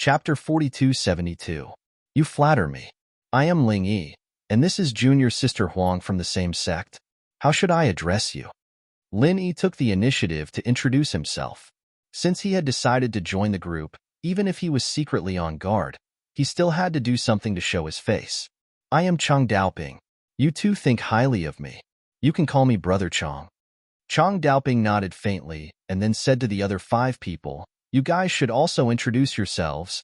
Chapter 4272. You flatter me. I am Ling Yi, and this is junior sister Huang from the same sect. How should I address you? Lin Yi took the initiative to introduce himself. Since he had decided to join the group, even if he was secretly on guard, he still had to do something to show his face. I am Chang Daoping. You two think highly of me. You can call me Brother Chang. Chang Daoping nodded faintly and then said to the other 5 people, you guys should also introduce yourselves.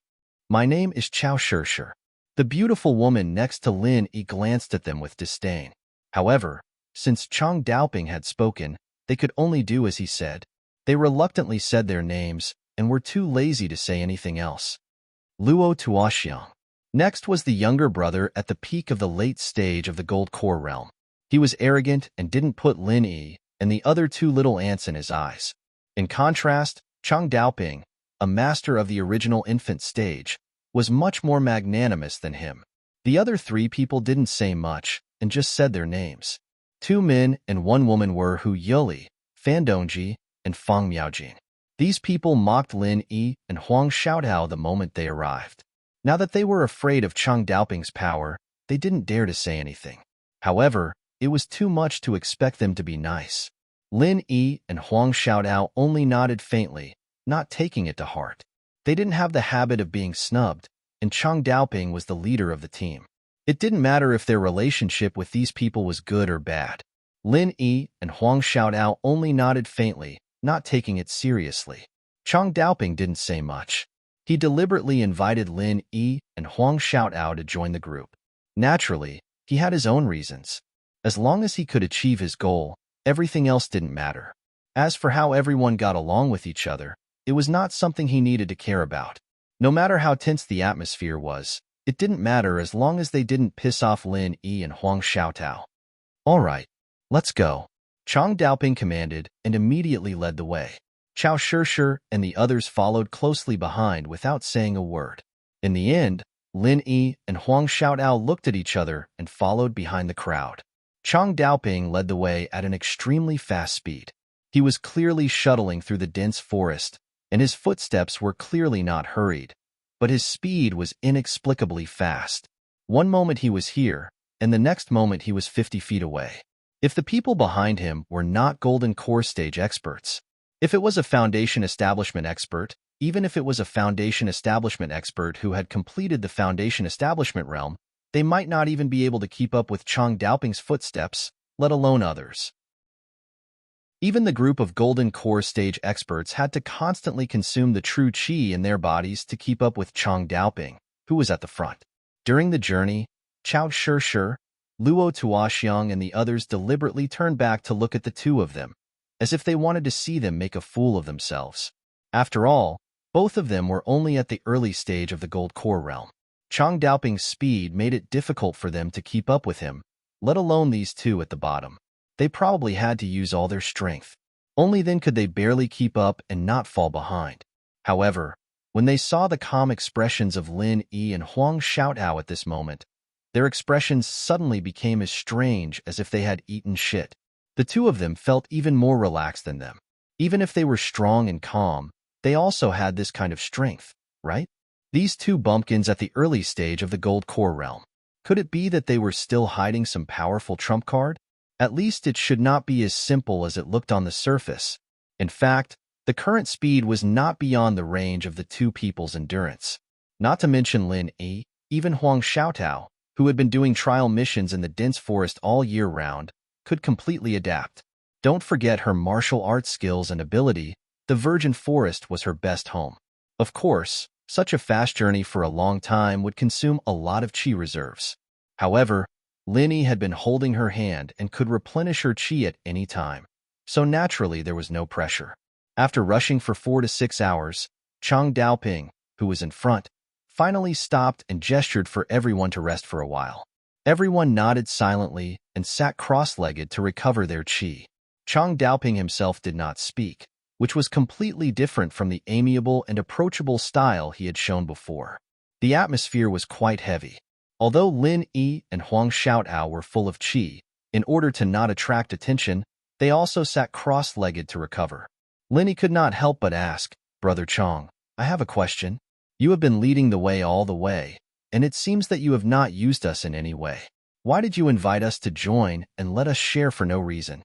My name is Chao Shishir. The beautiful woman next to Lin Yi glanced at them with disdain. However, since Chang Daoping had spoken, they could only do as he said. They reluctantly said their names and were too lazy to say anything else. Luo Tuoxiang. Next was the younger brother at the peak of the late stage of the Gold Core realm. He was arrogant and didn't put Lin Yi and the other 2 little ants in his eyes. In contrast, Chang Daoping, a master of the original infant stage, was much more magnanimous than him. The other 3 people didn't say much and just said their names. 2 men and 1 woman were Hu Yuli, Fan Dongji, and Fang Miaojing. These people mocked Lin Yi and Huang Xiaotao the moment they arrived. Now that they were afraid of Chang Daoping's power, they didn't dare to say anything. However, it was too much to expect them to be nice. Lin Yi and Huang Xiaotao only nodded faintly, not taking it to heart. They didn't have the habit of being snubbed, and Chang Daoping was the leader of the team. It didn't matter if their relationship with these people was good or bad. Lin Yi and Huang Xiaotao only nodded faintly, not taking it seriously. Chang Daoping didn't say much. He deliberately invited Lin Yi and Huang Xiaotao to join the group. Naturally, he had his own reasons. As long as he could achieve his goal, everything else didn't matter. As for how everyone got along with each other, it was not something he needed to care about. No matter how tense the atmosphere was, it didn't matter as long as they didn't piss off Lin Yi and Huang Xiaotao. All right, let's go. Chang Daoping commanded and immediately led the way. Chao Shishir and the others followed closely behind without saying a word. In the end, Lin Yi and Huang Xiaotao looked at each other and followed behind the crowd. Chang Daoping led the way at an extremely fast speed. He was clearly shuttling through the dense forest, and his footsteps were clearly not hurried, but his speed was inexplicably fast. One moment he was here, and the next moment he was 50 feet away. If the people behind him were not Golden Core stage experts, if it was a Foundation Establishment expert, even if it was a Foundation Establishment expert who had completed the Foundation Establishment realm, they might not even be able to keep up with Chang Daoping's footsteps, let alone others. Even the group of Golden Core stage experts had to constantly consume the true qi in their bodies to keep up with Chang Daoping, who was at the front. During the journey, Chao Shishir, Luo Tuoxiang, and the others deliberately turned back to look at the 2 of them, as if they wanted to see them make a fool of themselves. After all, both of them were only at the early stage of the Gold Core realm. Chang Daoping's speed made it difficult for them to keep up with him, let alone these 2 at the bottom. They probably had to use all their strength. Only then could they barely keep up and not fall behind. However, when they saw the calm expressions of Lin Yi and Huang Xiaotao at this moment, their expressions suddenly became as strange as if they had eaten shit. The 2 of them felt even more relaxed than them. Even if they were strong and calm, they also had this kind of strength, right? These 2 bumpkins at the early stage of the Gold Core realm. Could it be that they were still hiding some powerful trump card? At least it should not be as simple as it looked on the surface. In fact, the current speed was not beyond the range of the 2 people's endurance. Not to mention Lin Yi, even Huang Xiaotao, who had been doing trial missions in the dense forest all year round, could completely adapt. Don't forget her martial arts skills and ability. The virgin forest was her best home. Of course, such a fast journey for a long time would consume a lot of qi reserves. However, Lin Yi had been holding her hand and could replenish her qi at any time, so naturally there was no pressure. After rushing for 4 to 6 hours, Chang Daoping, who was in front, finally stopped and gestured for everyone to rest for a while. Everyone nodded silently and sat cross-legged to recover their qi. Chang Daoping himself did not speak, which was completely different from the amiable and approachable style he had shown before. The atmosphere was quite heavy. Although Lin Yi and Huang Xiaotao were full of qi, in order to not attract attention, they also sat cross-legged to recover. Lin Yi could not help but ask, Brother Chang, I have a question. You have been leading the way all the way, and it seems that you have not used us in any way. Why did you invite us to join and let us share for no reason?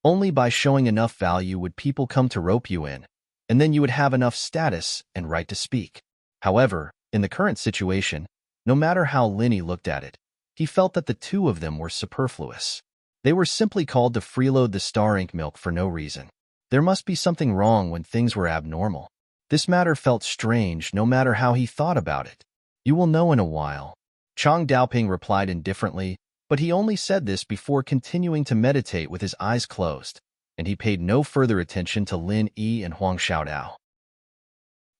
Only by showing enough value would people come to rope you in, and then you would have enough status and right to speak. However, in the current situation, no matter how Linny looked at it, he felt that the two of them were superfluous. They were simply called to freeload the Star Ink milk for no reason. There must be something wrong when things were abnormal. This matter felt strange no matter how he thought about it. You will know in a while. Chang Daoping replied indifferently, but he only said this before continuing to meditate with his eyes closed, and he paid no further attention to Lin Yi and Huang Xiaodao.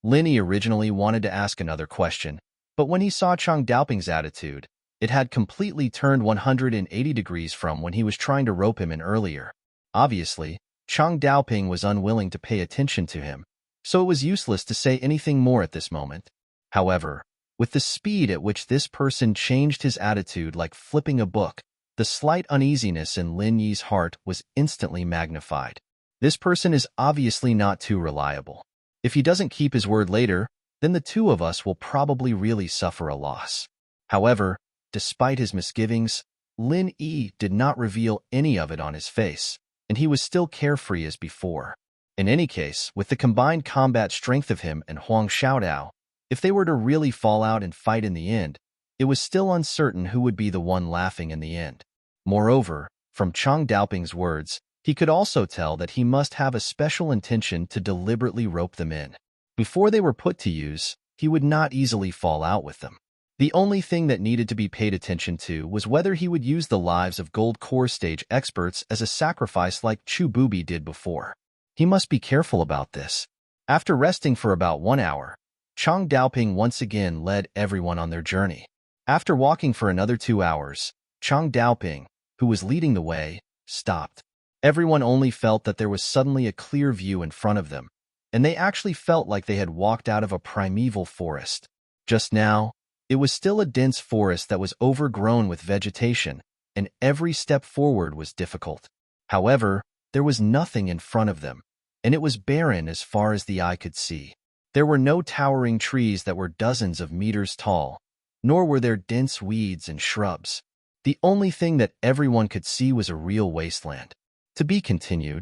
Lin Yi originally wanted to ask another question, but when he saw Chang Daoping's attitude, it had completely turned 180 degrees from when he was trying to rope him in earlier. Obviously, Chang Daoping was unwilling to pay attention to him, so it was useless to say anything more at this moment. However, with the speed at which this person changed his attitude like flipping a book, the slight uneasiness in Lin Yi's heart was instantly magnified. This person is obviously not too reliable. If he doesn't keep his word later, then the two of us will probably really suffer a loss. However, despite his misgivings, Lin Yi did not reveal any of it on his face, and he was still carefree as before. In any case, with the combined combat strength of him and Huang Xiaodao, if they were to really fall out and fight in the end, it was still uncertain who would be the one laughing in the end. Moreover, from Chang Daoping's words, he could also tell that he must have a special intention to deliberately rope them in. Before they were put to use, he would not easily fall out with them. The only thing that needed to be paid attention to was whether he would use the lives of gold core stage experts as a sacrifice like Chu Bubi did before. He must be careful about this. After resting for about 1 hour, Chang Daoping once again led everyone on their journey. After walking for another 2 hours, Chang Daoping, who was leading the way, stopped. Everyone only felt that there was suddenly a clear view in front of them, and they actually felt like they had walked out of a primeval forest. Just now, it was still a dense forest that was overgrown with vegetation, and every step forward was difficult. However, there was nothing in front of them, and it was barren as far as the eye could see. There were no towering trees that were dozens of meters tall, nor were there dense weeds and shrubs. The only thing that everyone could see was a real wasteland. To be continued.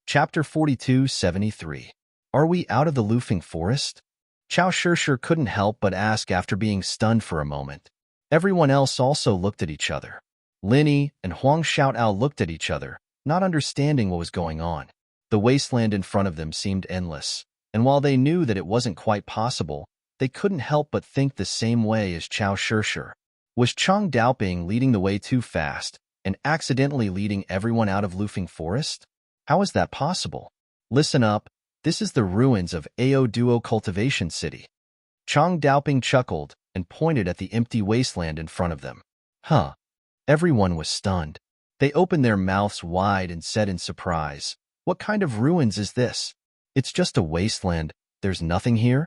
Chapter 42-73. Are we out of the Lufeng forest? Chao Shishir couldn't help but ask after being stunned for a moment. Everyone else also looked at each other. Linny and Huang Xiaodao looked at each other, not understanding what was going on. The wasteland in front of them seemed endless, and while they knew that it wasn't quite possible, they couldn't help but think the same way as Chao Shishir. Was Chang Daoping leading the way too fast and accidentally leading everyone out of Lufeng Forest? How is that possible? Listen up, this is the ruins of Ao Duo Cultivation City. Chang Daoping chuckled and pointed at the empty wasteland in front of them. Huh. Everyone was stunned. They opened their mouths wide and said in surprise, "What kind of ruins is this? It's just a wasteland. There's nothing here?"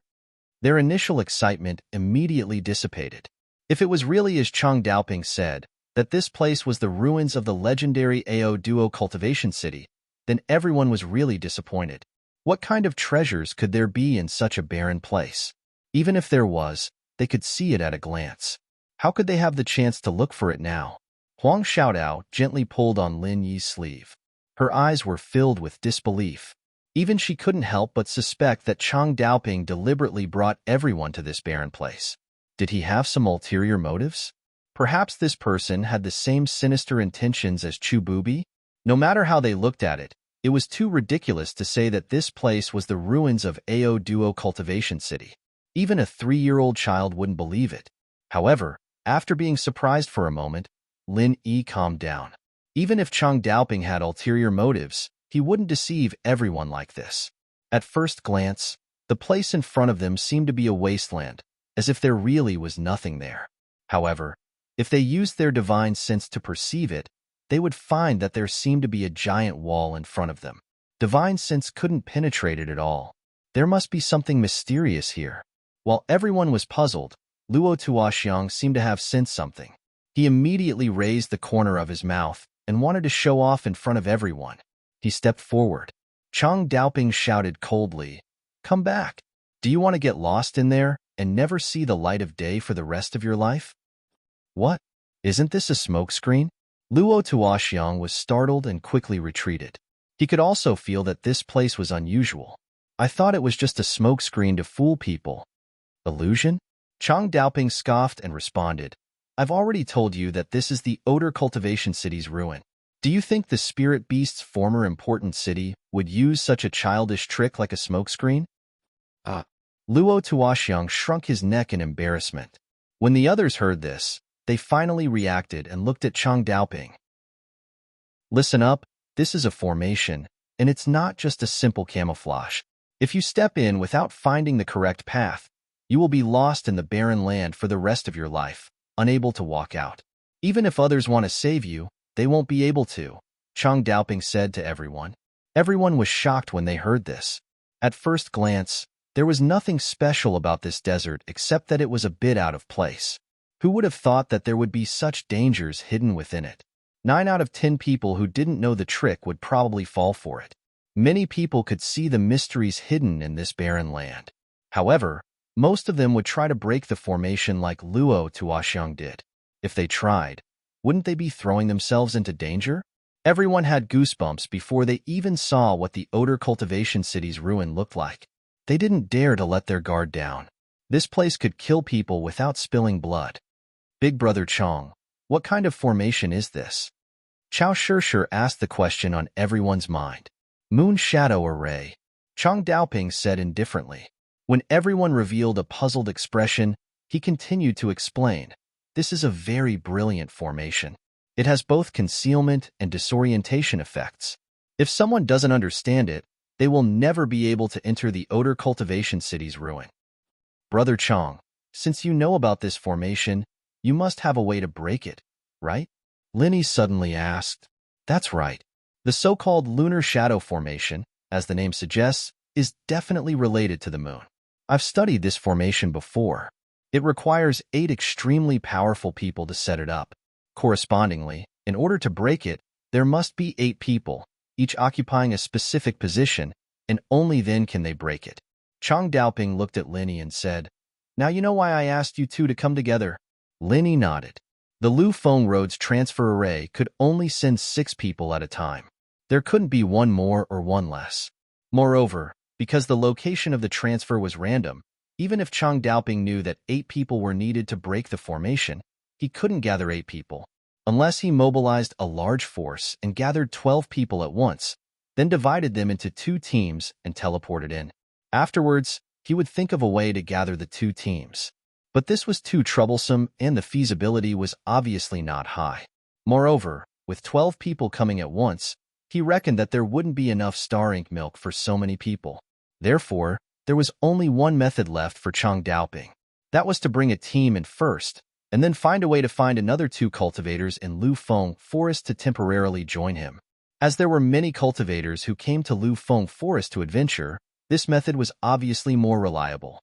Their initial excitement immediately dissipated. If it was really as Chang Daoping said, that this place was the ruins of the legendary Ao Duo Cultivation City, then everyone was really disappointed. What kind of treasures could there be in such a barren place? Even if there was, they could see it at a glance. How could they have the chance to look for it now? Huang Xiaodao gently pulled on Lin Yi's sleeve. Her eyes were filled with disbelief. Even she couldn't help but suspect that Chang Daoping deliberately brought everyone to this barren place. Did he have some ulterior motives? Perhaps this person had the same sinister intentions as Chu Bubi? No matter how they looked at it, it was too ridiculous to say that this place was the ruins of Ao Duo Cultivation City. Even a 3-year-old child wouldn't believe it. However, after being surprised for a moment, Lin Yi calmed down. Even if Chang Daoping had ulterior motives, he wouldn't deceive everyone like this. At first glance, the place in front of them seemed to be a wasteland, as if there really was nothing there. However, if they used their divine sense to perceive it, they would find that there seemed to be a giant wall in front of them. Divine sense couldn't penetrate it at all. There must be something mysterious here. While everyone was puzzled, Luo Tuoxiang seemed to have sensed something. He immediately raised the corner of his mouth and wanted to show off in front of everyone. He stepped forward. Chang Daoping shouted coldly, Come back. Do you want to get lost in there and never see the light of day for the rest of your life? What? Isn't this a smokescreen? Luo Tuoxiang was startled and quickly retreated. He could also feel that this place was unusual. I thought it was just a smokescreen to fool people. Illusion? Chang Daoping scoffed and responded, I've already told you that this is the Odor Cultivation City's ruin. Do you think the spirit beast's former important city would use such a childish trick like a smokescreen? Luo Tuoxiang shrunk his neck in embarrassment. When the others heard this, they finally reacted and looked at Chang Daoping. Listen up, this is a formation, and it's not just a simple camouflage. If you step in without finding the correct path, you will be lost in the barren land for the rest of your life, unable to walk out. Even if others want to save you, they won't be able to, Chang Daoping said to everyone. Everyone was shocked when they heard this. At first glance, there was nothing special about this desert except that it was a bit out of place. Who would have thought that there would be such dangers hidden within it? 9 out of 10 people who didn't know the trick would probably fall for it. Many people could see the mysteries hidden in this barren land. However, most of them would try to break the formation like Luo Tuoxiang did. If they tried, wouldn't they be throwing themselves into danger? Everyone had goosebumps before they even saw what the Odor Cultivation City's ruin looked like. They didn't dare to let their guard down. This place could kill people without spilling blood. Big Brother Chong, what kind of formation is this? Chao Shishir asked the question on everyone's mind. Moon Shadow Array, Chang Daoping said indifferently. When everyone revealed a puzzled expression, he continued to explain. This is a very brilliant formation. It has both concealment and disorientation effects. If someone doesn't understand it, they will never be able to enter the Odor Cultivation City's ruin. Brother Chong, since you know about this formation, you must have a way to break it, right? Linny suddenly asked. That's right. The so-called lunar shadow formation, as the name suggests, is definitely related to the moon. I've studied this formation before. It requires 8 extremely powerful people to set it up. Correspondingly, in order to break it, there must be 8 people, each occupying a specific position, and only then can they break it. Chang Daoping looked at Linny and said, Now you know why I asked you two to come together. Linny nodded. The Lu Feng Road's transfer array could only send 6 people at a time. There couldn't be one more or one less. Moreover, because the location of the transfer was random, even if Chang Daoping knew that 8 people were needed to break the formation, he couldn't gather 8 people. Unless he mobilized a large force and gathered 12 people at once, then divided them into 2 teams and teleported in. Afterwards, he would think of a way to gather the 2 teams. But this was too troublesome and the feasibility was obviously not high. Moreover, with 12 people coming at once, he reckoned that there wouldn't be enough star ink milk for so many people. Therefore, there was only one method left for Chang Daoping. That was to bring a team in first, and then find a way to find another 2 cultivators in Lu Feng Forest to temporarily join him. As there were many cultivators who came to Lu Feng Forest to adventure, this method was obviously more reliable.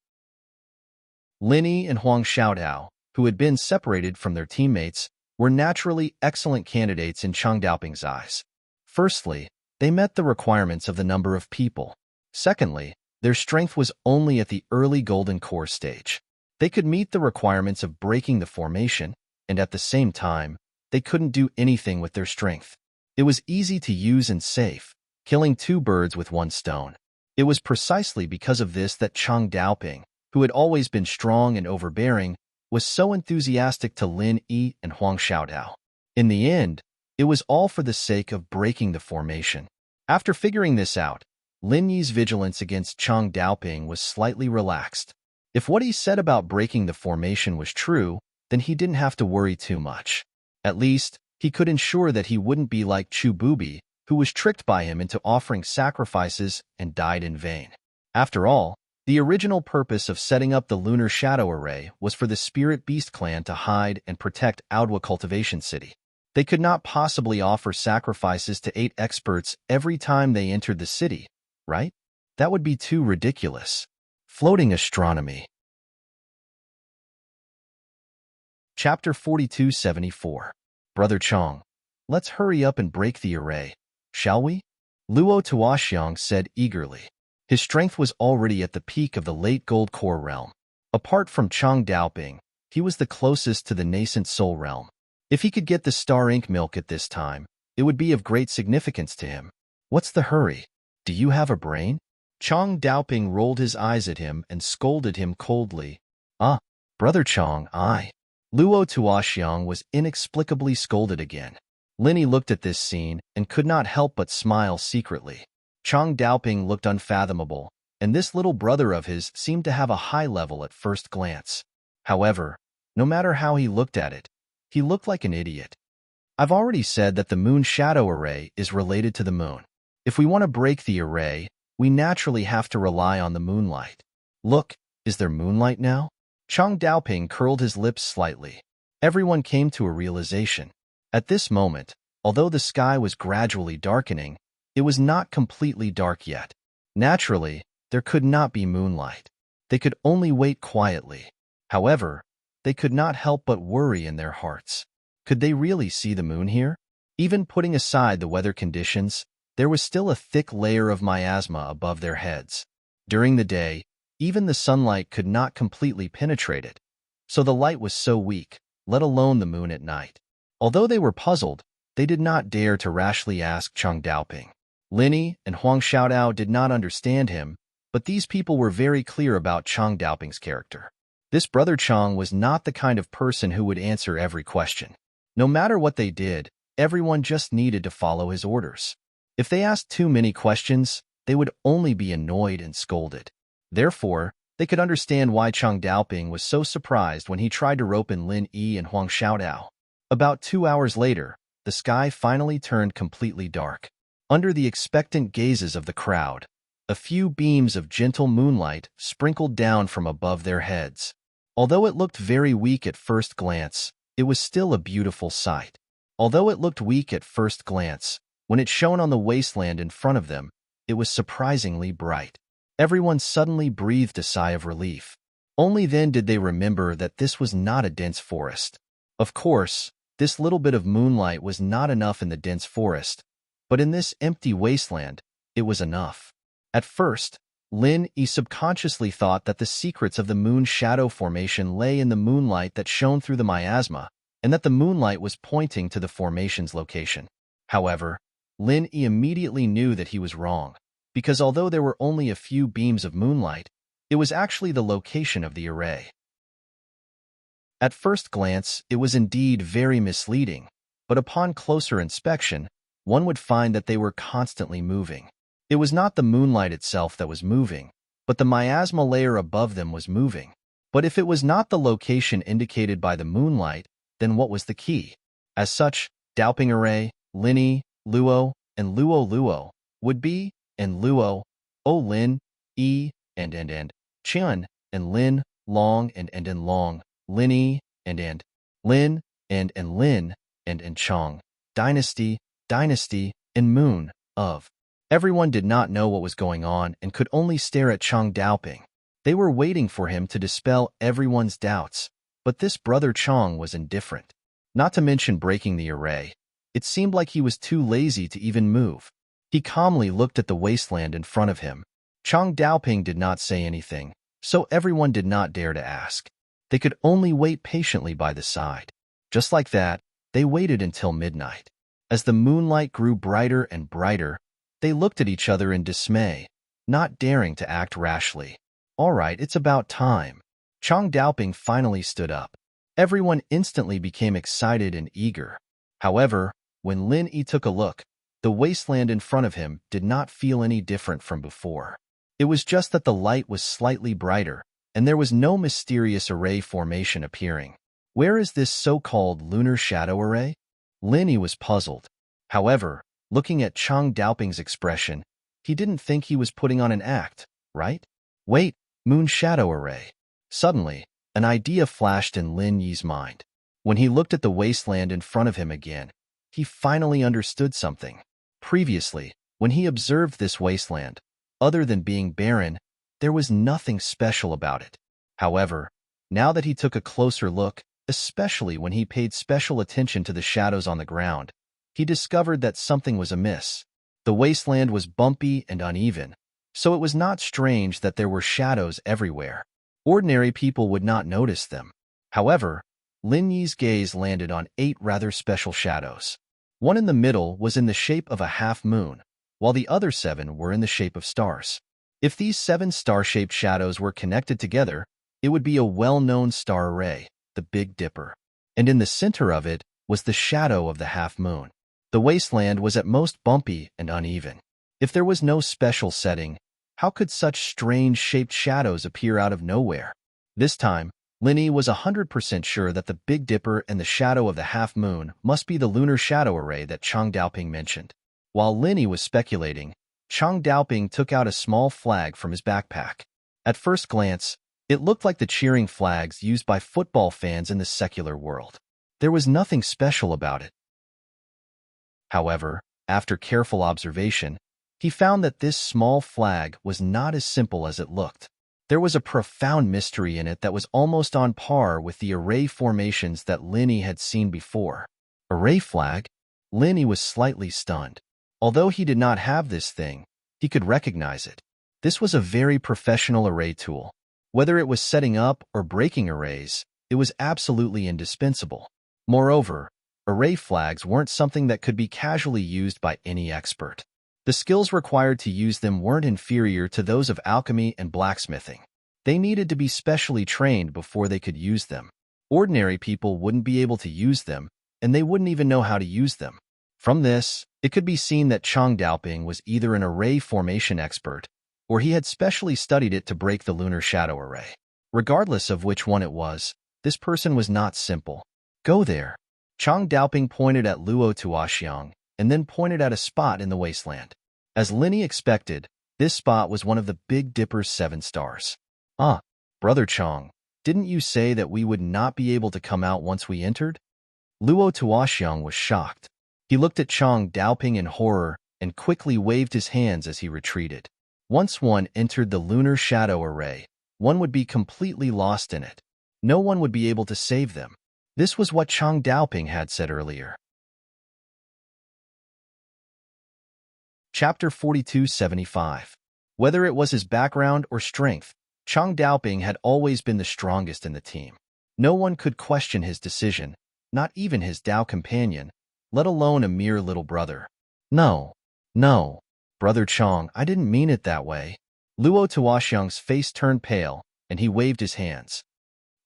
Linny and Huang Xiaodao, who had been separated from their teammates, were naturally excellent candidates in Chang Daoping's eyes. Firstly, they met the requirements of the number of people. Secondly, their strength was only at the early golden core stage. They could meet the requirements of breaking the formation, and at the same time, they couldn't do anything with their strength. It was easy to use and safe, killing 2 birds with 1 stone. It was precisely because of this that Chang Daoping, who had always been strong and overbearing, was so enthusiastic to Lin Yi and Huang Xiaodao. In the end, it was all for the sake of breaking the formation. After figuring this out, Lin Yi's vigilance against Chang Daoping was slightly relaxed. If what he said about breaking the formation was true, then he didn't have to worry too much. At least, he could ensure that he wouldn't be like Chu Bubi, who was tricked by him into offering sacrifices and died in vain. After all, the original purpose of setting up the Lunar Shadow Array was for the Spirit Beast clan to hide and protect Audwa Cultivation City. They could not possibly offer sacrifices to 8 experts every time they entered the city, right? That would be too ridiculous. Floating Astronomy. Chapter 4274. Brother Chong, let's hurry up and break the array, shall we? Luo Tuoxiang said eagerly. His strength was already at the peak of the late Gold Core realm. Apart from Chang Daoping, he was the closest to the nascent Soul realm. If he could get the Star Ink milk at this time, it would be of great significance to him. What's the hurry? Do you have a brain? Chang Daoping rolled his eyes at him and scolded him coldly. Ah, Brother Chang, Luo Tuoxiang was inexplicably scolded again. Linny looked at this scene and could not help but smile secretly. Chang Daoping looked unfathomable, and this little brother of his seemed to have a high level at first glance. However, no matter how he looked at it, he looked like an idiot. I've already said that the moon shadow array is related to the moon. If we want to break the array, we naturally have to rely on the moonlight. Look, is there moonlight now? Chang Daoping curled his lips slightly. Everyone came to a realization. At this moment, although the sky was gradually darkening, it was not completely dark yet. Naturally, there could not be moonlight. They could only wait quietly. However, they could not help but worry in their hearts. Could they really see the moon here? Even putting aside the weather conditions, there was still a thick layer of miasma above their heads. During the day, even the sunlight could not completely penetrate it, so the light was so weak, let alone the moon at night. Although they were puzzled, they did not dare to rashly ask Chang Daoping. Linny and Huang Xiaodao did not understand him, but these people were very clear about Chang Daoping's character. This brother Chang was not the kind of person who would answer every question. No matter what they did, everyone just needed to follow his orders. If they asked too many questions, they would only be annoyed and scolded. Therefore, they could understand why Chang Daoping was so surprised when he tried to rope in Lin Yi and Huang Xiaodao. About 2 hours later, the sky finally turned completely dark. Under the expectant gazes of the crowd, a few beams of gentle moonlight sprinkled down from above their heads. Although it looked very weak at first glance, it was still a beautiful sight. Although it looked weak at first glance, when it shone on the wasteland in front of them, it was surprisingly bright. Everyone suddenly breathed a sigh of relief. Only then did they remember that this was not a dense forest. Of course, this little bit of moonlight was not enough in the dense forest, but in this empty wasteland, it was enough. At first, Lin Yi subconsciously thought that the secrets of the moon shadow formation lay in the moonlight that shone through the miasma, and that the moonlight was pointing to the formation's location. However, Lin Yi immediately knew that he was wrong, because although there were only a few beams of moonlight, it was actually the location of the array. At first glance, it was indeed very misleading, but upon closer inspection, one would find that they were constantly moving. It was not the moonlight itself that was moving, but the miasma layer above them was moving. But if it was not the location indicated by the moonlight, then what was the key? As such, Daoping Array, Linny, Luo, and Luo would be, and Luo, O Lin, E, and Qian, and Lin, Long, and Long, Linny, and Lin, and Lin, and Chang, Dynasty, and Moon, of. Everyone did not know what was going on and could only stare at Chang Daoping. They were waiting for him to dispel everyone's doubts, but this brother Chang was indifferent. Not to mention breaking the array, it seemed like he was too lazy to even move. He calmly looked at the wasteland in front of him. Chang Daoping did not say anything, so everyone did not dare to ask. They could only wait patiently by the side. Just like that, they waited until midnight. As the moonlight grew brighter and brighter, they looked at each other in dismay, not daring to act rashly. All right, it's about time. Chang Daoping finally stood up. Everyone instantly became excited and eager. However, when Lin Yi took a look, the wasteland in front of him did not feel any different from before. It was just that the light was slightly brighter, and there was no mysterious array formation appearing. Where is this so-called lunar shadow array? Lin Yi was puzzled. However, looking at Chang Daoping's expression, he didn't think he was putting on an act, right? Wait, moon shadow array. Suddenly, an idea flashed in Lin Yi's mind. When he looked at the wasteland in front of him again, he finally understood something. Previously, when he observed this wasteland, other than being barren, there was nothing special about it. However, now that he took a closer look, especially when he paid special attention to the shadows on the ground, he discovered that something was amiss. The wasteland was bumpy and uneven, so it was not strange that there were shadows everywhere. Ordinary people would not notice them. However, Lin Yi's gaze landed on 8 rather special shadows. One in the middle was in the shape of a half-moon, while the other 7 were in the shape of stars. If these 7 star-shaped shadows were connected together, it would be a well-known star array, the Big Dipper. And in the center of it was the shadow of the half-moon. The wasteland was at most bumpy and uneven. If there was no special setting, how could such strange shaped shadows appear out of nowhere? This time, Lin Yi was 100% sure that the Big Dipper and the shadow of the half-moon must be the lunar shadow array that Chang Daoping mentioned. While Lin Yi was speculating, Chang Daoping took out a small flag from his backpack. At first glance, it looked like the cheering flags used by football fans in the secular world. There was nothing special about it. However, after careful observation, he found that this small flag was not as simple as it looked. There was a profound mystery in it that was almost on par with the array formations that Lin Yi had seen before. Array flag? Lin Yi was slightly stunned. Although he did not have this thing, he could recognize it. This was a very professional array tool. Whether it was setting up or breaking arrays, it was absolutely indispensable. Moreover, array flags weren't something that could be casually used by any expert. The skills required to use them weren't inferior to those of alchemy and blacksmithing. They needed to be specially trained before they could use them. Ordinary people wouldn't be able to use them, and they wouldn't even know how to use them. From this, it could be seen that Chang Daoping was either an array formation expert, or he had specially studied it to break the lunar shadow array. Regardless of which one it was, this person was not simple. Go there. Chang Daoping pointed at Luo Tuoxiang, and then pointed at a spot in the wasteland. As Lin Yi expected, this spot was one of the Big Dipper's 7 stars. Ah, Brother Chang, didn't you say that we would not be able to come out once we entered? Luo Tuoxiang was shocked. He looked at Chang Daoping in horror and quickly waved his hands as he retreated. Once one entered the lunar shadow array, one would be completely lost in it. No one would be able to save them. This was what Chang Daoping had said earlier. Chapter 4275. Whether it was his background or strength, Chang Daoping had always been the strongest in the team. No one could question his decision, not even his Dao companion, let alone a mere little brother. No, Brother Chang, I didn't mean it that way. Luo Tuoxiang's face turned pale, and he waved his hands.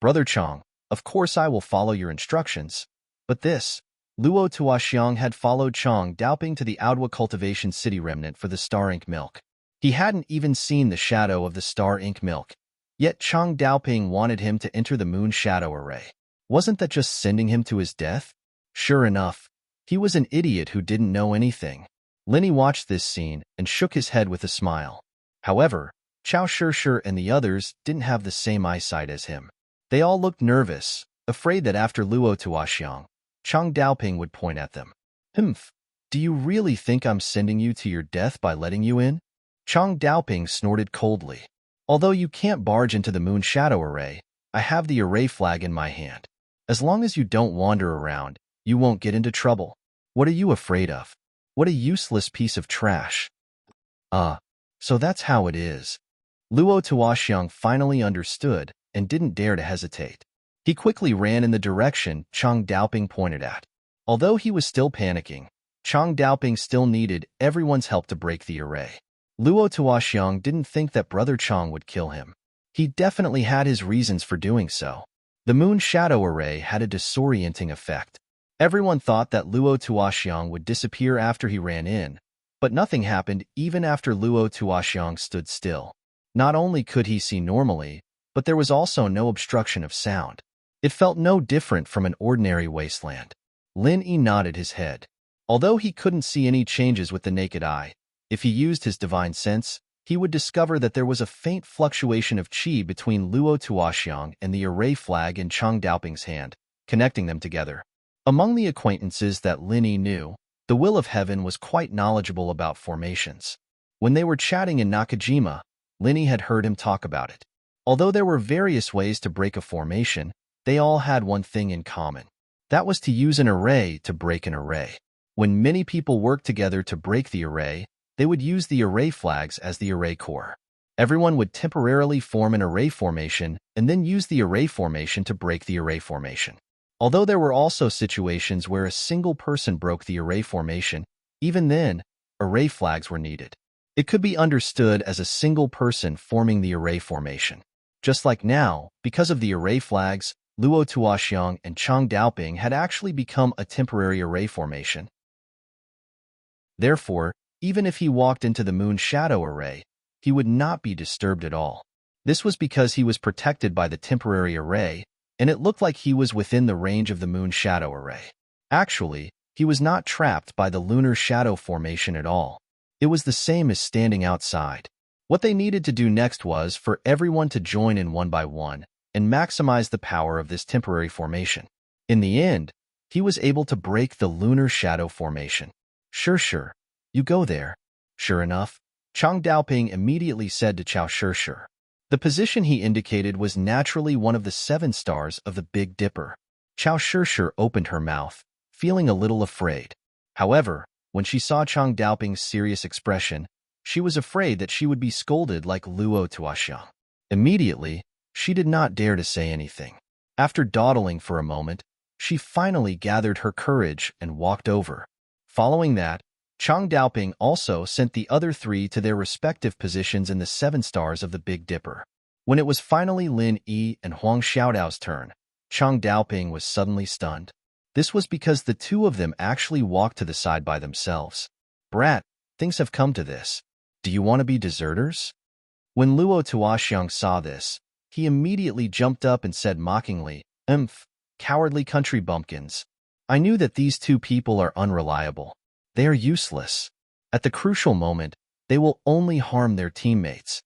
Brother Chang, of course I will follow your instructions, but this... Luo Tuoxiang had followed Chang Daoping to the Audiobook cultivation city remnant for the star ink milk. He hadn't even seen the shadow of the star ink milk, yet Chang Daoping wanted him to enter the moon shadow array. Wasn't that just sending him to his death? Sure enough, he was an idiot who didn't know anything. Lin Yi watched this scene and shook his head with a smile. However, Chao Shishir and the others didn't have the same eyesight as him. They all looked nervous, afraid that after Luo Tuoxiang, Chang Daoping would point at them. Humph, do you really think I'm sending you to your death by letting you in? Chang Daoping snorted coldly. Although you can't barge into the moon shadow array, I have the array flag in my hand. As long as you don't wander around, you won't get into trouble. What are you afraid of? What a useless piece of trash. So that's how it is. Luo Tuoxiang finally understood and didn't dare to hesitate. He quickly ran in the direction Chang Daoping pointed at. Although he was still panicking, Chang Daoping still needed everyone's help to break the array. Luo Tuoxiang didn't think that Brother Chang would kill him. He definitely had his reasons for doing so. The moon shadow array had a disorienting effect. Everyone thought that Luo Tuoxiang would disappear after he ran in, but nothing happened even after Luo Tuoxiang stood still. Not only could he see normally, but there was also no obstruction of sound. It felt no different from an ordinary wasteland. Lin Yi nodded his head. Although he couldn't see any changes with the naked eye, if he used his divine sense, he would discover that there was a faint fluctuation of qi between Luo Tuoxiang and the array flag in Chang Daoping's hand, connecting them together. Among the acquaintances that Lin Yi knew, the Will of Heaven was quite knowledgeable about formations. When they were chatting in Nakajima, Lin Yi had heard him talk about it. Although there were various ways to break a formation, they all had one thing in common. That was to use an array to break an array. When many people work together to break the array, they would use the array flags as the array core. Everyone would temporarily form an array formation and then use the array formation to break the array formation. Although there were also situations where a single person broke the array formation, even then, array flags were needed. It could be understood as a single person forming the array formation. Just like now, because of the array flags, Luo Tuoxiang and Chang Daoping had actually become a temporary array formation. Therefore, even if he walked into the moon shadow array, he would not be disturbed at all. This was because he was protected by the temporary array, and it looked like he was within the range of the moon shadow array. Actually, he was not trapped by the lunar shadow formation at all. It was the same as standing outside. What they needed to do next was for everyone to join in one by one and maximize the power of this temporary formation. In the end, he was able to break the lunar shadow formation. Sure, you go there. Sure enough, Chang Daoping immediately said to Chao Sure. The position he indicated was naturally one of the 7 stars of the Big Dipper. Chao Sure opened her mouth, feeling a little afraid. However, when she saw Chang Daoping's serious expression, she was afraid that she would be scolded like Luo Tuoxiang. Immediately, she did not dare to say anything. After dawdling for a moment, she finally gathered her courage and walked over. Following that, Chang Daoping also sent the other 3 to their respective positions in the 7 stars of the Big Dipper. When it was finally Lin Yi and Huang Xiaodao's turn, Chang Daoping was suddenly stunned. This was because the 2 of them actually walked to the side by themselves. Brat, things have come to this. Do you want to be deserters? When Luo Tuoxiang saw this, he immediately jumped up and said mockingly, cowardly country bumpkins. I knew that these 2 people are unreliable. They are useless. At the crucial moment, they will only harm their teammates.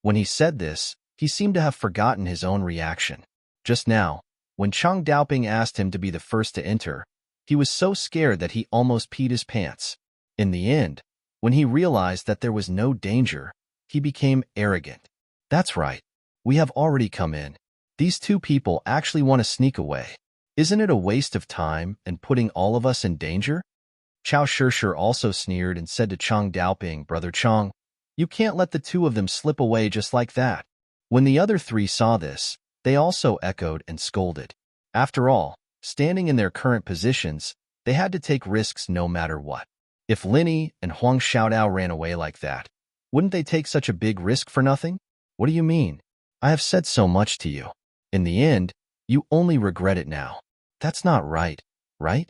When he said this, he seemed to have forgotten his own reaction. Just now, when Chang Daoping asked him to be the first to enter, he was so scared that he almost peed his pants. In the end, when he realized that there was no danger, he became arrogant. That's right. We have already come in. These 2 people actually want to sneak away. Isn't it a waste of time and putting all of us in danger? Chao Sure also sneered and said to Chang Daoping, Brother Chang, you can't let the 2 of them slip away just like that. When the other 3 saw this, they also echoed and scolded. After all, standing in their current positions, they had to take risks no matter what. If Lin Yi and Huang Xiaodao ran away like that, wouldn't they take such a big risk for nothing? What do you mean? I have said so much to you. In the end, you only regret it now. That's not right, right?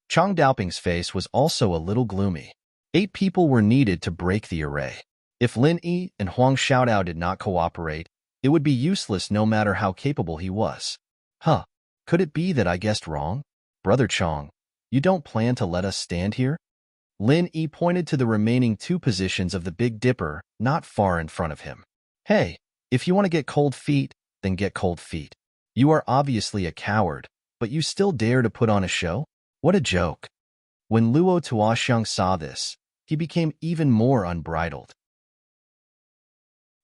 Chang Daoping's face was also a little gloomy. 8 people were needed to break the array. If Lin Yi and Huang Xiaodao did not cooperate, it would be useless no matter how capable he was. Could it be that I guessed wrong? Brother Chang, you don't plan to let us stand here? Lin Yi pointed to the remaining 2 positions of the Big Dipper not far in front of him. Hey, if you want to get cold feet, then get cold feet. You are obviously a coward, but you still dare to put on a show? What a joke. When Luo Tuoxiang saw this, he became even more unbridled.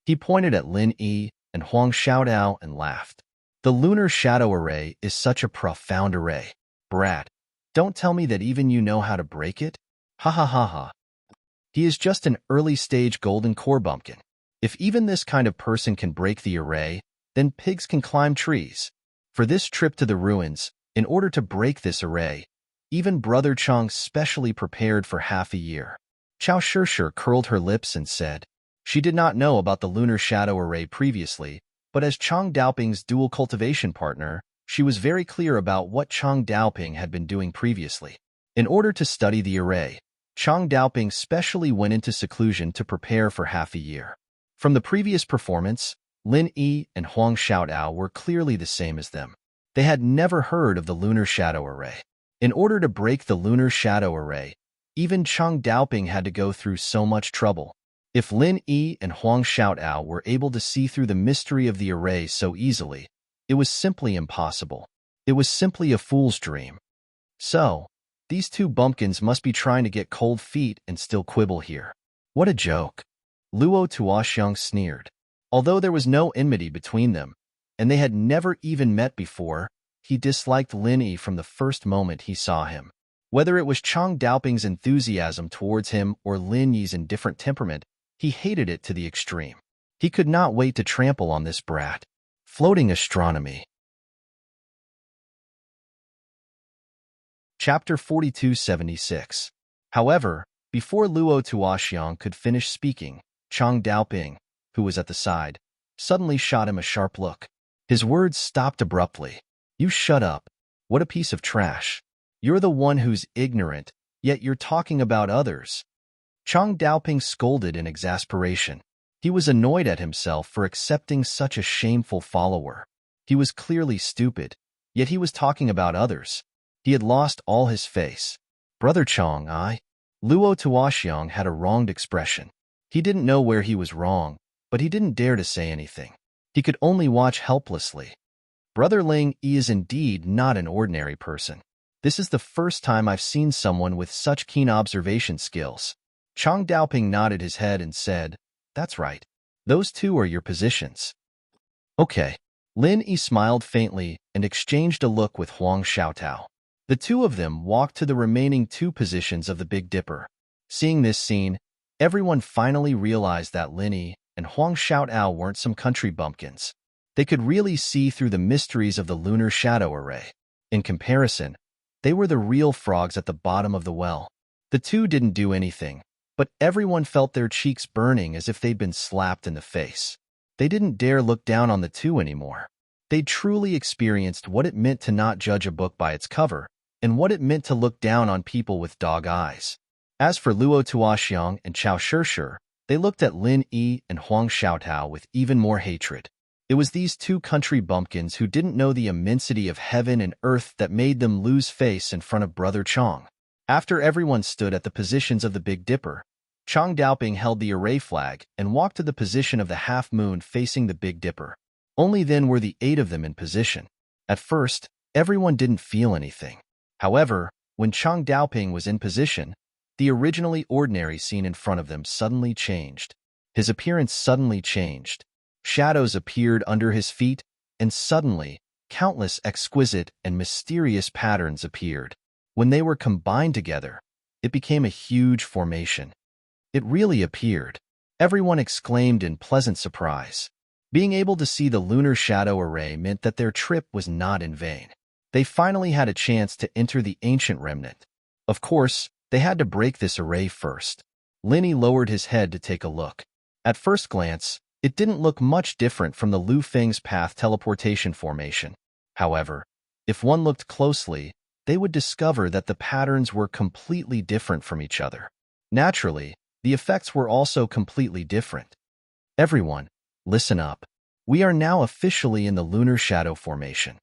He pointed at Lin Yi and Huang Xiaodao and laughed. The lunar shadow array is such a profound array. Brat, don't tell me that even you know how to break it? Ha. He is just an early-stage golden core bumpkin. If even this kind of person can break the array, then pigs can climb trees. For this trip to the ruins, in order to break this array, even Brother Chang specially prepared for half a year. Chao Sure curled her lips and said, she did not know about the lunar shadow array previously, but as Chang Daoping's dual cultivation partner, she was very clear about what Chang Daoping had been doing previously. In order to study the array, Chang Daoping specially went into seclusion to prepare for half a year. From the previous performance, Lin Yi and Huang Xiaodao were clearly the same as them. They had never heard of the lunar shadow array. In order to break the lunar shadow array, even Chang Daoping had to go through so much trouble. If Lin Yi and Huang Xiaodao were able to see through the mystery of the array so easily, it was simply impossible. It was simply a fool's dream. So, these 2 bumpkins must be trying to get cold feet and still quibble here. What a joke. Luo Tuoxiang sneered. Although there was no enmity between them, and they had never even met before, he disliked Lin Yi from the first moment he saw him. Whether it was Chang Daoping's enthusiasm towards him or Lin Yi's indifferent temperament, he hated it to the extreme. He could not wait to trample on this brat. Floating astronomy. Chapter 4276. However, before Luo Tuoxiang could finish speaking, Chang Daoping, who was at the side, suddenly shot him a sharp look. His words stopped abruptly. "You shut up. What a piece of trash. You're the one who's ignorant, yet you're talking about others." Chang Daoping scolded in exasperation. He was annoyed at himself for accepting such a shameful follower. He was clearly stupid, yet he was talking about others. He had lost all his face. "Brother Chang, Luo Tuoxiang had a wronged expression. He didn't know where he was wrong, but he didn't dare to say anything. He could only watch helplessly. Brother Ling Yi is indeed not an ordinary person. This is the first time I've seen someone with such keen observation skills." Chang Daoping nodded his head and said, "That's right. Those two are your positions." "Okay." Lin Yi smiled faintly and exchanged a look with Huang Xiaotao. The two of them walked to the remaining two positions of the Big Dipper. Seeing this scene, everyone finally realized that Lin Yi and Huang Xiaotao weren't some country bumpkins. They could really see through the mysteries of the lunar shadow array. In comparison, they were the real frogs at the bottom of the well. The two didn't do anything, but everyone felt their cheeks burning as if they'd been slapped in the face. They didn't dare look down on the two anymore. They'd truly experienced what it meant to not judge a book by its cover, and what it meant to look down on people with dog eyes. As for Luo Tuoxiang and Chao Shishir, they looked at Lin Yi and Huang Xiaotao with even more hatred. It was these two country bumpkins who didn't know the immensity of heaven and earth that made them lose face in front of Brother Chang. After everyone stood at the positions of the Big Dipper, Chang Daoping held the array flag and walked to the position of the half-moon facing the Big Dipper. Only then were the 8 of them in position. At first, everyone didn't feel anything. However, when Chang Daoping was in position, the originally ordinary scene in front of them suddenly changed. His appearance suddenly changed. Shadows appeared under his feet, and suddenly, countless exquisite and mysterious patterns appeared. When they were combined together, it became a huge formation. It really appeared. Everyone exclaimed in pleasant surprise. Being able to see the lunar shadow array meant that their trip was not in vain. They finally had a chance to enter the ancient remnant. Of course, they had to break this array first. Lin Yi lowered his head to take a look. At first glance, it didn't look much different from the Lu Feng's path teleportation formation. However, if one looked closely, they would discover that the patterns were completely different from each other. Naturally, the effects were also completely different. Everyone, listen up. We are now officially in the lunar shadow formation.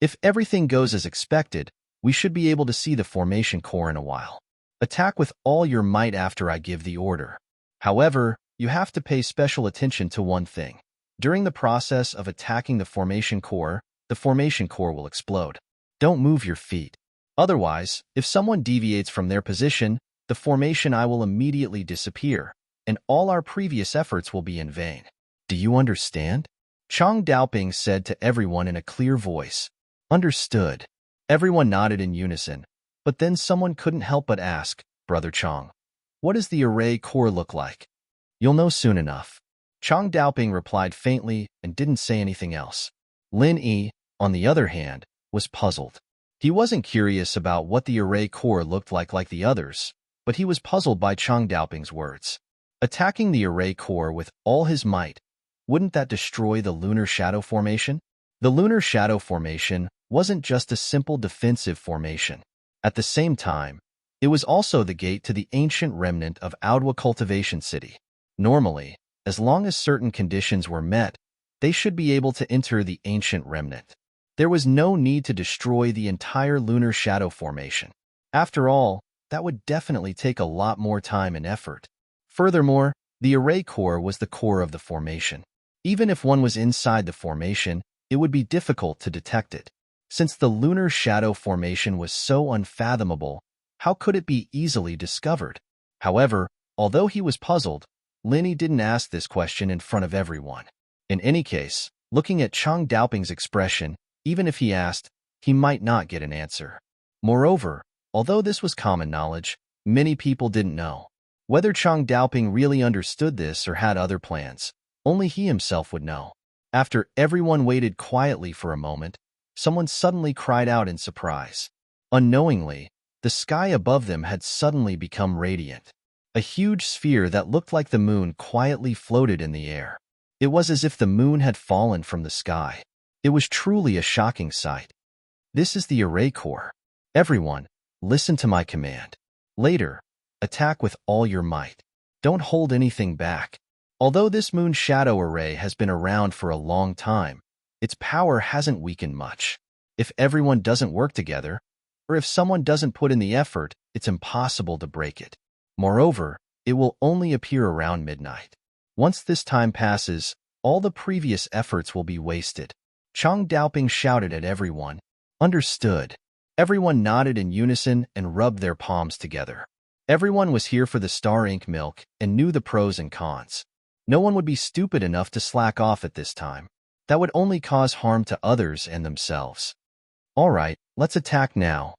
If everything goes as expected, we should be able to see the formation core in a while. Attack with all your might after I give the order. However, you have to pay special attention to one thing. During the process of attacking the formation core will explode. Don't move your feet. Otherwise, if someone deviates from their position, the formation eye will immediately disappear, and all our previous efforts will be in vain. Do you understand? Chang Daoping said to everyone in a clear voice. Understood. Everyone nodded in unison, but then someone couldn't help but ask, Brother Chang, what does the array core look like? You'll know soon enough. Chang Daoping replied faintly and didn't say anything else. Lin Yi, on the other hand, was puzzled. He wasn't curious about what the array core looked like the others, but he was puzzled by Chang Daoping's words. Attacking the array core with all his might, wouldn't that destroy the lunar shadow formation? The lunar shadow formation wasn't just a simple defensive formation. At the same time, it was also the gate to the ancient remnant of Audiobook Cultivation City. Normally, as long as certain conditions were met, they should be able to enter the ancient remnant. There was no need to destroy the entire lunar shadow formation. After all, that would definitely take a lot more time and effort. Furthermore, the array core was the core of the formation. Even if one was inside the formation, it would be difficult to detect it. Since the lunar shadow formation was so unfathomable, how could it be easily discovered? However, although he was puzzled, Lin Yi didn't ask this question in front of everyone. In any case, looking at Chang Daoping's expression, even if he asked, he might not get an answer. Moreover, although this was common knowledge, many people didn't know whether Chang Daoping really understood this or had other plans. Only he himself would know. After everyone waited quietly for a moment, someone suddenly cried out in surprise. Unknowingly, the sky above them had suddenly become radiant. A huge sphere that looked like the moon quietly floated in the air. It was as if the moon had fallen from the sky. It was truly a shocking sight. This is the array core. Everyone, listen to my command. Later, attack with all your might. Don't hold anything back. Although this moon shadow array has been around for a long time, its power hasn't weakened much. If everyone doesn't work together, or if someone doesn't put in the effort, it's impossible to break it. Moreover, it will only appear around midnight. Once this time passes, all the previous efforts will be wasted. Chang Daoping shouted at everyone. Understood. Everyone nodded in unison and rubbed their palms together. Everyone was here for the star ink milk and knew the pros and cons. No one would be stupid enough to slack off at this time. That would only cause harm to others and themselves. All right, let's attack now.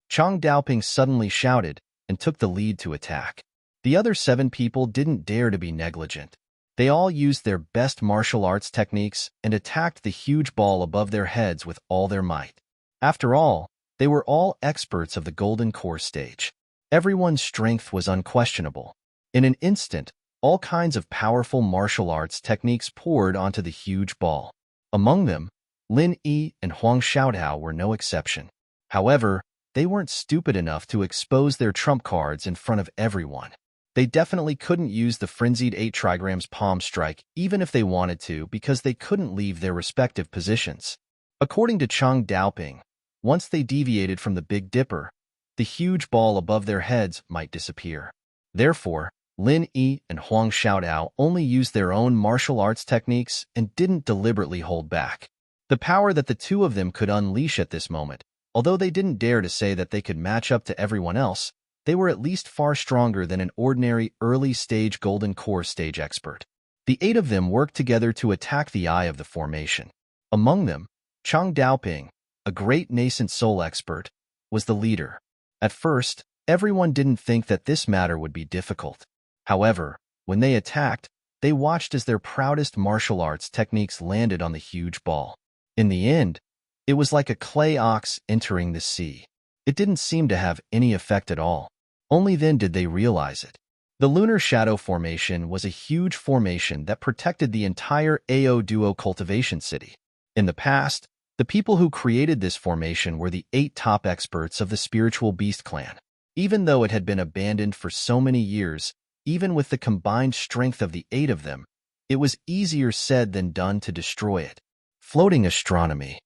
Chang Daoping suddenly shouted and took the lead to attack. The other 7 people didn't dare to be negligent. They all used their best martial arts techniques and attacked the huge ball above their heads with all their might. After all, they were all experts of the Golden Core stage. Everyone's strength was unquestionable. In an instant, all kinds of powerful martial arts techniques poured onto the huge ball. Among them, Lin Yi and Huang Xiaotao were no exception. However, they weren't stupid enough to expose their trump cards in front of everyone. They definitely couldn't use the frenzied 8 trigrams palm strike even if they wanted to because they couldn't leave their respective positions. According to Chang Daoping, once they deviated from the Big Dipper, the huge ball above their heads might disappear. Therefore, Lin Yi and Huang Xiaotao only used their own martial arts techniques and didn't deliberately hold back. The power that the two of them could unleash at this moment, although they didn't dare to say that they could match up to everyone else, they were at least far stronger than an ordinary early-stage Golden Core stage expert. The 8 of them worked together to attack the eye of the formation. Among them, Chang Daoping, a great nascent soul expert, was the leader. At first, everyone didn't think that this matter would be difficult. However, when they attacked, they watched as their proudest martial arts techniques landed on the huge ball. In the end, it was like a clay ox entering the sea. It didn't seem to have any effect at all. Only then did they realize it. The lunar shadow formation was a huge formation that protected the entire Ao Duo cultivation city. In the past, the people who created this formation were the 8 top experts of the spiritual beast clan. Even though it had been abandoned for so many years, even with the combined strength of the 8 of them, it was easier said than done to destroy it. Floating astronomy.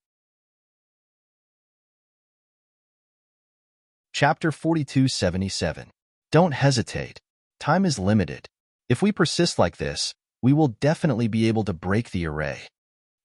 Chapter 4277. Don't hesitate. Time is limited. If we persist like this, we will definitely be able to break the array.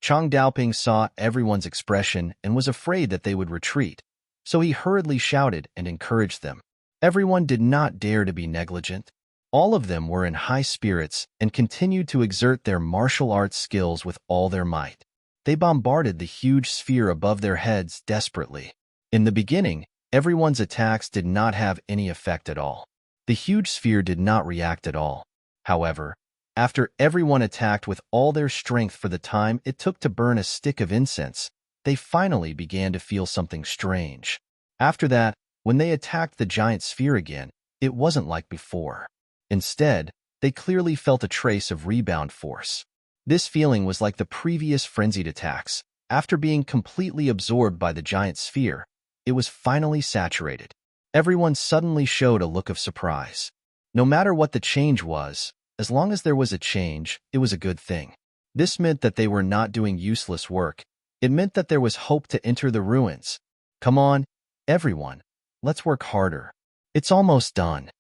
Chang Daoping saw everyone's expression and was afraid that they would retreat, so he hurriedly shouted and encouraged them. Everyone did not dare to be negligent. All of them were in high spirits and continued to exert their martial arts skills with all their might. They bombarded the huge sphere above their heads desperately. In the beginning, everyone's attacks did not have any effect at all. The huge sphere did not react at all. However, after everyone attacked with all their strength for the time it took to burn a stick of incense, they finally began to feel something strange. After that, when they attacked the giant sphere again, it wasn't like before. Instead, they clearly felt a trace of rebound force. This feeling was like the previous frenzied attacks. After being completely absorbed by the giant sphere, it was finally saturated. Everyone suddenly showed a look of surprise. No matter what the change was, as long as there was a change, it was a good thing. This meant that they were not doing useless work. It meant that there was hope to enter the ruins. Come on, everyone, let's work harder. It's almost done.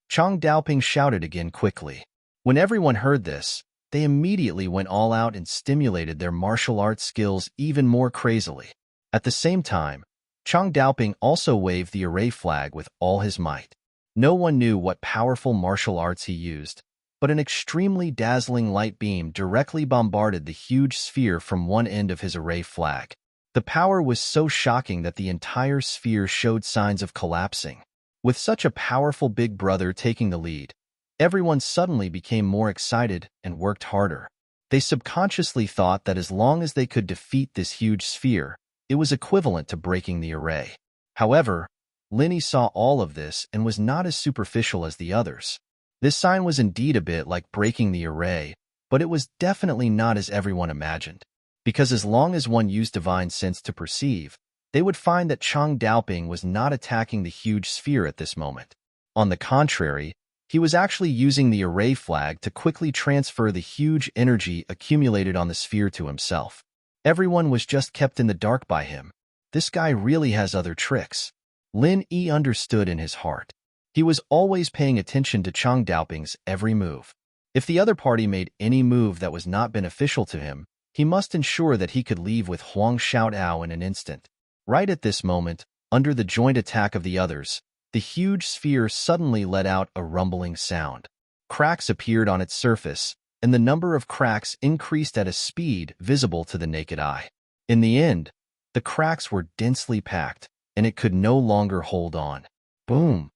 Chang Daoping shouted again quickly. When everyone heard this, they immediately went all out and stimulated their martial arts skills even more crazily. At the same time, Chang Daoping also waved the array flag with all his might. No one knew what powerful martial arts he used, but an extremely dazzling light beam directly bombarded the huge sphere from one end of his array flag. The power was so shocking that the entire sphere showed signs of collapsing. With such a powerful big brother taking the lead, everyone suddenly became more excited and worked harder. They subconsciously thought that as long as they could defeat this huge sphere, it was equivalent to breaking the array. However, Linny saw all of this and was not as superficial as the others. This sign was indeed a bit like breaking the array, but it was definitely not as everyone imagined. Because as long as one used divine sense to perceive, they would find that Chang Daoping was not attacking the huge sphere at this moment. On the contrary, he was actually using the array flag to quickly transfer the huge energy accumulated on the sphere to himself. Everyone was just kept in the dark by him. This guy really has other tricks. Lin Yi understood in his heart. He was always paying attention to Chang Daoping's every move. If the other party made any move that was not beneficial to him, he must ensure that he could leave with Huang Xiaotao in an instant. Right at this moment, under the joint attack of the others, the huge sphere suddenly let out a rumbling sound. Cracks appeared on its surface, and the number of cracks increased at a speed visible to the naked eye. In the end, the cracks were densely packed, and it could no longer hold on. Boom!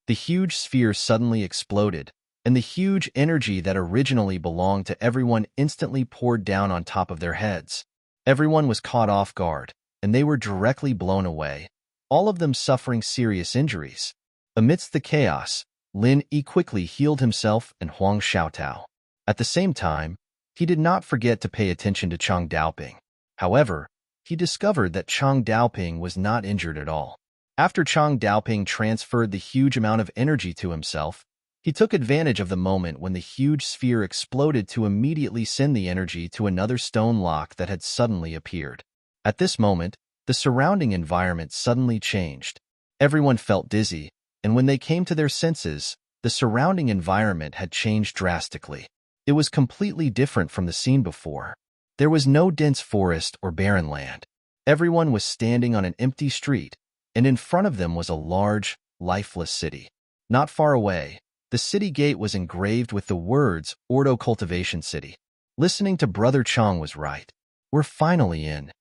The huge sphere suddenly exploded, and the huge energy that originally belonged to everyone instantly poured down on top of their heads. Everyone was caught off guard, and they were directly blown away, all of them suffering serious injuries. Amidst the chaos, Lin Yi quickly healed himself and Huang Xiaotao. At the same time, he did not forget to pay attention to Chang Daoping. However, he discovered that Chang Daoping was not injured at all. After Chang Daoping transferred the huge amount of energy to himself, he took advantage of the moment when the huge sphere exploded to immediately send the energy to another stone lock that had suddenly appeared. At this moment, the surrounding environment suddenly changed. Everyone felt dizzy, and when they came to their senses, the surrounding environment had changed drastically. It was completely different from the scene before. There was no dense forest or barren land. Everyone was standing on an empty street, and in front of them was a large, lifeless city. Not far away, the city gate was engraved with the words Ordo Cultivation City. Listening to Brother Chang was right. We're finally in.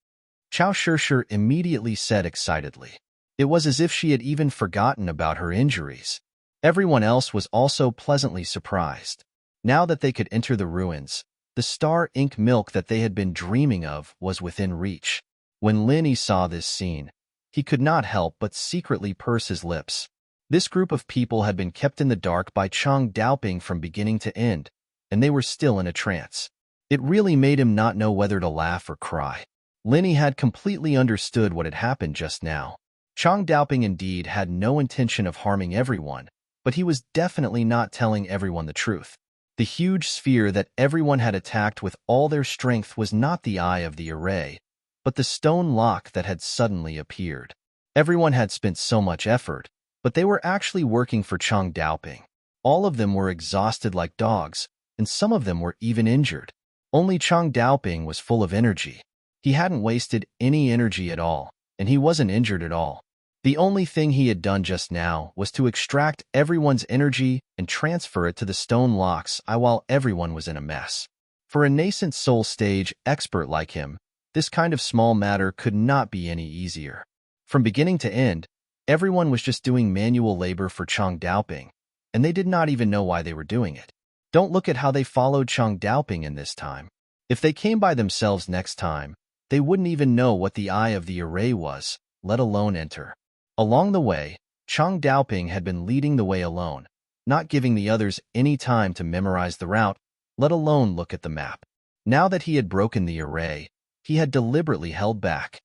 Chao Shishir immediately said excitedly. It was as if she had even forgotten about her injuries. Everyone else was also pleasantly surprised. Now that they could enter the ruins, the star ink milk that they had been dreaming of was within reach. When Lin Yi saw this scene, he could not help but secretly purse his lips. This group of people had been kept in the dark by Chang Daoping from beginning to end, and they were still in a trance. It really made him not know whether to laugh or cry. Lin Yi had completely understood what had happened just now. Chang Daoping indeed had no intention of harming everyone, but he was definitely not telling everyone the truth. The huge sphere that everyone had attacked with all their strength was not the eye of the array, but the stone lock that had suddenly appeared. Everyone had spent so much effort, but they were actually working for Chang Daoping. All of them were exhausted like dogs, and some of them were even injured. Only Chang Daoping was full of energy. He hadn't wasted any energy at all, and he wasn't injured at all. The only thing he had done just now was to extract everyone's energy and transfer it to the stone locks while everyone was in a mess. For a nascent soul stage expert like him, this kind of small matter could not be any easier. From beginning to end, everyone was just doing manual labor for Chang Daoping, and they did not even know why they were doing it. Don't look at how they followed Chang Daoping in this time. If they came by themselves next time, they wouldn't even know what the eye of the array was, let alone enter. Along the way, Chang Daoping had been leading the way alone, not giving the others any time to memorize the route, let alone look at the map. Now that he had broken the array, he had deliberately held back.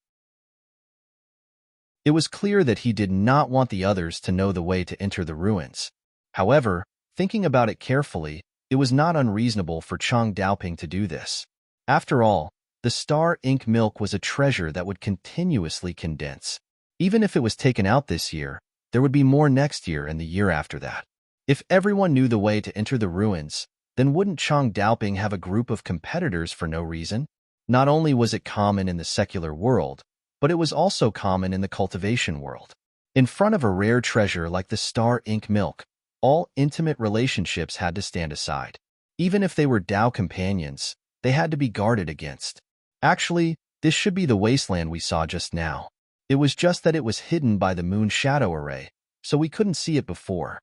It was clear that he did not want the others to know the way to enter the ruins. However, thinking about it carefully, it was not unreasonable for Chang Daoping to do this. After all, the star ink milk was a treasure that would continuously condense. Even if it was taken out this year, there would be more next year and the year after that. If everyone knew the way to enter the ruins, then wouldn't Chang Daoping have a group of competitors for no reason? Not only was it common in the secular world, but it was also common in the cultivation world. In front of a rare treasure like the star ink milk, all intimate relationships had to stand aside. Even if they were Dao companions, they had to be guarded against. Actually, This should be the wasteland we saw just now. It was just that it was hidden by the moon shadow array, so we couldn't see it before.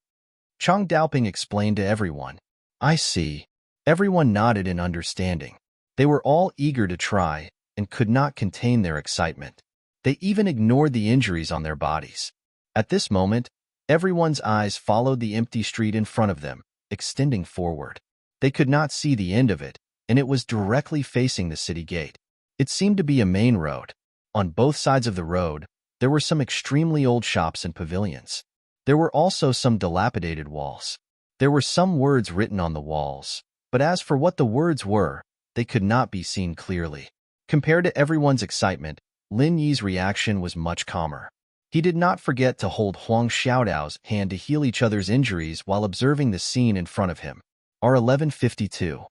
Chang Daoping explained to everyone. I see. Everyone nodded in understanding. They were all eager to try and could not contain their excitement. They even ignored the injuries on their bodies. At this moment, everyone's eyes followed the empty street in front of them, extending forward. They could not see the end of it, and it was directly facing the city gate. It seemed to be a main road. On both sides of the road, there were some extremely old shops and pavilions. There were also some dilapidated walls. There were some words written on the walls, but as for what the words were, they could not be seen clearly. Compared to everyone's excitement, Lin Yi's reaction was much calmer. He did not forget to hold Huang Xiaodao's hand to heal each other's injuries while observing the scene in front of him. R1152.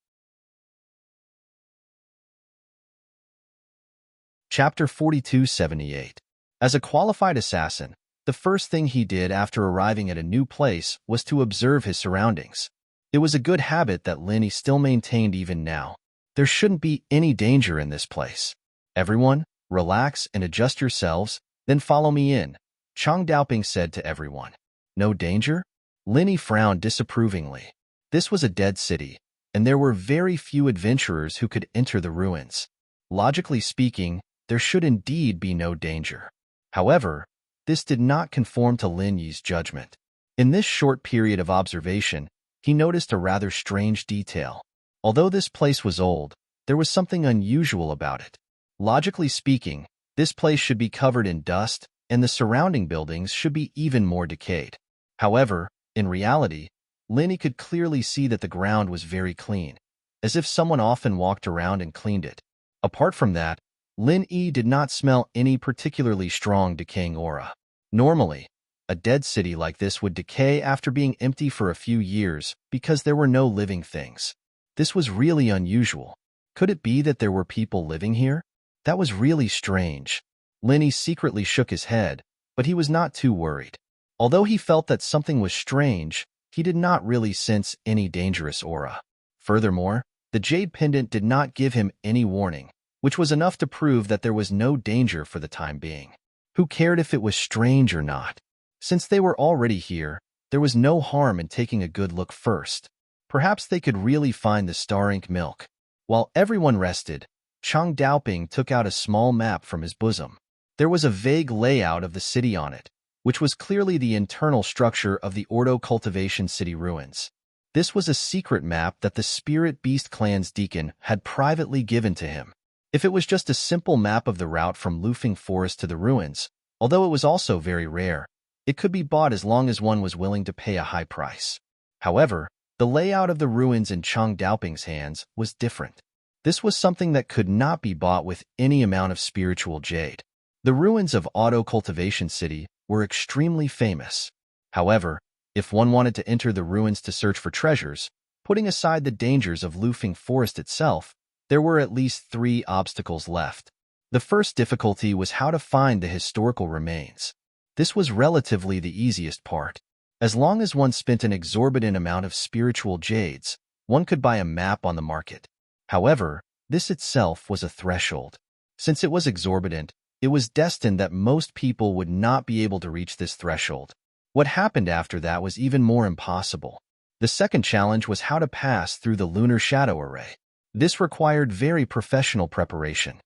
Chapter 4278. As a qualified assassin, the first thing he did after arriving at a new place was to observe his surroundings. It was a good habit that Lin Yi still maintained even now. There shouldn't be any danger in this place. Everyone, relax and adjust yourselves, then follow me in, Chang Daoping said to everyone. No danger? Lin Yi frowned disapprovingly. This was a dead city, and there were very few adventurers who could enter the ruins. Logically speaking, there should indeed be no danger. However, this did not conform to Lin Yi's judgment. In this short period of observation, he noticed a rather strange detail. Although this place was old, there was something unusual about it. Logically speaking, this place should be covered in dust, and the surrounding buildings should be even more decayed. However, in reality, Lin Yi could clearly see that the ground was very clean, as if someone often walked around and cleaned it. Apart from that, Lin Yi did not smell any particularly strong decaying aura. Normally, a dead city like this would decay after being empty for a few years because there were no living things. This was really unusual. Could it be that there were people living here? That was really strange. Lin Yi secretly shook his head, but he was not too worried. Although he felt that something was strange, he did not really sense any dangerous aura. Furthermore, the jade pendant did not give him any warning, which was enough to prove that there was no danger for the time being. Who cared if it was strange or not? Since they were already here, there was no harm in taking a good look first. Perhaps they could really find the star ink milk. While everyone rested, Chang Daoping took out a small map from his bosom. There was a vague layout of the city on it, which was clearly the internal structure of the Ordo Cultivation City ruins. This was a secret map that the Spirit Beast Clan's deacon had privately given to him. If it was just a simple map of the route from Lufeng Forest to the ruins, although it was also very rare, it could be bought as long as one was willing to pay a high price. However, the layout of the ruins in Chang Daoping's hands was different. This was something that could not be bought with any amount of spiritual jade. The ruins of Auto Cultivation City were extremely famous. However, if one wanted to enter the ruins to search for treasures, putting aside the dangers of Lufeng Forest itself, there were at least 3 obstacles left. The first difficulty was how to find the historical remains. This was relatively the easiest part. As long as one spent an exorbitant amount of spiritual jades, one could buy a map on the market. However, this itself was a threshold. Since it was exorbitant, it was destined that most people would not be able to reach this threshold. What happened after that was even more impossible. The second challenge was how to pass through the lunar shadow array. This required very professional preparation.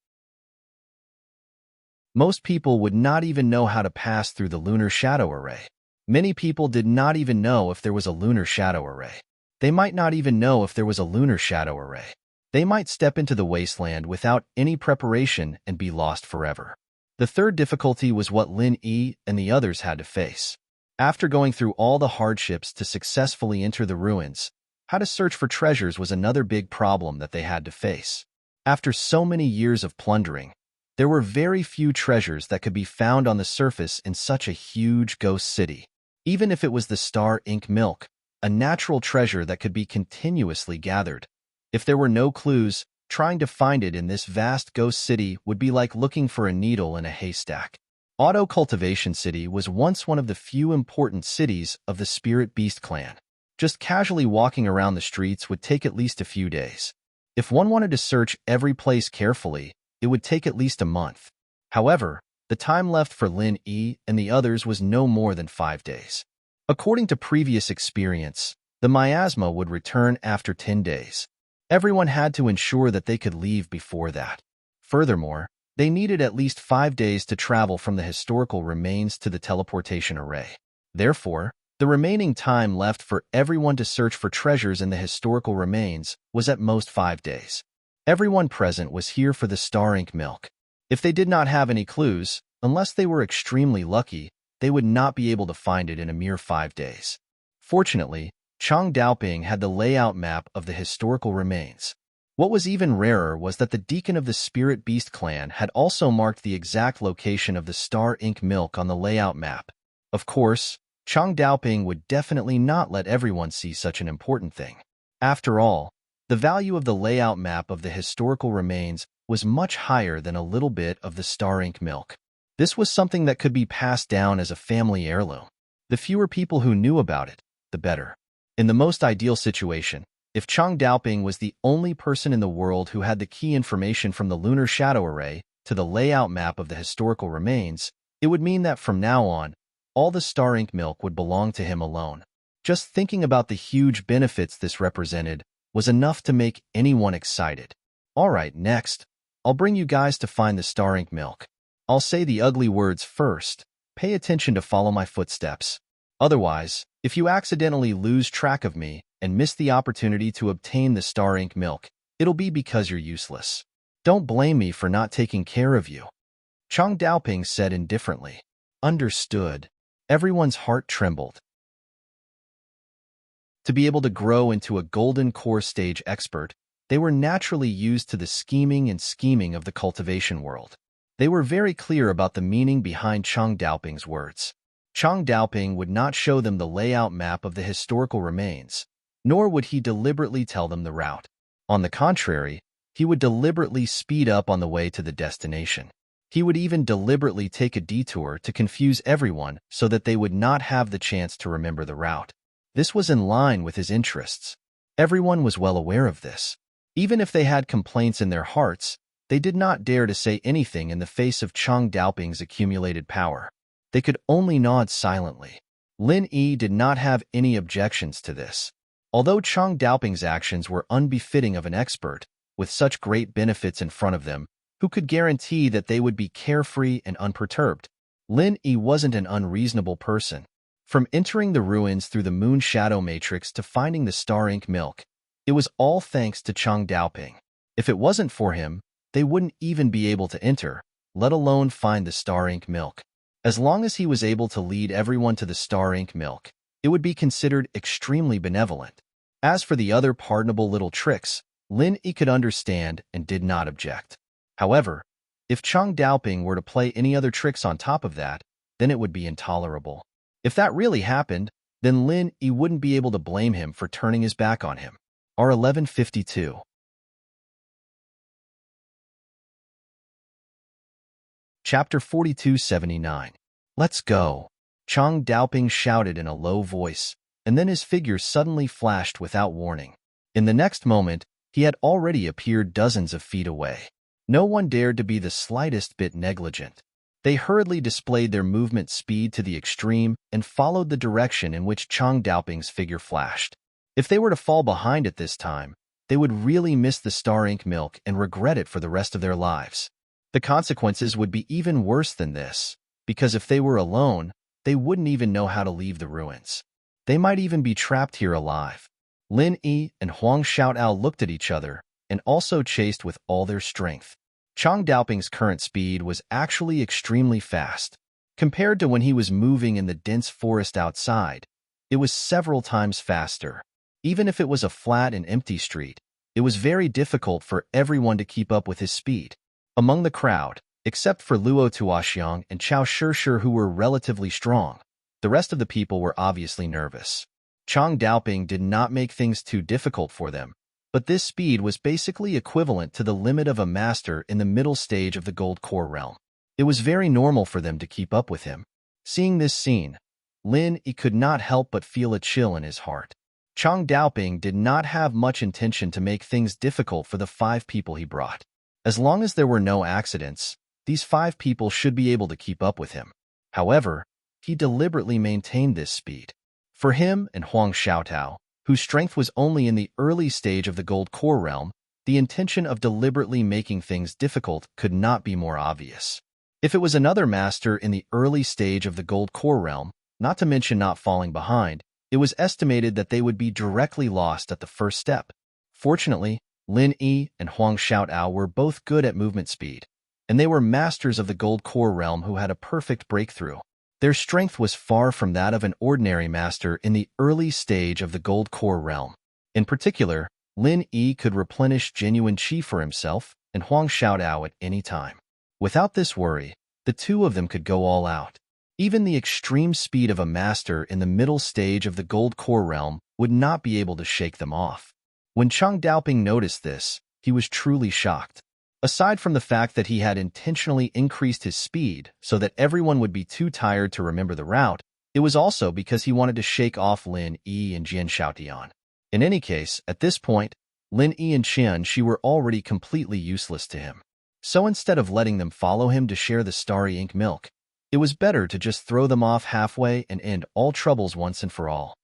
Most people would not even know how to pass through the lunar shadow array. Many people did not even know if there was a lunar shadow array. They might not even know if there was a lunar shadow array. They might step into the wasteland without any preparation and be lost forever. The third difficulty was what Lin Yi and the others had to face. After going through all the hardships to successfully enter the ruins, how to search for treasures was another big problem that they had to face. After so many years of plundering, there were very few treasures that could be found on the surface in such a huge ghost city. Even if it was the star ink milk, a natural treasure that could be continuously gathered. If there were no clues, trying to find it in this vast ghost city would be like looking for a needle in a haystack. Auto Cultivation City was once one of the few important cities of the Spirit Beast clan. Just casually walking around the streets would take at least a few days. If one wanted to search every place carefully, it would take at least a month. However, the time left for Lin Yi and the others was no more than 5 days. According to previous experience, the miasma would return after 10 days. Everyone had to ensure that they could leave before that. Furthermore, they needed at least 5 days to travel from the historical remains to the teleportation array. Therefore, the remaining time left for everyone to search for treasures in the historical remains was at most 5 days. Everyone present was here for the star ink milk. If they did not have any clues, unless they were extremely lucky, they would not be able to find it in a mere 5 days. Fortunately, Chang Daoping had the layout map of the historical remains. What was even rarer was that the deacon of the Spirit Beast clan had also marked the exact location of the star ink milk on the layout map. Of course, Chang Daoping would definitely not let everyone see such an important thing. After all, the value of the layout map of the historical remains was much higher than a little bit of the star ink milk. This was something that could be passed down as a family heirloom. The fewer people who knew about it, the better. In the most ideal situation, if Chang Daoping was the only person in the world who had the key information from the lunar shadow array to the layout map of the historical remains, it would mean that from now on, all the star ink milk would belong to him alone. Just thinking about the huge benefits this represented was enough to make anyone excited. Alright, next, I'll bring you guys to find the star ink milk. I'll say the ugly words first. Pay attention to follow my footsteps. Otherwise, if you accidentally lose track of me and miss the opportunity to obtain the star ink milk, it'll be because you're useless. Don't blame me for not taking care of you. Chang Daoping said indifferently. Understood. Everyone's heart trembled. To be able to grow into a golden core stage expert, they were naturally used to the scheming of the cultivation world. They were very clear about the meaning behind Chang Daoping's words. Chang Daoping would not show them the layout map of the historical remains, nor would he deliberately tell them the route. On the contrary, he would deliberately speed up on the way to the destination. He would even deliberately take a detour to confuse everyone so that they would not have the chance to remember the route. This was in line with his interests. Everyone was well aware of this. Even if they had complaints in their hearts, they did not dare to say anything in the face of Chang Daoping's accumulated power. They could only nod silently. Lin Yi did not have any objections to this. Although Chang Daoping's actions were unbefitting of an expert, with such great benefits in front of them, who could guarantee that they would be carefree and unperturbed? Lin Yi wasn't an unreasonable person. From entering the ruins through the moon shadow matrix to finding the star ink milk, it was all thanks to Chang Daoping. If it wasn't for him, they wouldn't even be able to enter, let alone find the star ink milk. As long as he was able to lead everyone to the star ink milk, it would be considered extremely benevolent. As for the other pardonable little tricks, Lin Yi could understand and did not object. However, if Chang Daoping were to play any other tricks on top of that, then it would be intolerable. If that really happened, then Lin Yi wouldn't be able to blame him for turning his back on him. R1152. Chapter 4279. Let's go. Chang Daoping shouted in a low voice, and then his figure suddenly flashed without warning. In the next moment, he had already appeared dozens of feet away. No one dared to be the slightest bit negligent. They hurriedly displayed their movement speed to the extreme and followed the direction in which Chang Daoping's figure flashed. If they were to fall behind at this time, they would really miss the star ink milk and regret it for the rest of their lives. The consequences would be even worse than this, because if they were alone, they wouldn't even know how to leave the ruins. They might even be trapped here alive. Lin Yi and Huang Xiaotao looked at each other and also chased with all their strength. Chang Daoping's current speed was actually extremely fast. Compared to when he was moving in the dense forest outside, it was several times faster. Even if it was a flat and empty street, it was very difficult for everyone to keep up with his speed. Among the crowd, except for Luo Tuoxiang and Chao Shishir who were relatively strong, the rest of the people were obviously nervous. Chang Daoping did not make things too difficult for them, but this speed was basically equivalent to the limit of a master in the middle stage of the Gold Core realm. It was very normal for them to keep up with him. Seeing this scene, Lin Yi could not help but feel a chill in his heart. Chang Daoping did not have much intention to make things difficult for the 5 people he brought. As long as there were no accidents, these 5 people should be able to keep up with him. However, he deliberately maintained this speed. For him and Huang Xiaotao, whose strength was only in the early stage of the gold core realm, the intention of deliberately making things difficult could not be more obvious. If it was another master in the early stage of the gold core realm, not to mention not falling behind, it was estimated that they would be directly lost at the first step. Fortunately, Lin Yi and Huang Xiaotao were both good at movement speed, and they were masters of the gold core realm who had a perfect breakthrough. Their strength was far from that of an ordinary master in the early stage of the gold core realm. In particular, Lin Yi could replenish genuine qi for himself and Huang Xiaotao at any time. Without this worry, the two of them could go all out. Even the extreme speed of a master in the middle stage of the gold core realm would not be able to shake them off. When Chang Daoping noticed this, he was truly shocked. Aside from the fact that he had intentionally increased his speed so that everyone would be too tired to remember the route, it was also because he wanted to shake off Lin Yi and Jian Xiaotian. In any case, at this point, Lin Yi and Qian Shi were already completely useless to him. So instead of letting them follow him to share the starry ink milk, it was better to just throw them off halfway and end all troubles once and for all.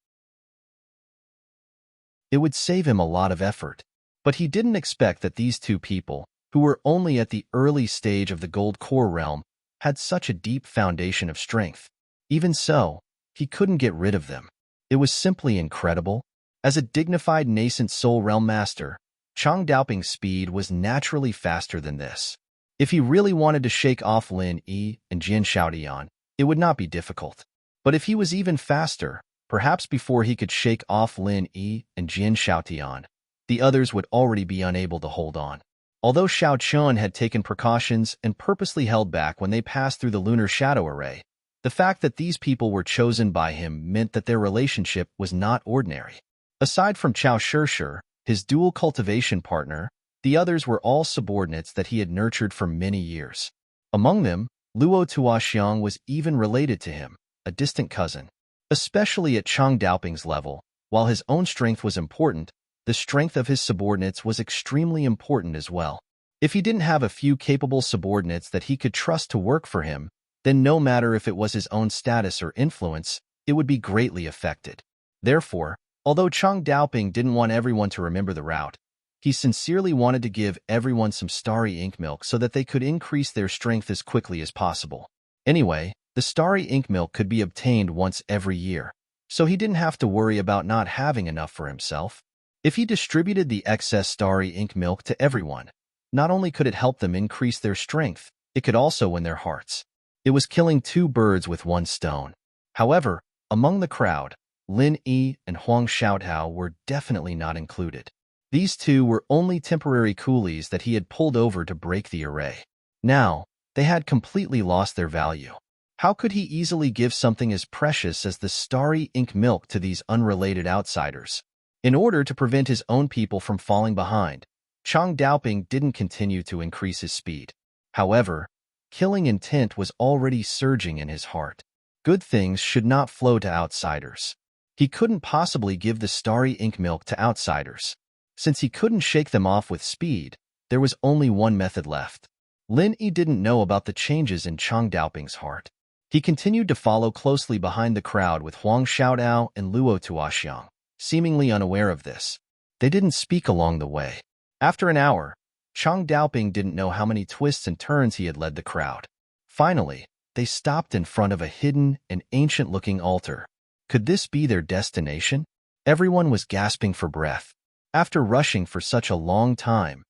It would save him a lot of effort. But he didn't expect that these two people, who were only at the early stage of the gold core realm, had such a deep foundation of strength. Even so, he couldn't get rid of them. It was simply incredible. As a dignified nascent soul realm master, Chang Daoping's speed was naturally faster than this. If he really wanted to shake off Lin Yi and Jian Xiaotian, it would not be difficult. But if he was even faster, perhaps before he could shake off Lin Yi and Jian Xiaotian, the others would already be unable to hold on. Although Xiao Chun had taken precautions and purposely held back when they passed through the lunar shadow array, the fact that these people were chosen by him meant that their relationship was not ordinary. Aside from Chao Shishir, his dual cultivation partner, the others were all subordinates that he had nurtured for many years. Among them, Luo Tuoxiang was even related to him, a distant cousin. Especially at Chang Daoping's level, while his own strength was important, the strength of his subordinates was extremely important as well. If he didn't have a few capable subordinates that he could trust to work for him, then no matter if it was his own status or influence, it would be greatly affected. Therefore, although Chang Daoping didn't want everyone to remember the route, he sincerely wanted to give everyone some starry ink milk so that they could increase their strength as quickly as possible. Anyway, the starry ink milk could be obtained once every year, so he didn't have to worry about not having enough for himself. If he distributed the excess starry ink milk to everyone, not only could it help them increase their strength, it could also win their hearts. It was killing 2 birds with 1 stone. However, among the crowd, Lin Yi and Huang Xiaotao were definitely not included. These two were only temporary coolies that he had pulled over to break the array. Now, they had completely lost their value. How could he easily give something as precious as the starry ink milk to these unrelated outsiders? In order to prevent his own people from falling behind, Chang Daoping didn't continue to increase his speed. However, killing intent was already surging in his heart. Good things should not flow to outsiders. He couldn't possibly give the starry ink milk to outsiders. Since he couldn't shake them off with speed, there was only one method left. Lin Yi didn't know about the changes in Chang Daoping's heart. He continued to follow closely behind the crowd with Huang Xiaotao and Luo Tuoxiang, seemingly unaware of this. They didn't speak along the way. After an hour, Chang Daoping didn't know how many twists and turns he had led the crowd. Finally, they stopped in front of a hidden and ancient-looking altar. Could this be their destination? Everyone was gasping for breath. After rushing for such a long time,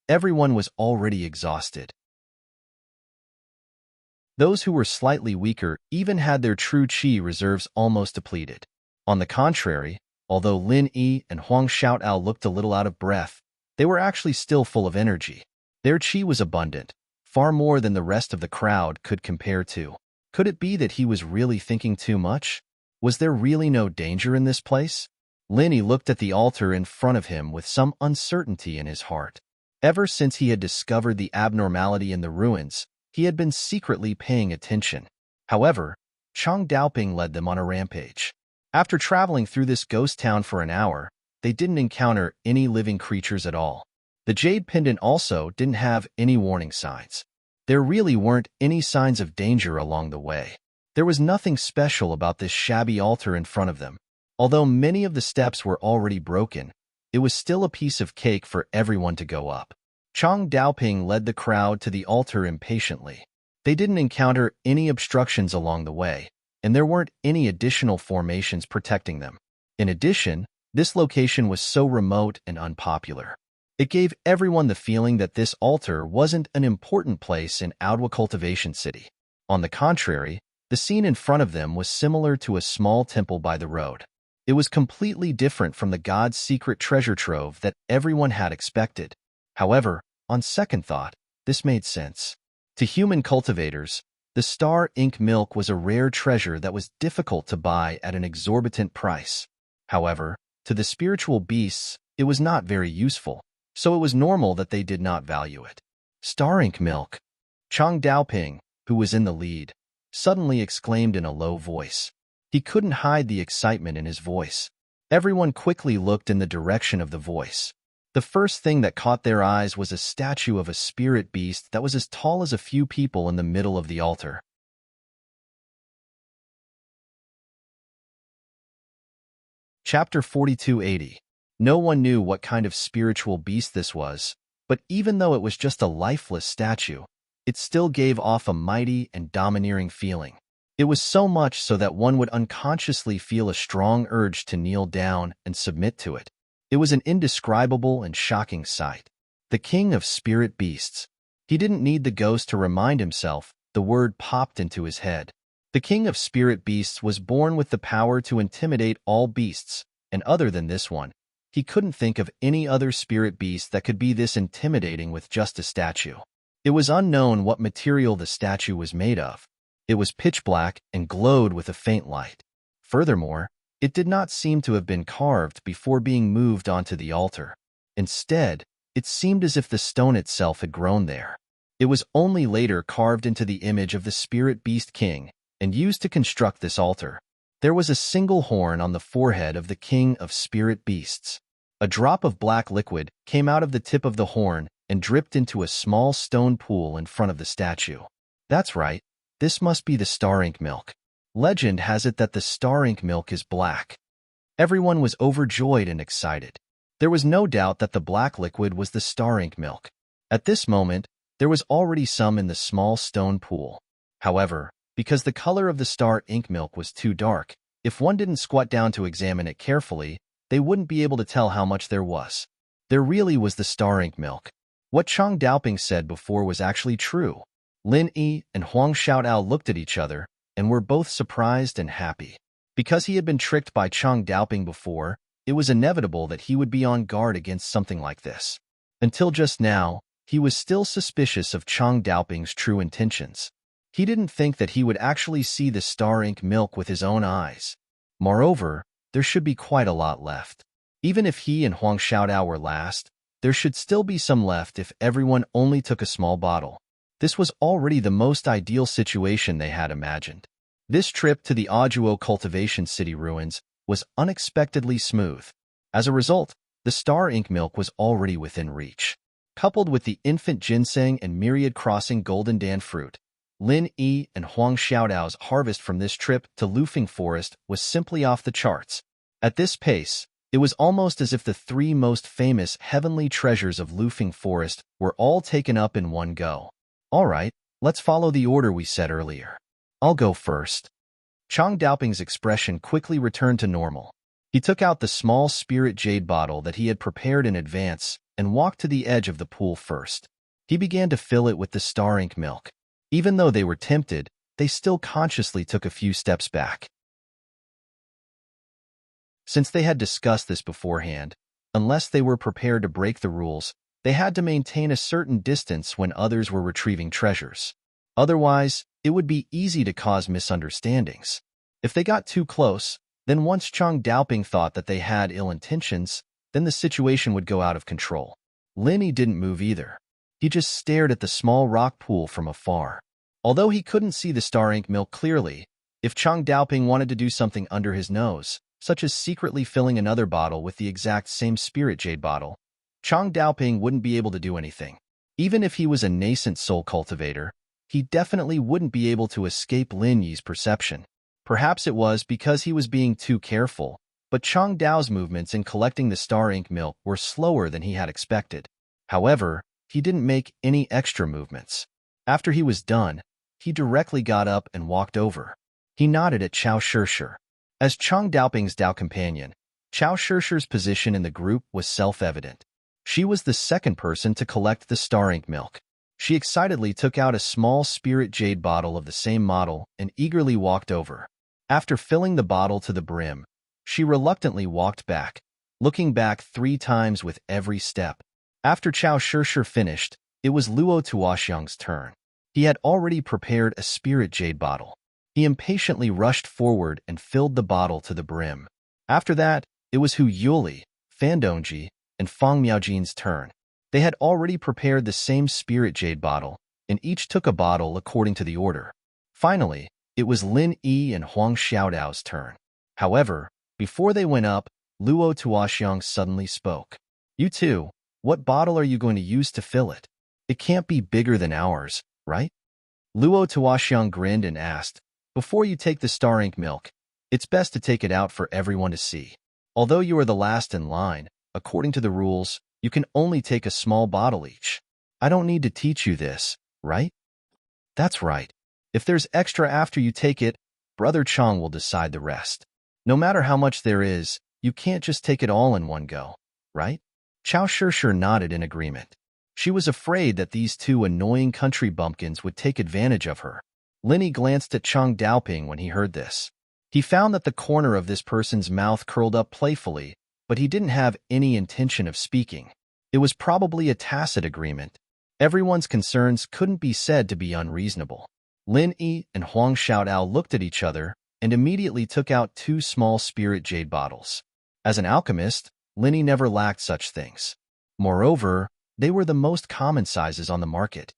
everyone was already exhausted. Those who were slightly weaker even had their true qi reserves almost depleted. On the contrary, although Lin Yi and Huang Xiaotao looked a little out of breath, they were actually still full of energy. Their qi was abundant, far more than the rest of the crowd could compare to. Could it be that he was really thinking too much? Was there really no danger in this place? Lin Yi looked at the altar in front of him with some uncertainty in his heart. Ever since he had discovered the abnormality in the ruins, he had been secretly paying attention. However, Chang Daoping led them on a rampage. After traveling through this ghost town for an hour, they didn't encounter any living creatures at all. The jade pendant also didn't have any warning signs. There really weren't any signs of danger along the way. There was nothing special about this shabby altar in front of them. Although many of the steps were already broken, it was still a piece of cake for everyone to go up. Chang Daoping led the crowd to the altar impatiently. They didn't encounter any obstructions along the way, and there weren't any additional formations protecting them. In addition, this location was so remote and unpopular. It gave everyone the feeling that this altar wasn't an important place in Audwa Cultivation City. On the contrary, the scene in front of them was similar to a small temple by the road. It was completely different from the god's secret treasure trove that everyone had expected. However, on second thought, this made sense. To human cultivators, the star ink milk was a rare treasure that was difficult to buy at an exorbitant price. However, to the spiritual beasts, it was not very useful, so it was normal that they did not value it. Star ink milk. Chang Daoping, who was in the lead, suddenly exclaimed in a low voice. He couldn't hide the excitement in his voice. Everyone quickly looked in the direction of the voice. The first thing that caught their eyes was a statue of a spirit beast that was as tall as a few people in the middle of the altar. Chapter 4280. No one knew what kind of spiritual beast this was, but even though it was just a lifeless statue, it still gave off a mighty and domineering feeling. It was so much so that one would unconsciously feel a strong urge to kneel down and submit to it. It was an indescribable and shocking sight. The king of spirit beasts. He didn't need the ghost to remind himself, the word popped into his head. The king of spirit beasts was born with the power to intimidate all beasts, and other than this one, he couldn't think of any other spirit beast that could be this intimidating with just a statue. It was unknown what material the statue was made of. It was pitch black and glowed with a faint light. Furthermore, it did not seem to have been carved before being moved onto the altar. Instead, it seemed as if the stone itself had grown there. It was only later carved into the image of the spirit beast king and used to construct this altar. There was a single horn on the forehead of the king of spirit beasts. A drop of black liquid came out of the tip of the horn and dripped into a small stone pool in front of the statue. That's right, this must be the star ink milk. Legend has it that the star ink milk is black. Everyone was overjoyed and excited. There was no doubt that the black liquid was the star ink milk. At this moment, there was already some in the small stone pool. However, because the color of the star ink milk was too dark, if one didn't squat down to examine it carefully, they wouldn't be able to tell how much there was. There really was the star ink milk. What Chang Daoping said before was actually true. Lin Yi and Huang Xiaodao looked at each other and were both surprised and happy. Because he had been tricked by Chang Daoping before, it was inevitable that he would be on guard against something like this. Until just now, he was still suspicious of Chang Daoping's true intentions. He didn't think that he would actually see the star ink milk with his own eyes. Moreover, there should be quite a lot left. Even if he and Huang Xiaodao were last, there should still be some left if everyone only took a small bottle. This was already the most ideal situation they had imagined. This trip to the Audiobook Cultivation City ruins was unexpectedly smooth. As a result, the star ink milk was already within reach. Coupled with the infant ginseng and myriad crossing golden dan fruit, Lin Yi and Huang Xiaodao's harvest from this trip to Lufeng Forest was simply off the charts. At this pace, it was almost as if the three most famous heavenly treasures of Lufeng Forest were all taken up in one go. All right, let's follow the order we set earlier. I'll go first. Chang Daoping's expression quickly returned to normal. He took out the small spirit jade bottle that he had prepared in advance and walked to the edge of the pool first. He began to fill it with the star ink milk. Even though they were tempted, they still consciously took a few steps back. Since they had discussed this beforehand, unless they were prepared to break the rules, they had to maintain a certain distance when others were retrieving treasures. Otherwise, it would be easy to cause misunderstandings. If they got too close, then once Chang Daoping thought that they had ill intentions, then the situation would go out of control. Lin Yi didn't move either. He just stared at the small rock pool from afar. Although he couldn't see the star ink milk clearly, if Chang Daoping wanted to do something under his nose, such as secretly filling another bottle with the exact same spirit jade bottle, Chang Daoping wouldn't be able to do anything. Even if he was a nascent soul cultivator, he definitely wouldn't be able to escape Lin Yi's perception. Perhaps it was because he was being too careful, but Chang Dao's movements in collecting the star ink milk were slower than he had expected. However, he didn't make any extra movements. After he was done, he directly got up and walked over. He nodded at Chao Shishir. As Chang Daoping's Dao companion, Chao Shishir's position in the group was self-evident. She was the second person to collect the star ink milk. She excitedly took out a small spirit jade bottle of the same model and eagerly walked over. After filling the bottle to the brim, she reluctantly walked back, looking back 3 times with every step. After Chao Shishir finished, it was Luo Tuoxiang's turn. He had already prepared a spirit jade bottle. He impatiently rushed forward and filled the bottle to the brim. After that, it was Hu Yuli, Fan Dongji, and Fang Miaojin's turn. They had already prepared the same spirit jade bottle, and each took a bottle according to the order. Finally, it was Lin Yi and Huang Xiaodao's turn. However, before they went up, Luo Tuoxiang suddenly spoke. "You two, what bottle are you going to use to fill it? It can't be bigger than ours, right?" Luo Tuoxiang grinned and asked, "Before you take the star ink milk, it's best to take it out for everyone to see. Although you are the last in line, according to the rules, you can only take a small bottle each. I don't need to teach you this, right?" "That's right. If there's extra after you take it, Brother Chang will decide the rest. No matter how much there is, you can't just take it all in one go, right?" Chao Shishir nodded in agreement. She was afraid that these 2 annoying country bumpkins would take advantage of her. Linny glanced at Chang Daoping when he heard this. He found that the corner of this person's mouth curled up playfully, but he didn't have any intention of speaking. It was probably a tacit agreement. Everyone's concerns couldn't be said to be unreasonable. Lin Yi and Huang Xiaodao looked at each other and immediately took out 2 small spirit jade bottles. As an alchemist, Lin Yi never lacked such things. Moreover, they were the most common sizes on the market.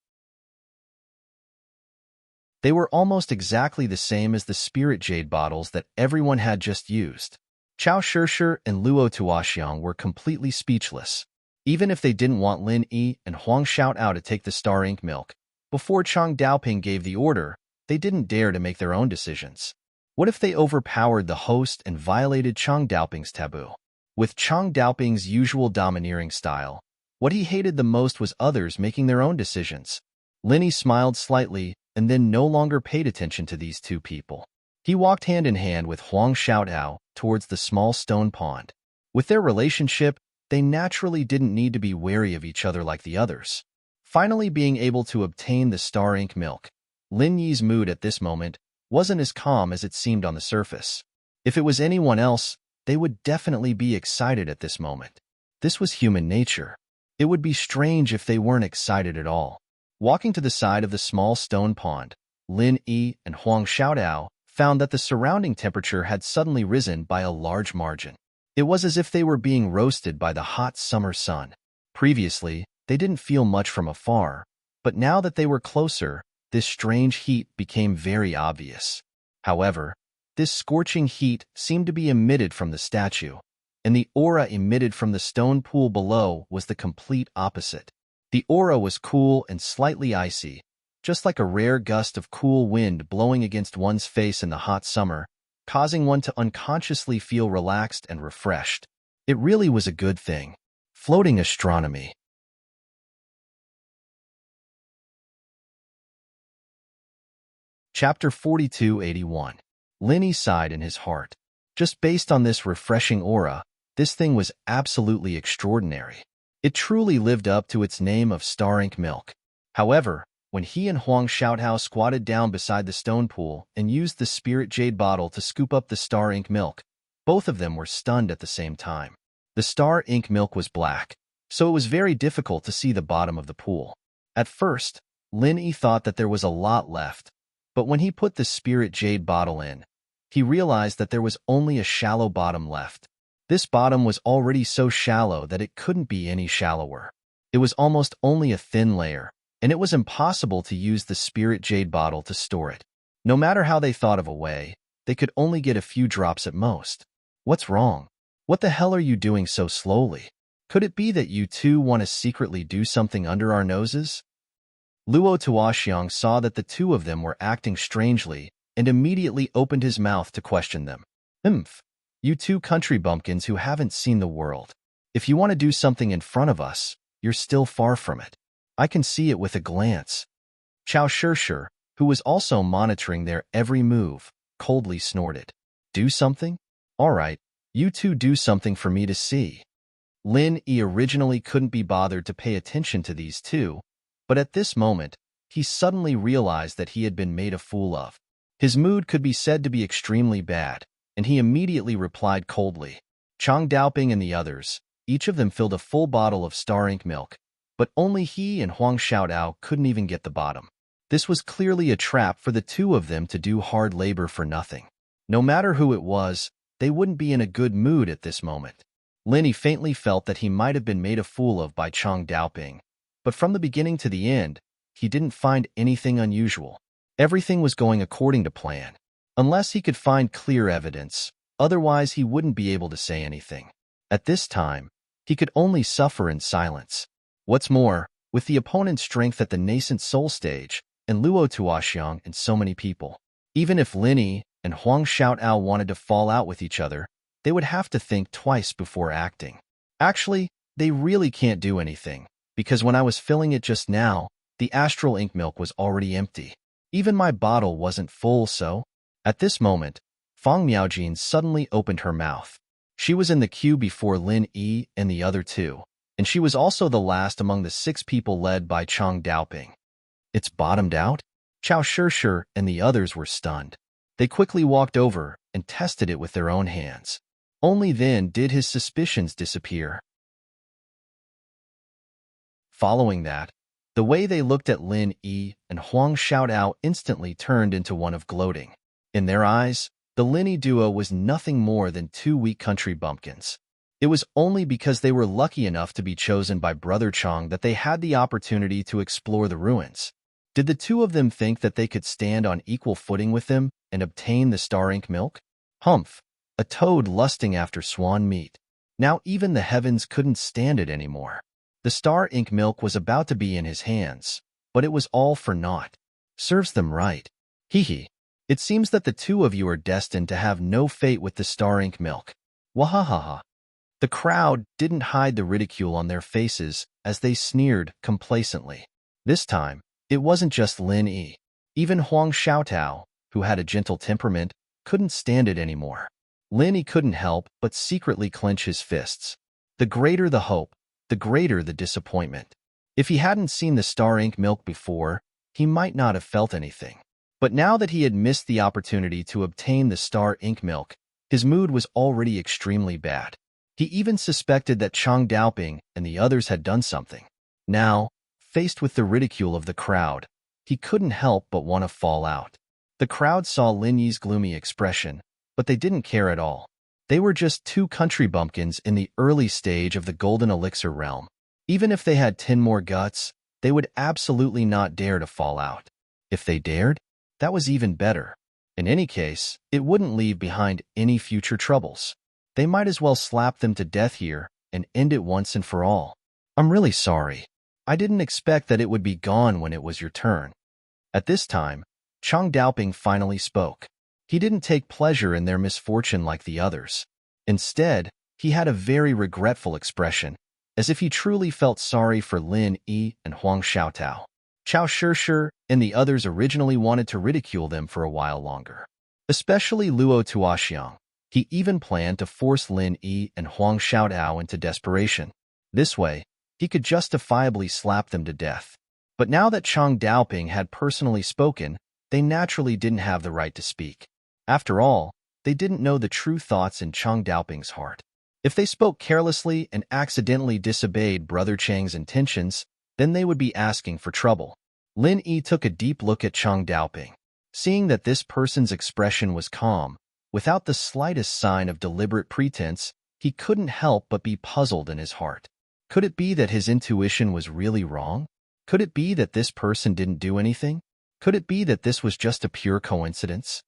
They were almost exactly the same as the spirit jade bottles that everyone had just used. Chao Shishir and Luo Tuoxiang were completely speechless. Even if they didn't want Lin Yi and Huang Xiaodao to take the star ink milk, before Chang Daoping gave the order, they didn't dare to make their own decisions. What if they overpowered the host and violated Chang Daoping's taboo? With Chang Daoping's usual domineering style, what he hated the most was others making their own decisions. Lin Yi smiled slightly and then no longer paid attention to these 2 people. He walked hand in hand with Huang Xiaodao towards the small stone pond. With their relationship, they naturally didn't need to be wary of each other like the others. Finally being able to obtain the star ink milk, Lin Yi's mood at this moment wasn't as calm as it seemed on the surface. If it was anyone else, they would definitely be excited at this moment. This was human nature. It would be strange if they weren't excited at all. Walking to the side of the small stone pond, Lin Yi and Huang Xiaodao found that the surrounding temperature had suddenly risen by a large margin. It was as if they were being roasted by the hot summer sun. Previously, they didn't feel much from afar, but now that they were closer, this strange heat became very obvious. However, this scorching heat seemed to be emitted from the statue, and the aura emitted from the stone pool below was the complete opposite. The aura was cool and slightly icy, just like a rare gust of cool wind blowing against one's face in the hot summer, causing one to unconsciously feel relaxed and refreshed. It really was a good thing. Floating astronomy. Chapter 4281. Linny sighed in his heart. Just based on this refreshing aura, this thing was absolutely extraordinary. It truly lived up to its name of star ink milk. However, when he and Huang Xiaodao squatted down beside the stone pool and used the spirit jade bottle to scoop up the star ink milk, both of them were stunned at the same time. The star ink milk was black, so it was very difficult to see the bottom of the pool. At first, Lin Yi thought that there was a lot left, but when he put the spirit jade bottle in, he realized that there was only a shallow bottom left. This bottom was already so shallow that it couldn't be any shallower. It was almost only a thin layer, and it was impossible to use the spirit jade bottle to store it. No matter how they thought of a way, they could only get a few drops at most. What's wrong? What the hell are you doing so slowly? Could it be that you two want to secretly do something under our noses? Luo Tuoxiang saw that the two of them were acting strangely and immediately opened his mouth to question them. You two country bumpkins who haven't seen the world. If you want to do something in front of us, you're still far from it. I can see it with a glance. Chao Shirshir, who was also monitoring their every move, coldly snorted. Do something? All right, you two do something for me to see. Lin Yi originally couldn't be bothered to pay attention to these two, but at this moment, he suddenly realized that he had been made a fool of. His mood could be said to be extremely bad, and he immediately replied coldly. Chang Daoping and the others, each of them filled a full bottle of star ink milk, but only he and Huang Xiaotao couldn't even get the bottom. This was clearly a trap for the two of them to do hard labor for nothing. No matter who it was, they wouldn't be in a good mood at this moment. Lin Yi faintly felt that he might have been made a fool of by Chang Daoping, but from the beginning to the end, he didn't find anything unusual. Everything was going according to plan. Unless he could find clear evidence, otherwise he wouldn't be able to say anything. At this time, he could only suffer in silence. What's more, with the opponent's strength at the nascent soul stage, and Luo Tuoxiang and so many people, even if Lin Yi and Huang Xiaotao wanted to fall out with each other, they would have to think twice before acting. Actually, they really can't do anything, because when I was filling it just now, the astral ink milk was already empty. Even my bottle wasn't full, so... At this moment, Fang Miaojin suddenly opened her mouth. She was in the queue before Lin Yi and the other two, and she was also the last among the 6 people led by Chang Daoping. It's bottomed out? Chao Shirshir and the others were stunned. They quickly walked over and tested it with their own hands. Only then did his suspicions disappear. Following that, the way they looked at Lin Yi and Huang Xiaotao instantly turned into one of gloating. In their eyes, the Lin Yi duo was nothing more than 2 weak country bumpkins. It was only because they were lucky enough to be chosen by Brother Chang that they had the opportunity to explore the ruins. Did the two of them think that they could stand on equal footing with them and obtain the star ink milk? Humph, a toad lusting after swan meat. Now even the heavens couldn't stand it anymore. The star ink milk was about to be in his hands, but it was all for naught. Serves them right. Hee. It seems that the two of you are destined to have no fate with the star ink milk. Wahahaha. The crowd didn't hide the ridicule on their faces as they sneered complacently. This time, it wasn't just Lin Yi. Even Huang Xiaotao, who had a gentle temperament, couldn't stand it anymore. Lin Yi couldn't help but secretly clench his fists. The greater the hope, the greater the disappointment. If he hadn't seen the star ink milk before, he might not have felt anything. But now that he had missed the opportunity to obtain the star ink milk, his mood was already extremely bad. He even suspected that Chang Daoping and the others had done something. Now, faced with the ridicule of the crowd, he couldn't help but want to fall out. The crowd saw Lin Yi's gloomy expression, but they didn't care at all. They were just 2 country bumpkins in the early stage of the golden elixir realm. Even if they had 10 more guts, they would absolutely not dare to fall out. If they dared, that was even better. In any case, it wouldn't leave behind any future troubles. They might as well slap them to death here and end it once and for all. I'm really sorry. I didn't expect that it would be gone when it was your turn. At this time, Chang Daoping finally spoke. He didn't take pleasure in their misfortune like the others. Instead, he had a very regretful expression, as if he truly felt sorry for Lin Yi and Huang Xiaotao. Chao Shirshir and the others originally wanted to ridicule them for a while longer. Especially Luo Tuoxiang. He even planned to force Lin Yi and Huang Xiaotao into desperation. This way, he could justifiably slap them to death. But now that Chang Daoping had personally spoken, they naturally didn't have the right to speak. After all, they didn't know the true thoughts in Chang Daoping's heart. If they spoke carelessly and accidentally disobeyed Brother Chang's intentions, then they would be asking for trouble. Lin Yi took a deep look at Chang Daoping. Seeing that this person's expression was calm, without the slightest sign of deliberate pretense, he couldn't help but be puzzled in his heart. Could it be that his intuition was really wrong? Could it be that this person didn't do anything? Could it be that this was just a pure coincidence?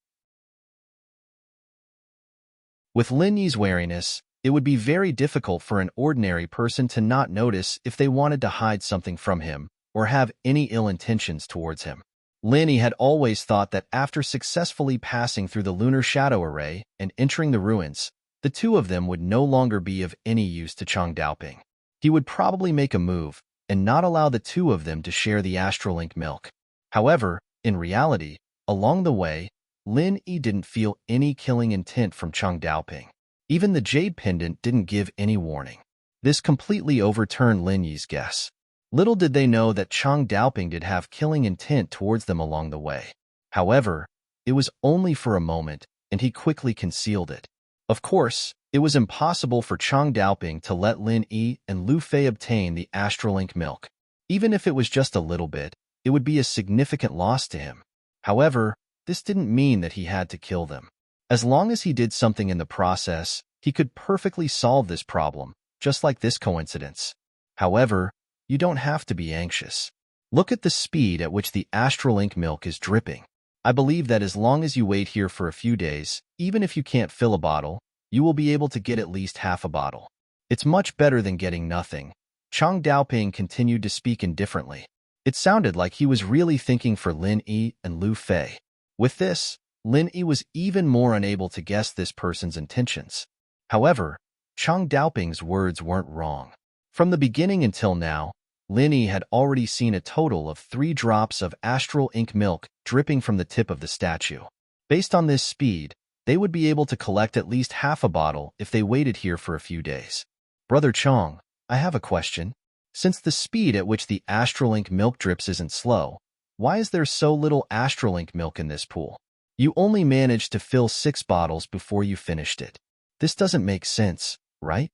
With Lin Yi's wariness, It would be very difficult for an ordinary person to not notice if they wanted to hide something from him or have any ill intentions towards him. Lin had always thought that after successfully passing through the lunar shadow array and entering the ruins, the two of them would no longer be of any use to Chang Daoping. He would probably make a move and not allow the two of them to share the astral ink milk. However, in reality, along the way, Lin Yi didn't feel any killing intent from Chang Daoping. Even the jade pendant didn't give any warning. This completely overturned Lin Yi's guess. Little did they know that Chang Daoping did have killing intent towards them along the way. However, it was only for a moment, and he quickly concealed it. Of course, it was impossible for Chang Daoping to let Lin Yi and Lu Fei obtain the astral ink milk. Even if it was just a little bit, it would be a significant loss to him. However, this didn't mean that he had to kill them. As long as he did something in the process, he could perfectly solve this problem, just like this coincidence. However, you don't have to be anxious. Look at the speed at which the astral ink milk is dripping. I believe that as long as you wait here for a few days, even if you can't fill a bottle, you will be able to get at least half a bottle. It's much better than getting nothing. Chang Daoping continued to speak indifferently. It sounded like he was really thinking for Lin Yi and Lu Fei. With this, Lin Yi was even more unable to guess this person's intentions. However, Chang Daoping's words weren't wrong. From the beginning until now, Lin Yi had already seen a total of 3 drops of astral ink milk dripping from the tip of the statue. Based on this speed, they would be able to collect at least half a bottle if they waited here for a few days. Brother Chang, I have a question. Since the speed at which the astral ink milk drips isn't slow, why is there so little astral ink milk in this pool? You only managed to fill 6 bottles before you finished it. This doesn't make sense, right?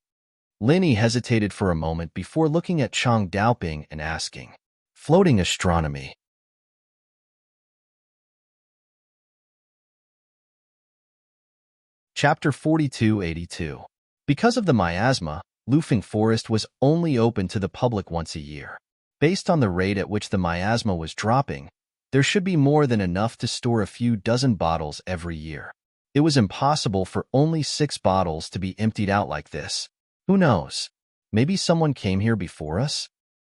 Lin Yi hesitated for a moment before looking at Chang Daoping and asking, "Floating astronomy." Chapter 4282. Because of the miasma, Lufeng Forest was only open to the public once a year. Based on the rate at which the miasma was dropping, there should be more than enough to store a few dozen bottles every year. It was impossible for only 6 bottles to be emptied out like this. Who knows? Maybe someone came here before us?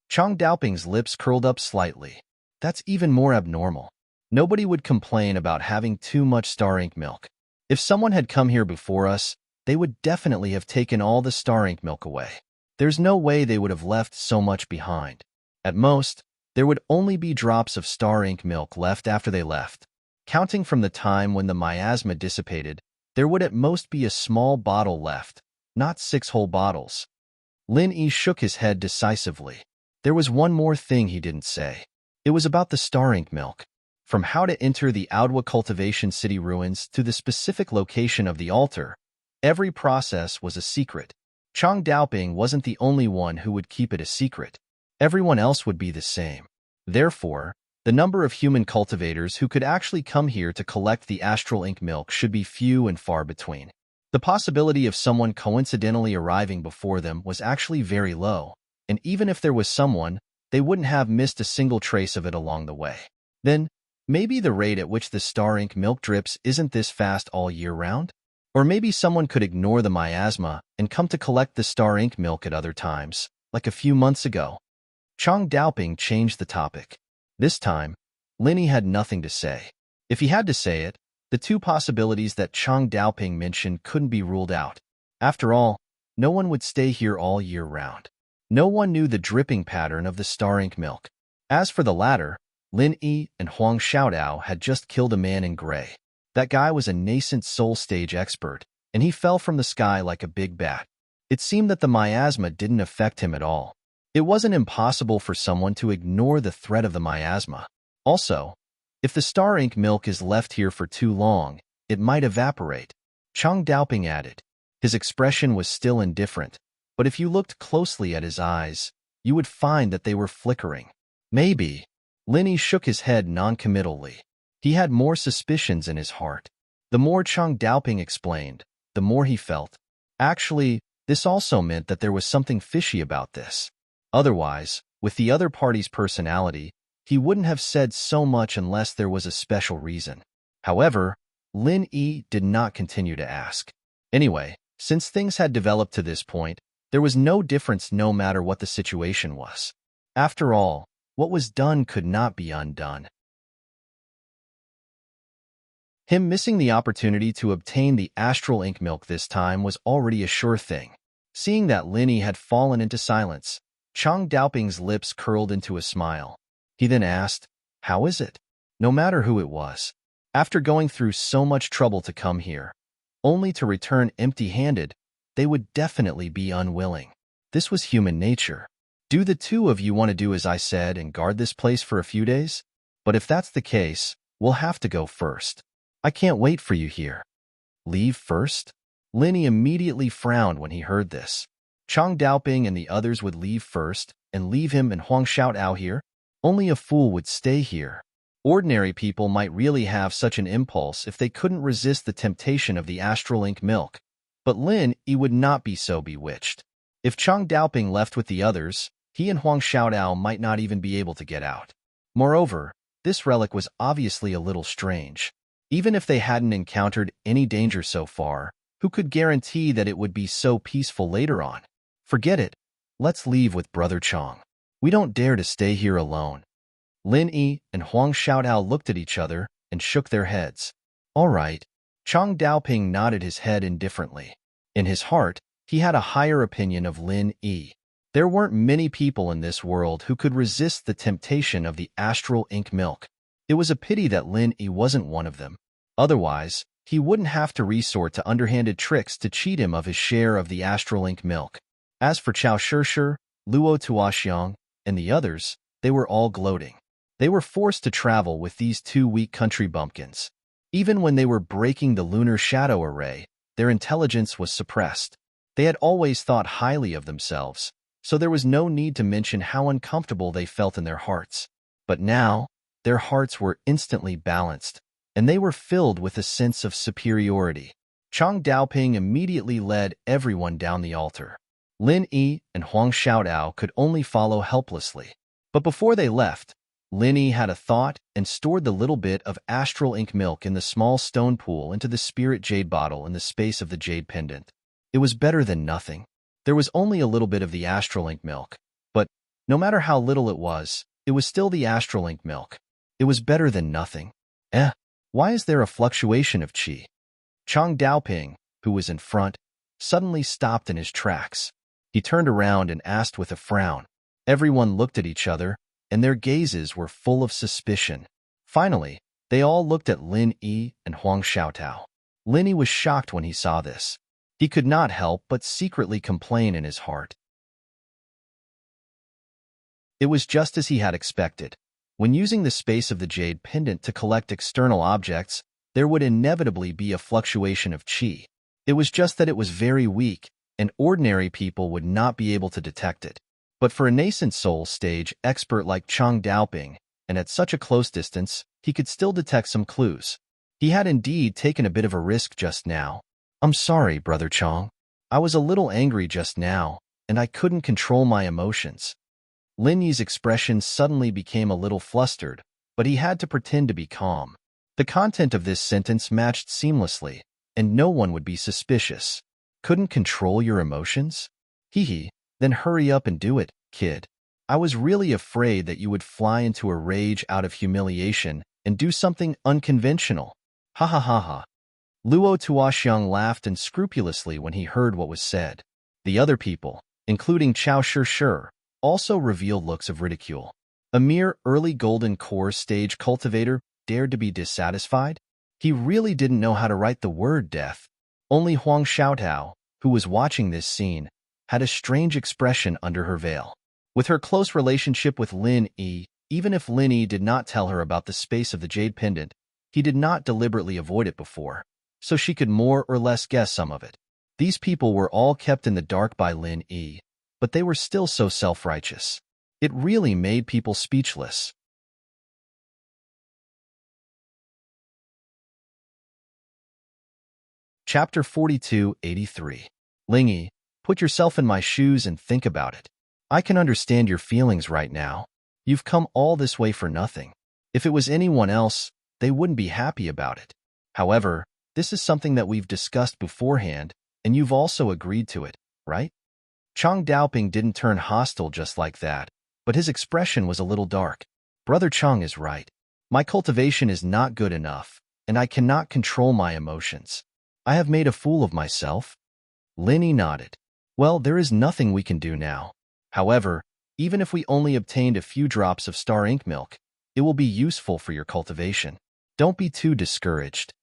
Chang Daoping's lips curled up slightly. That's even more abnormal. Nobody would complain about having too much star ink milk. If someone had come here before us, they would definitely have taken all the star ink milk away. There's no way they would have left so much behind. At most, there would only be drops of star ink milk left after they left. Counting from the time when the miasma dissipated, there would at most be a small bottle left, not 6 whole bottles. Lin Yi shook his head decisively. There was one more thing he didn't say. It was about the star ink milk. From how to enter the Audiobook cultivation city ruins to the specific location of the altar, every process was a secret. Chang Daoping wasn't the only one who would keep it a secret. Everyone else would be the same. Therefore, the number of human cultivators who could actually come here to collect the astral ink milk should be few and far between. The possibility of someone coincidentally arriving before them was actually very low, and even if there was someone, they wouldn't have missed a single trace of it along the way. Then, maybe the rate at which the star ink milk drips isn't this fast all year round? Or maybe someone could ignore the miasma and come to collect the star ink milk at other times, like a few months ago. Chang Daoping changed the topic. This time, Lin Yi had nothing to say. If he had to say it, the 2 possibilities that Chang Daoping mentioned couldn't be ruled out. After all, no one would stay here all year round. No one knew the dripping pattern of the star ink milk. As for the latter, Lin Yi and Huang Xiaodao had just killed a man in gray. That guy was a nascent soul stage expert, and he fell from the sky like a big bat. It seemed that the miasma didn't affect him at all. It wasn't impossible for someone to ignore the threat of the miasma. Also, if the star ink milk is left here for too long, it might evaporate. Chang Daoping added. His expression was still indifferent, but if you looked closely at his eyes, you would find that they were flickering. Maybe. Lin Yi shook his head noncommittally. He had more suspicions in his heart. The more Chang Daoping explained, the more he felt. Actually, this also meant that there was something fishy about this. Otherwise, with the other party's personality, he wouldn't have said so much unless there was a special reason. However, Lin Yi did not continue to ask. Anyway, Since things had developed to this point, there was no difference no matter what the situation was. After all, what was done could not be undone. Him missing the opportunity to obtain the astral ink milk this time was already a sure thing. Seeing that Linny had fallen into silence, Chang Daoping's lips curled into a smile. He then asked, "How is it?" No matter who it was, after going through so much trouble to come here, only to return empty-handed, they would definitely be unwilling. This was human nature. Do the two of you want to do as I said and guard this place for a few days? But if that's the case, we'll have to go first. I can't wait for you here. Leave first? Linny immediately frowned when he heard this. Chang Daoping and the others would leave first and leave him and Huang Xiaotao here? Only a fool would stay here. Ordinary people might really have such an impulse if they couldn't resist the temptation of the astral ink milk. But Lin Yi would not be so bewitched. If Chang Daoping left with the others, he and Huang Xiaotao might not even be able to get out. Moreover, this relic was obviously a little strange. Even if they hadn't encountered any danger so far, who could guarantee that it would be so peaceful later on? Forget it. Let's leave with Brother Chang. We don't dare to stay here alone. Lin Yi and Huang Xiaotao looked at each other and shook their heads. All right. Chang Daoping nodded his head indifferently. In his heart, he had a higher opinion of Lin Yi. There weren't many people in this world who could resist the temptation of the astral ink milk. It was a pity that Lin Yi wasn't one of them. Otherwise, he wouldn't have to resort to underhanded tricks to cheat him of his share of the astral ink milk. As for Chao Shishir, Luo Tuoxiang, and the others, they were all gloating. They were forced to travel with these two weak country bumpkins. Even when they were breaking the lunar shadow array, their intelligence was suppressed. They had always thought highly of themselves, so there was no need to mention how uncomfortable they felt in their hearts. But now, their hearts were instantly balanced, and they were filled with a sense of superiority. Chang Daoping immediately led everyone down the altar. Lin Yi and Huang Xiaotao could only follow helplessly. But before they left, Lin Yi had a thought and stored the little bit of astral ink milk in the small stone pool into the spirit jade bottle in the space of the jade pendant. It was better than nothing. There was only a little bit of the astral ink milk, but no matter how little it was still the astral ink milk. It was better than nothing. Why is there a fluctuation of qi? Chang Daoping, who was in front, suddenly stopped in his tracks. He turned around and asked with a frown. Everyone looked at each other, and their gazes were full of suspicion. Finally, they all looked at Lin Yi and Huang Xiaotao. Lin Yi was shocked when he saw this. He could not help but secretly complain in his heart. It was just as he had expected. When using the space of the jade pendant to collect external objects, there would inevitably be a fluctuation of qi. It was just that it was very weak, and ordinary people would not be able to detect it. But for a nascent soul stage expert like Chang Daoping, and at such a close distance, he could still detect some clues. He had indeed taken a bit of a risk just now. I'm sorry, Brother Chang. I was a little angry just now, and I couldn't control my emotions. Lin Yi's expression suddenly became a little flustered, but he had to pretend to be calm. The content of this sentence matched seamlessly, and no one would be suspicious. Couldn't control your emotions? Hee. Then hurry up and do it, kid. I was really afraid that you would fly into a rage out of humiliation and do something unconventional. Ha ha ha ha. Luo Tuoxiang laughed unscrupulously when he heard what was said. The other people, including Chao Shishir, also revealed looks of ridicule. A mere early golden core stage cultivator dared to be dissatisfied? He really didn't know how to write the word death. Only Huang Xiaotao, who was watching this scene, had a strange expression under her veil. With her close relationship with Lin Yi, even if Lin Yi did not tell her about the space of the jade pendant, he did not deliberately avoid it before, so she could more or less guess some of it. These people were all kept in the dark by Lin Yi, but they were still so self-righteous. It really made people speechless. Chapter 4283. Ling Yi, put yourself in my shoes and think about it. I can understand your feelings right now. You've come all this way for nothing. If it was anyone else, they wouldn't be happy about it. However, this is something that we've discussed beforehand, and you've also agreed to it, right? Chang Daoping didn't turn hostile just like that, but his expression was a little dark. Brother Chang is right. My cultivation is not good enough, and I cannot control my emotions. I have made a fool of myself. Lin Yi nodded. Well, there is nothing we can do now. However, even if we only obtained a few drops of star ink milk, it will be useful for your cultivation. Don't be too discouraged.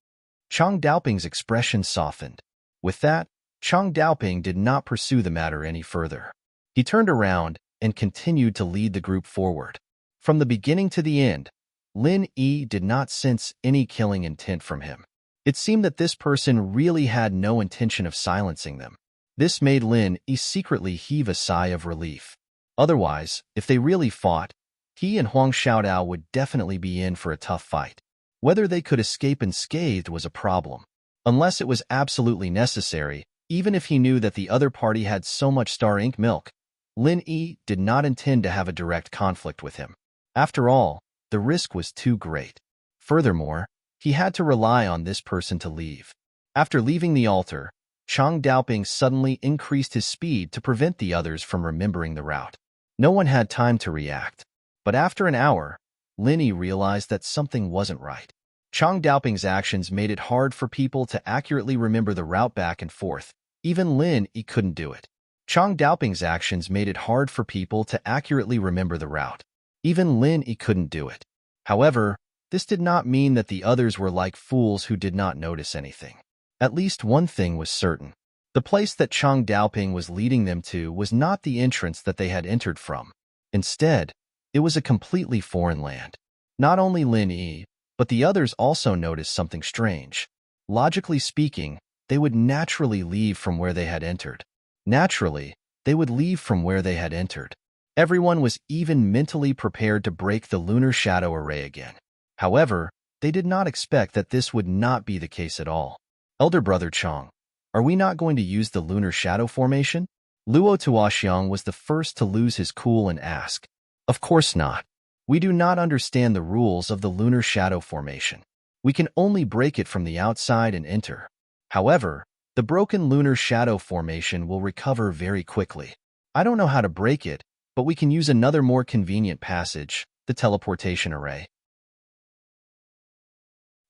Chang Daoping's expression softened. With that, Chang Daoping did not pursue the matter any further. He turned around and continued to lead the group forward. From the beginning to the end, Lin Yi did not sense any killing intent from him. It seemed that this person really had no intention of silencing them. This made Lin Yi secretly heave a sigh of relief. Otherwise, if they really fought, he and Huang Xiaodao would definitely be in for a tough fight. Whether they could escape unscathed was a problem. Unless it was absolutely necessary, even if he knew that the other party had so much star ink milk, Lin Yi did not intend to have a direct conflict with him. After all, the risk was too great. Furthermore, he had to rely on this person to leave. After leaving the altar, Chang Daoping suddenly increased his speed to prevent the others from remembering the route. No one had time to react. But after an hour, Lin Yi realized that something wasn't right. Chang Daoping's actions made it hard for people to accurately remember the route back and forth. Even Lin Yi couldn't do it. Chang Daoping's actions made it hard for people to accurately remember the route. Even Lin Yi couldn't do it. However, this did not mean that the others were like fools who did not notice anything. At least one thing was certain. The place that Chang Daoping was leading them to was not the entrance that they had entered from. Instead, it was a completely foreign land. Not only Lin Yi, but the others also noticed something strange. Logically speaking, they would naturally leave from where they had entered. Naturally, they would leave from where they had entered. Everyone was even mentally prepared to break the lunar shadow array again. However, they did not expect that this would not be the case at all. Elder Brother Chang, are we not going to use the lunar shadow formation? Luo Tuoxiang was the first to lose his cool and ask. Of course not. We do not understand the rules of the lunar shadow formation. We can only break it from the outside and enter. However, the broken lunar shadow formation will recover very quickly. I don't know how to break it, but we can use another more convenient passage, the teleportation array.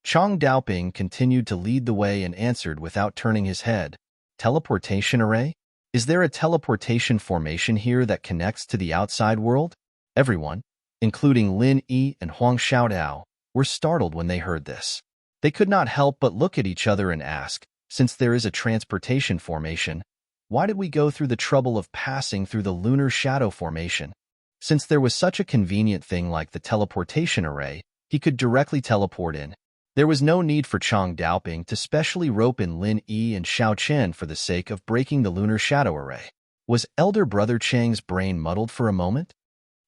Chang Daoping continued to lead the way and answered without turning his head. Teleportation array? Is there a teleportation formation here that connects to the outside world? Everyone, including Lin Yi and Huang Xiaodao, were startled when they heard this. They could not help but look at each other and ask, since there is a transportation formation, why did we go through the trouble of passing through the lunar shadow formation? Since there was such a convenient thing like the teleportation array, he could directly teleport in. There was no need for Chang Daoping to specially rope in Lin Yi and Xiao Chen for the sake of breaking the lunar shadow array. Was Elder Brother Chang's brain muddled for a moment?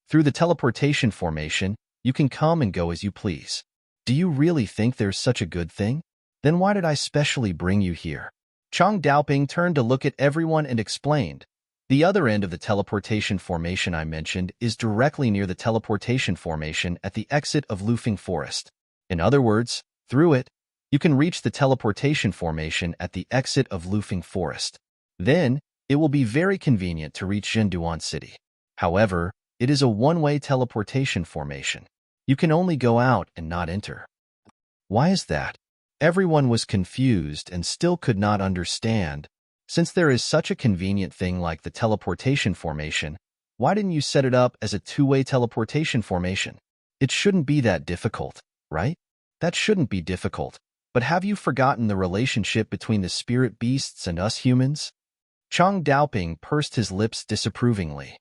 Through the teleportation formation, you can come and go as you please. Do you really think there's such a good thing? Then why did I specially bring you here? Chang Daoping turned to look at everyone and explained. The other end of the teleportation formation I mentioned is directly near the teleportation formation at the exit of Lufeng Forest. In other words, through it, you can reach the teleportation formation at the exit of Lufeng Forest. Then, it will be very convenient to reach Zhenduan City. However, it is a one-way teleportation formation. You can only go out and not enter. Why is that? Everyone was confused and still could not understand. Since there is such a convenient thing like the teleportation formation, why didn't you set it up as a two-way teleportation formation? It shouldn't be that difficult, right? That shouldn't be difficult. But have you forgotten the relationship between the spirit beasts and us humans? Chang Daoping pursed his lips disapprovingly.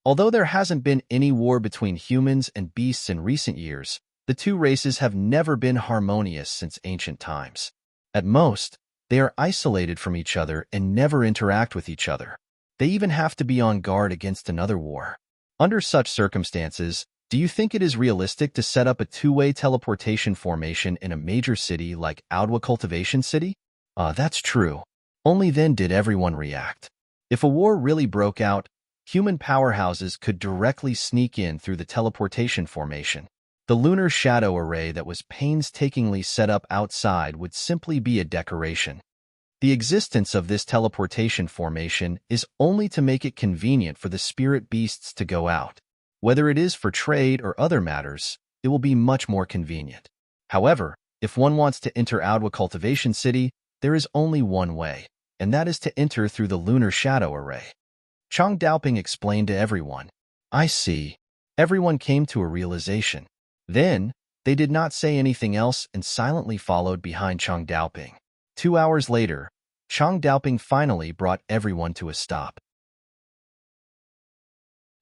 Although there hasn't been any war between humans and beasts in recent years, the two races have never been harmonious since ancient times. At most, they are isolated from each other and never interact with each other. They even have to be on guard against another war. Under such circumstances, do you think it is realistic to set up a two-way teleportation formation in a major city like Audwa Cultivation City? That's true. Only then did everyone react. If a war really broke out, human powerhouses could directly sneak in through the teleportation formation. The lunar shadow array that was painstakingly set up outside would simply be a decoration. The existence of this teleportation formation is only to make it convenient for the spirit beasts to go out. Whether it is for trade or other matters, it will be much more convenient. However, if one wants to enter Audwa Cultivation City, there is only one way, and that is to enter through the lunar shadow array. Chang Daoping explained to everyone. I see. Everyone came to a realization. Then, they did not say anything else and silently followed behind Chang Daoping. 2 hours later, Chang Daoping finally brought everyone to a stop.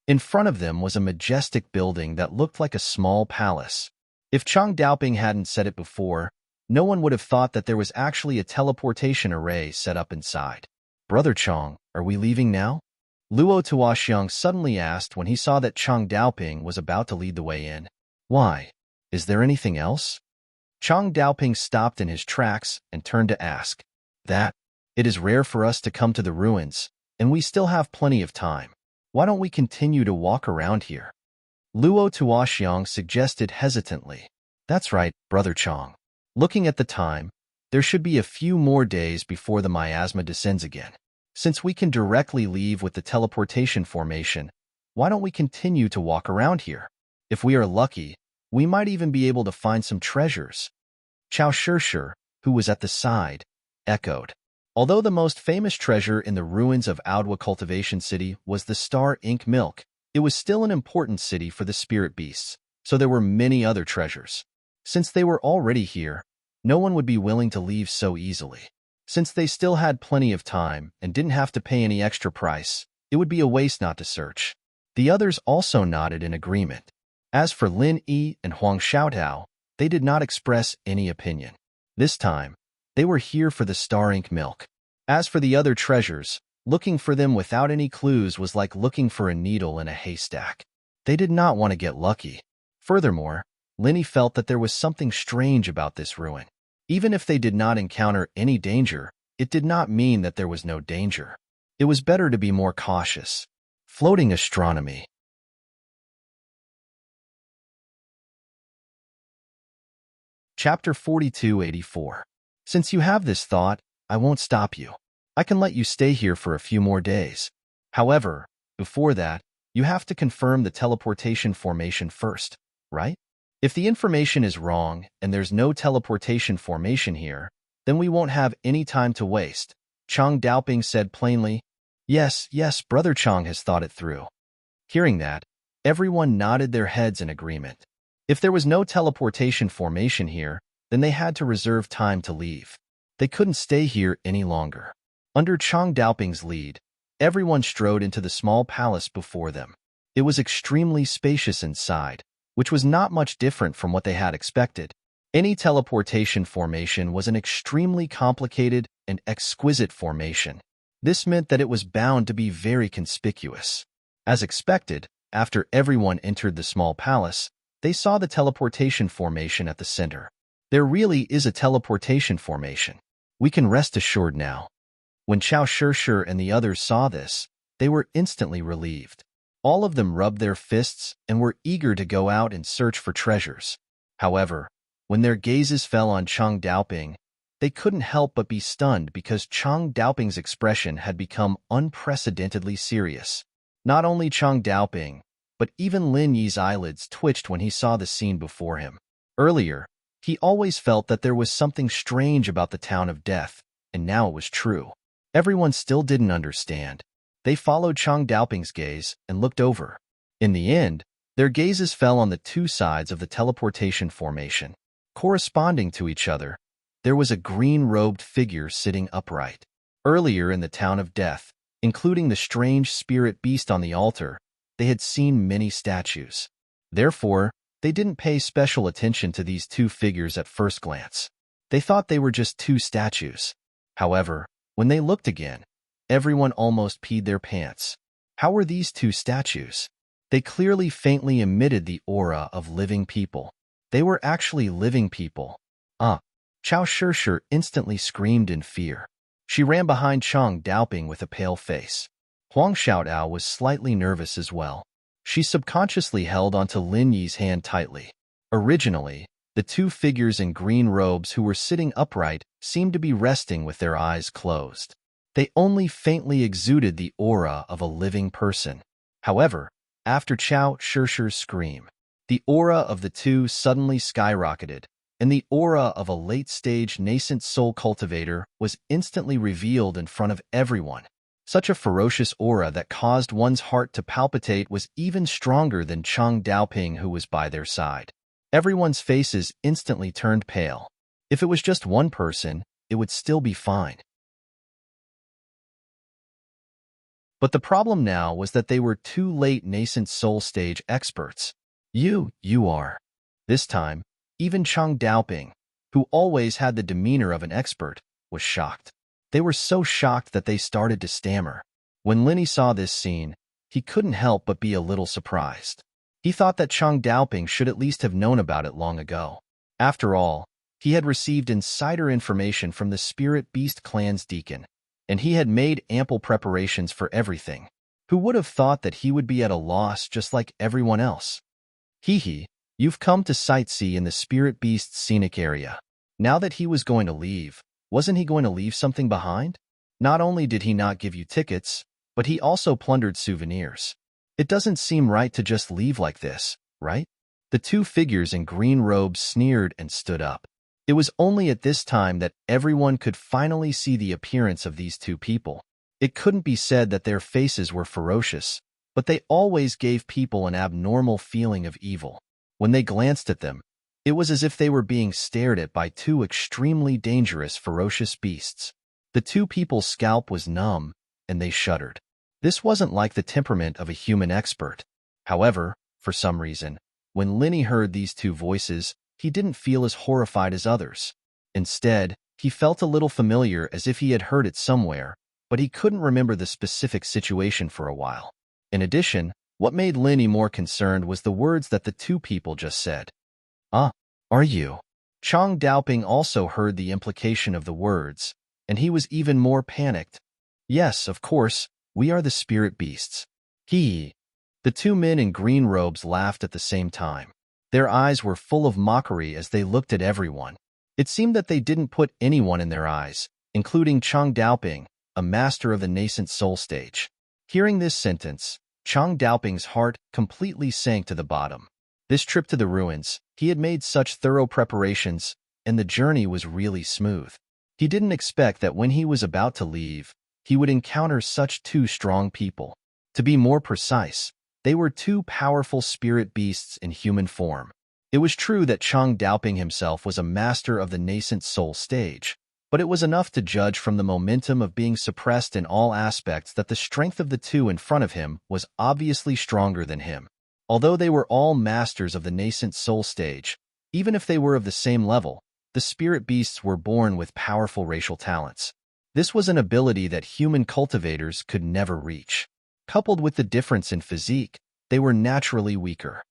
In front of them was a majestic building that looked like a small palace. If Chang Daoping hadn't said it before, no one would have thought that there was actually a teleportation array set up inside. Brother Chang, are we leaving now? Luo Tuoxiang suddenly asked when he saw that Chang Daoping was about to lead the way in. Why? Is there anything else? Chang Daoping stopped in his tracks and turned to ask. That, it is rare for us to come to the ruins, and we still have plenty of time. Why don't we continue to walk around here? Luo Tuoxiang suggested hesitantly. That's right, Brother Chang. Looking at the time, there should be a few more days before the miasma descends again. Since we can directly leave with the teleportation formation, why don't we continue to walk around here? If we are lucky, we might even be able to find some treasures. Chao Shishir, who was at the side, echoed. Although the most famous treasure in the ruins of Audwa Cultivation City was the star ink milk, it was still an important city for the spirit beasts, so there were many other treasures. Since they were already here, no one would be willing to leave so easily. Since they still had plenty of time and didn't have to pay any extra price, it would be a waste not to search. The others also nodded in agreement. As for Lin Yi and Huang Xiaotao, they did not express any opinion. This time, they were here for the star ink milk. As for the other treasures, looking for them without any clues was like looking for a needle in a haystack. They did not want to get lucky. Furthermore, Linny felt that there was something strange about this ruin. Even if they did not encounter any danger, it did not mean that there was no danger. It was better to be more cautious. Floating astronomy. Chapter 4284. Since you have this thought, I won't stop you. I can let you stay here for a few more days. However, before that, you have to confirm the teleportation formation first, right? If the information is wrong and there's no teleportation formation here, then we won't have any time to waste, Chang Daoping said plainly. Yes, Brother Chang has thought it through. Hearing that, everyone nodded their heads in agreement. If there was no teleportation formation here, then they had to reserve time to leave. They couldn't stay here any longer. Under Chang Daoping's lead, everyone strode into the small palace before them. It was extremely spacious inside, which was not much different from what they had expected. Any teleportation formation was an extremely complicated and exquisite formation. This meant that it was bound to be very conspicuous. As expected, after everyone entered the small palace, they saw the teleportation formation at the center. There really is a teleportation formation. We can rest assured now. When Chao Shishir and the others saw this, they were instantly relieved. All of them rubbed their fists and were eager to go out and search for treasures. However, when their gazes fell on Chang Daoping, they couldn't help but be stunned because Chang Daoping's expression had become unprecedentedly serious. Not only Chang Daoping, but even Lin Yi's eyelids twitched when he saw the scene before him. Earlier, he always felt that there was something strange about the town of death, and now it was true. Everyone still didn't understand. They followed Chang Daoping's gaze and looked over. In the end, their gazes fell on the two sides of the teleportation formation. Corresponding to each other, there was a green-robed figure sitting upright. Earlier in the town of death, including the strange spirit beast on the altar, they had seen many statues. Therefore, they didn't pay special attention to these two figures at first glance. They thought they were just two statues. However, when they looked again, everyone almost peed their pants. How were these two statues? They clearly faintly emitted the aura of living people. They were actually living people. Chao Shishir instantly screamed in fear. She ran behind Chang Daoping with a pale face. Huang Xiaotao was slightly nervous as well. She subconsciously held onto Lin Yi's hand tightly. Originally, The two figures in green robes who were sitting upright seemed to be resting with their eyes closed. They only faintly exuded the aura of a living person. However, after Chao Shirshi's scream, the aura of the two suddenly skyrocketed, and the aura of a late-stage nascent soul cultivator was instantly revealed in front of everyone. Such a ferocious aura that caused one's heart to palpitate was even stronger than Chang Daoping, who was by their side. Everyone's faces instantly turned pale. If it was just one person, it would still be fine. But the problem now was that they were two late nascent soul stage experts. You are. This time, even Chang Daoping, who always had the demeanor of an expert, was shocked. They were so shocked that they started to stammer. When Linny saw this scene, he couldn't help but be a little surprised. He thought that Chang Daoping should at least have known about it long ago. After all, he had received insider information from the Spirit Beast clan's deacon, and he had made ample preparations for everything. Who would have thought that he would be at a loss just like everyone else? Hee, you've come to sightsee in the Spirit Beast's scenic area. Now that he was going to leave, wasn't he going to leave something behind? Not only did he not give you tickets, but he also plundered souvenirs. It doesn't seem right to just leave like this, right? The two figures in green robes sneered and stood up. It was only at this time that everyone could finally see the appearance of these two people. It couldn't be said that their faces were ferocious, but they always gave people an abnormal feeling of evil. When they glanced at them, it was as if they were being stared at by two extremely dangerous, ferocious beasts. The two people's scalp was numb, and they shuddered. This wasn't like the temperament of a human expert. However, for some reason, when Linny heard these two voices, he didn't feel as horrified as others. Instead, he felt a little familiar, as if he had heard it somewhere, but he couldn't remember the specific situation for a while. In addition, what made Linny more concerned was the words that the two people just said. Are you? Chang Daoping also heard the implication of the words, and he was even more panicked. Yes, of course, we are the Spirit Beasts. The two men in green robes laughed at the same time. Their eyes were full of mockery as they looked at everyone. It seemed that they didn't put anyone in their eyes, including Chang Daoping, a master of the nascent soul stage. Hearing this sentence, Chang Daoping's heart completely sank to the bottom. This trip to the ruins, he had made such thorough preparations, and the journey was really smooth. He didn't expect that when he was about to leave, he would encounter such two strong people. To be more precise, they were two powerful spirit beasts in human form. It was true that Chang Daoping himself was a master of the nascent soul stage, but it was enough to judge from the momentum of being suppressed in all aspects that the strength of the two in front of him was obviously stronger than him. Although they were all masters of the nascent soul stage, even if they were of the same level, the spirit beasts were born with powerful racial talents. This was an ability that human cultivators could never reach. Coupled with the difference in physique, they were naturally weaker.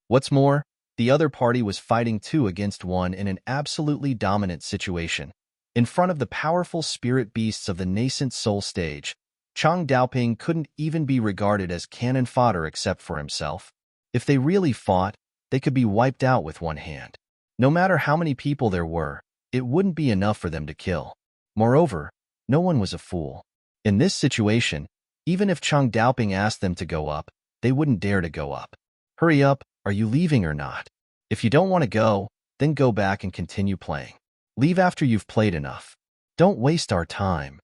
What's more, the other party was fighting 2 against 1 in an absolutely dominant situation. In front of the powerful spirit beasts of the nascent soul stage, Chang Daoping couldn't even be regarded as cannon fodder except for himself. If they really fought, they could be wiped out with one hand. No matter how many people there were, it wouldn't be enough for them to kill. Moreover, no one was a fool. In this situation, even if Chang Daoping asked them to go up, they wouldn't dare to go up. Hurry up, are you leaving or not? If you don't want to go, then go back and continue playing. Leave after you've played enough. Don't waste our time.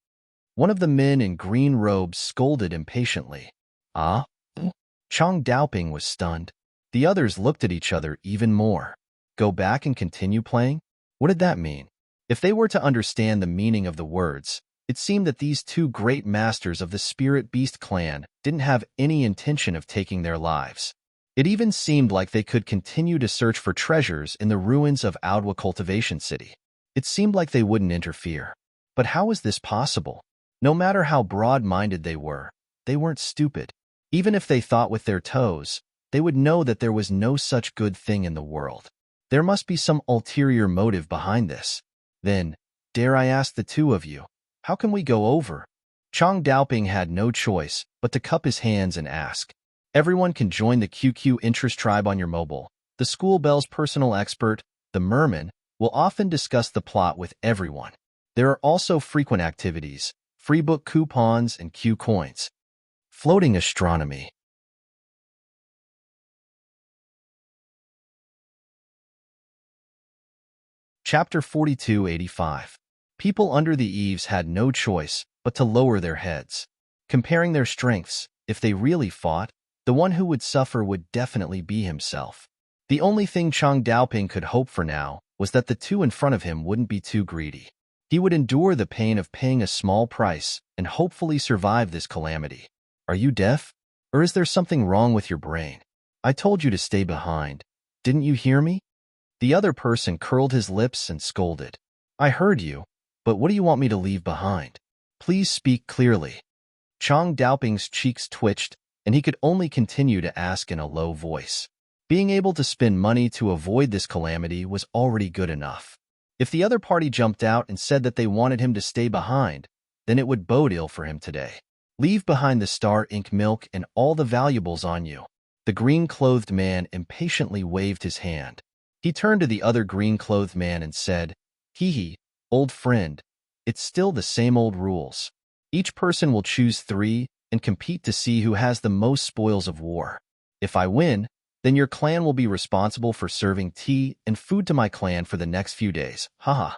One of the men in green robes scolded impatiently. Chang Daoping was stunned. The others looked at each other even more. Go back and continue playing? What did that mean? If they were to understand the meaning of the words, it seemed that these two great masters of the Spirit Beast clan didn't have any intention of taking their lives. It even seemed like they could continue to search for treasures in the ruins of Audwa Cultivation City. It seemed like they wouldn't interfere. But how was this possible? No matter how broad-minded they weren't stupid. Even if they thought with their toes, they would know that there was no such good thing in the world. There must be some ulterior motive behind this. Then, dare I ask the two of you, how can we go over? Chang Daoping had no choice but to cup his hands and ask. Everyone can join the QQ Interest Tribe on your mobile. The school bell's personal expert, the merman, will often discuss the plot with everyone. There are also frequent activities, free book coupons, and Q coins. Floating astronomy. Chapter 4285. People under the eaves had no choice but to lower their heads. Comparing their strengths, if they really fought, the one who would suffer would definitely be himself. The only thing Chang Daoping could hope for now was that the two in front of him wouldn't be too greedy. He would endure the pain of paying a small price and hopefully survive this calamity. Are you deaf? Or is there something wrong with your brain? I told you to stay behind. Didn't you hear me? The other person curled his lips and scolded. I heard you, but what do you want me to leave behind? Please speak clearly. Chang Daoping's cheeks twitched, and he could only continue to ask in a low voice. Being able to spend money to avoid this calamity was already good enough. If the other party jumped out and said that they wanted him to stay behind, then it would bode ill for him today. Leave behind the star ink milk and all the valuables on you. The green-clothed man impatiently waved his hand. He turned to the other green-clothed man and said, Hee, old friend, it's still the same old rules. Each person will choose 3 and compete to see who has the most spoils of war. If I win, then your clan will be responsible for serving tea and food to my clan for the next few days. Haha.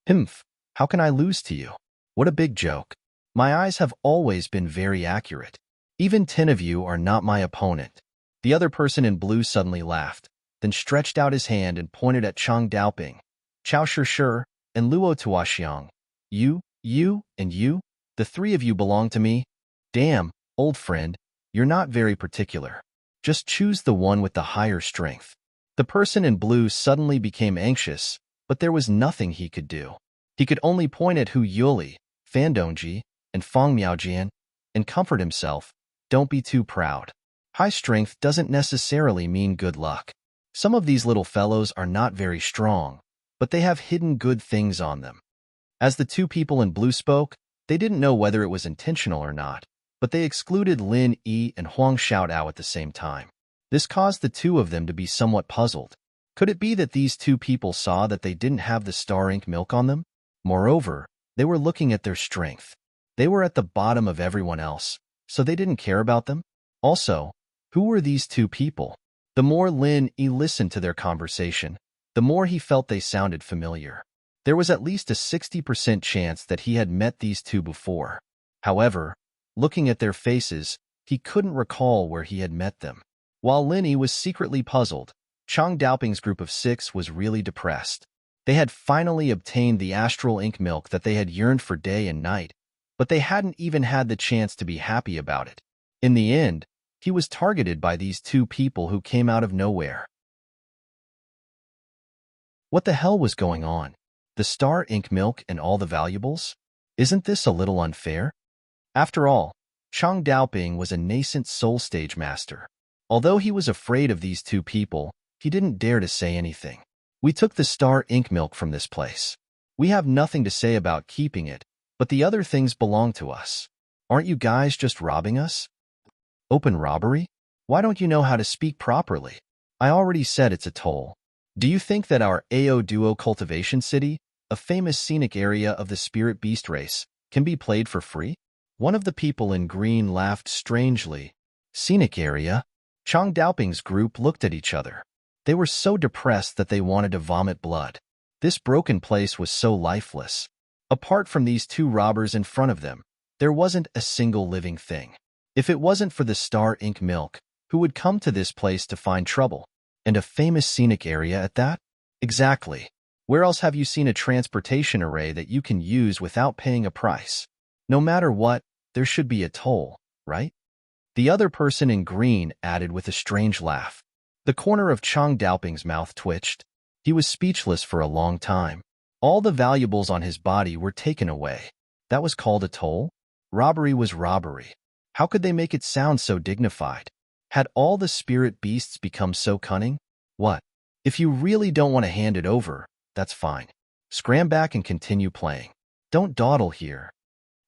Himph, how can I lose to you? What a big joke. My eyes have always been very accurate. Even 10 of you are not my opponent. The other person in blue suddenly laughed, then stretched out his hand and pointed at Chang Daoping, Chao Shi and Luo Tuaxiang. You, and you, the 3 of you belong to me? Damn, old friend, you're not very particular. Just choose the one with the higher strength. The person in blue suddenly became anxious, but there was nothing he could do. He could only point at Hu Yuli, Fan Dongji, and Fang Miaojian, and comfort himself, don't be too proud. High strength doesn't necessarily mean good luck. Some of these little fellows are not very strong, but they have hidden good things on them. As the 2 people in blue spoke, they didn't know whether it was intentional or not, but they excluded Lin Yi and Huang Xiaodao at the same time. This caused the 2 of them to be somewhat puzzled. Could it be that these 2 people saw that they didn't have the star ink milk on them? Moreover, they were looking at their strength. They were at the bottom of everyone else, so they didn't care about them. Also, who were these 2 people? The more Lin Yi listened to their conversation, the more he felt they sounded familiar. There was at least a 60% chance that he had met these 2 before. However, looking at their faces, he couldn't recall where he had met them. While Lin Yi was secretly puzzled, Chang Daoping's group of 6 was really depressed. They had finally obtained the astral ink milk that they had yearned for day and night, but they hadn't even had the chance to be happy about it. In the end, he was targeted by these 2 people who came out of nowhere. What the hell was going on? The star ink milk and all the valuables? Isn't this a little unfair? After all, Chang Daoping was a nascent soul stage master. Although he was afraid of these 2 people, he didn't dare to say anything. We took the star ink milk from this place. We have nothing to say about keeping it, but the other things belong to us. Aren't you guys just robbing us? Open robbery? Why don't you know how to speak properly? I already said it's a toll. Do you think that our Ao Duo Cultivation City, a famous scenic area of the spirit beast race, can be played for free? One of the people in green laughed strangely. Scenic area? Chang Daoping's group looked at each other. They were so depressed that they wanted to vomit blood. This broken place was so lifeless. Apart from these 2 robbers in front of them, there wasn't a single living thing. If it wasn't for the star ink milk, who would come to this place to find trouble? And a famous scenic area at that? Exactly. Where else have you seen a transportation array that you can use without paying a price? No matter what, there should be a toll, right? The other person in green added with a strange laugh. The corner of Chang Daoping's mouth twitched. He was speechless for a long time. All the valuables on his body were taken away. That was called a toll? Robbery was robbery. How could they make it sound so dignified? Had all the spirit beasts become so cunning? What? If you really don't want to hand it over, that's fine. Scram back and continue playing. Don't dawdle here.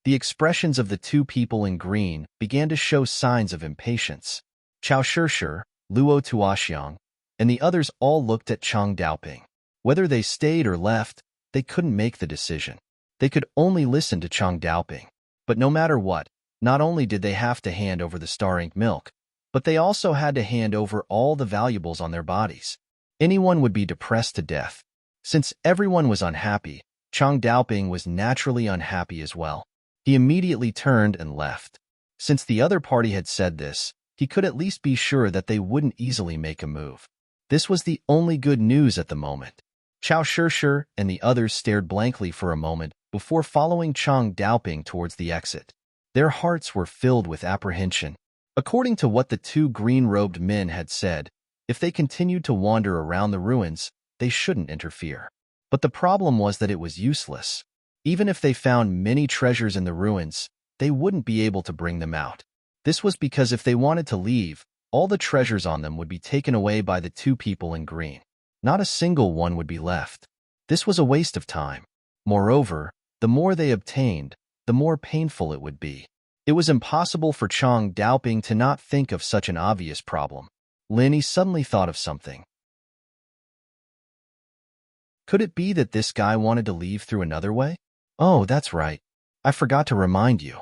The expressions of the 2 people in green began to show signs of impatience. Chao Shishir, Luo Tuoxiang, and the others all looked at Chang Daoping. Whether they stayed or left, they couldn't make the decision. They could only listen to Chang Daoping. But no matter what, not only did they have to hand over the star ink milk, but they also had to hand over all the valuables on their bodies. Anyone would be depressed to death. Since everyone was unhappy, Chang Daoping was naturally unhappy as well. He immediately turned and left. Since the other party had said this, he could at least be sure that they wouldn't easily make a move. This was the only good news at the moment. Chao Shishir and the others stared blankly for a moment before following Chang Daoping towards the exit. Their hearts were filled with apprehension. According to what the two green-robed men had said, if they continued to wander around the ruins, they shouldn't interfere. But the problem was that it was useless. Even if they found many treasures in the ruins, they wouldn't be able to bring them out. This was because if they wanted to leave, all the treasures on them would be taken away by the two people in green. Not a single one would be left. This was a waste of time. Moreover, the more they obtained, the more painful it would be. It was impossible for Chang Daoping to not think of such an obvious problem. Lin Yi suddenly thought of something. Could it be that this guy wanted to leave through another way? Oh, that's right. I forgot to remind you.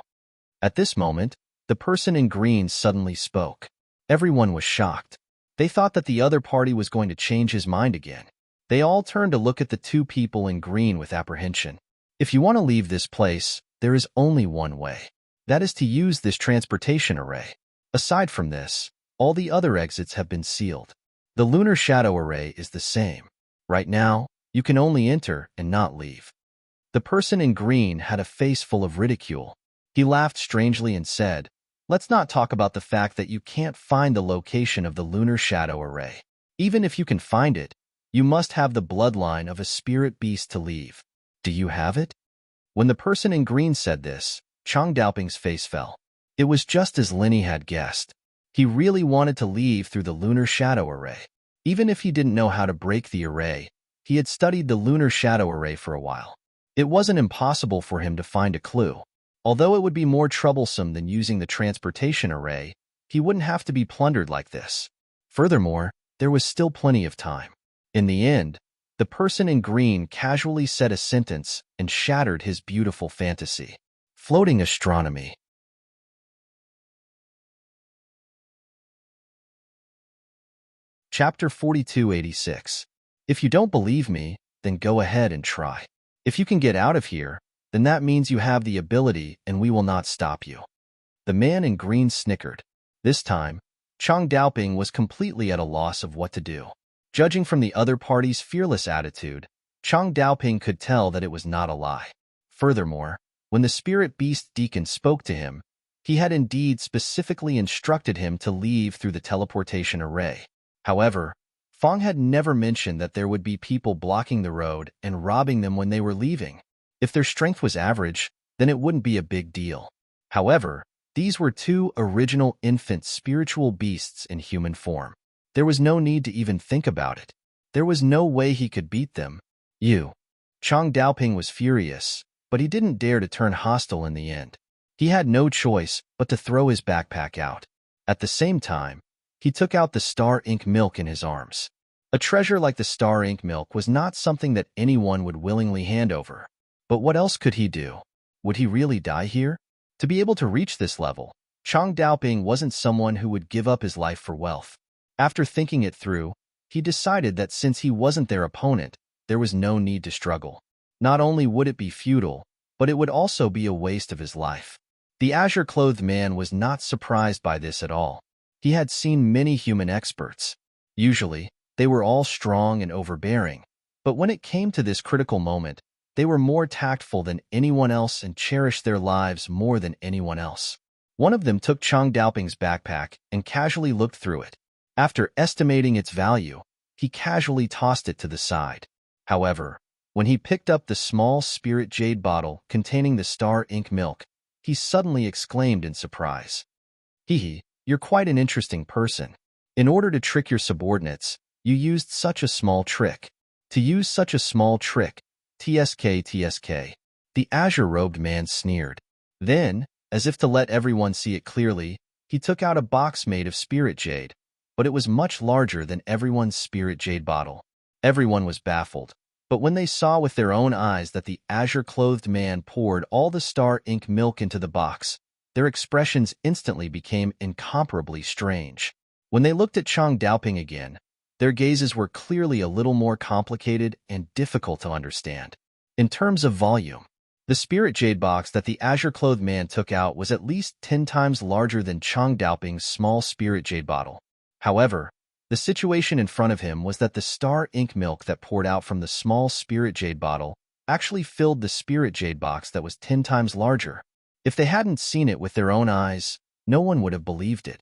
At this moment, the person in green suddenly spoke. Everyone was shocked. They thought that the other party was going to change his mind again. They all turned to look at the two people in green with apprehension. If you want to leave this place, there is only one way. That is to use this transportation array. Aside from this, all the other exits have been sealed. The lunar shadow array is the same. Right now, you can only enter and not leave. The person in green had a face full of ridicule. He laughed strangely and said, "Let's not talk about the fact that you can't find the location of the lunar shadow array. Even if you can find it, you must have the bloodline of a spirit beast to leave. Do you have it?" When the person in green said this, Chang Daoping's face fell. It was just as Lin Yi had guessed. He really wanted to leave through the lunar shadow array. Even if he didn't know how to break the array, he had studied the lunar shadow array for a while. It wasn't impossible for him to find a clue. Although it would be more troublesome than using the transportation array, he wouldn't have to be plundered like this. Furthermore, there was still plenty of time. In the end, the person in green casually said a sentence and shattered his beautiful fantasy. Floating astronomy. Chapter 4286. If you don't believe me, then go ahead and try. If you can get out of here, then that means you have the ability and we will not stop you. The man in green snickered. This time, Chang Daoping was completely at a loss of what to do. Judging from the other party's fearless attitude, Chang Daoping could tell that it was not a lie. Furthermore, when the spirit beast deacon spoke to him, he had indeed specifically instructed him to leave through the teleportation array. However, Fong had never mentioned that there would be people blocking the road and robbing them when they were leaving. If their strength was average, then it wouldn't be a big deal. However, these were two original infant spiritual beasts in human form. There was no need to even think about it. There was no way he could beat them. Chang Daoping was furious, but he didn't dare to turn hostile in the end. He had no choice but to throw his backpack out. At the same time, he took out the star ink milk in his arms. A treasure like the star ink milk was not something that anyone would willingly hand over. But what else could he do? Would he really die here? To be able to reach this level, Chang Daoping wasn't someone who would give up his life for wealth. After thinking it through, he decided that since he wasn't their opponent, there was no need to struggle. Not only would it be futile, but it would also be a waste of his life. The azure-clothed man was not surprised by this at all. He had seen many human experts. Usually, they were all strong and overbearing, but when it came to this critical moment, they were more tactful than anyone else and cherished their lives more than anyone else. One of them took Chang Daoping's backpack and casually looked through it. After estimating its value, he casually tossed it to the side. However, when he picked up the small spirit jade bottle containing the star ink milk, he suddenly exclaimed in surprise. "Hee, you're quite an interesting person. In order to trick your subordinates, you used such a small trick. To use such a small trick, TSK. The azure-robed man sneered. Then, as if to let everyone see it clearly, he took out a box made of spirit jade, but it was much larger than everyone's spirit jade bottle. Everyone was baffled, but when they saw with their own eyes that the azure-clothed man poured all the star ink milk into the box, their expressions instantly became incomparably strange. When they looked at Chang Daoping again, their gazes were clearly a little more complicated and difficult to understand. In terms of volume, the spirit jade box that the azure-clothed man took out was at least 10 times larger than Chang Daoping's small spirit jade bottle. However, the situation in front of him was that the star ink milk that poured out from the small spirit jade bottle actually filled the spirit jade box that was 10 times larger. If they hadn't seen it with their own eyes, no one would have believed it.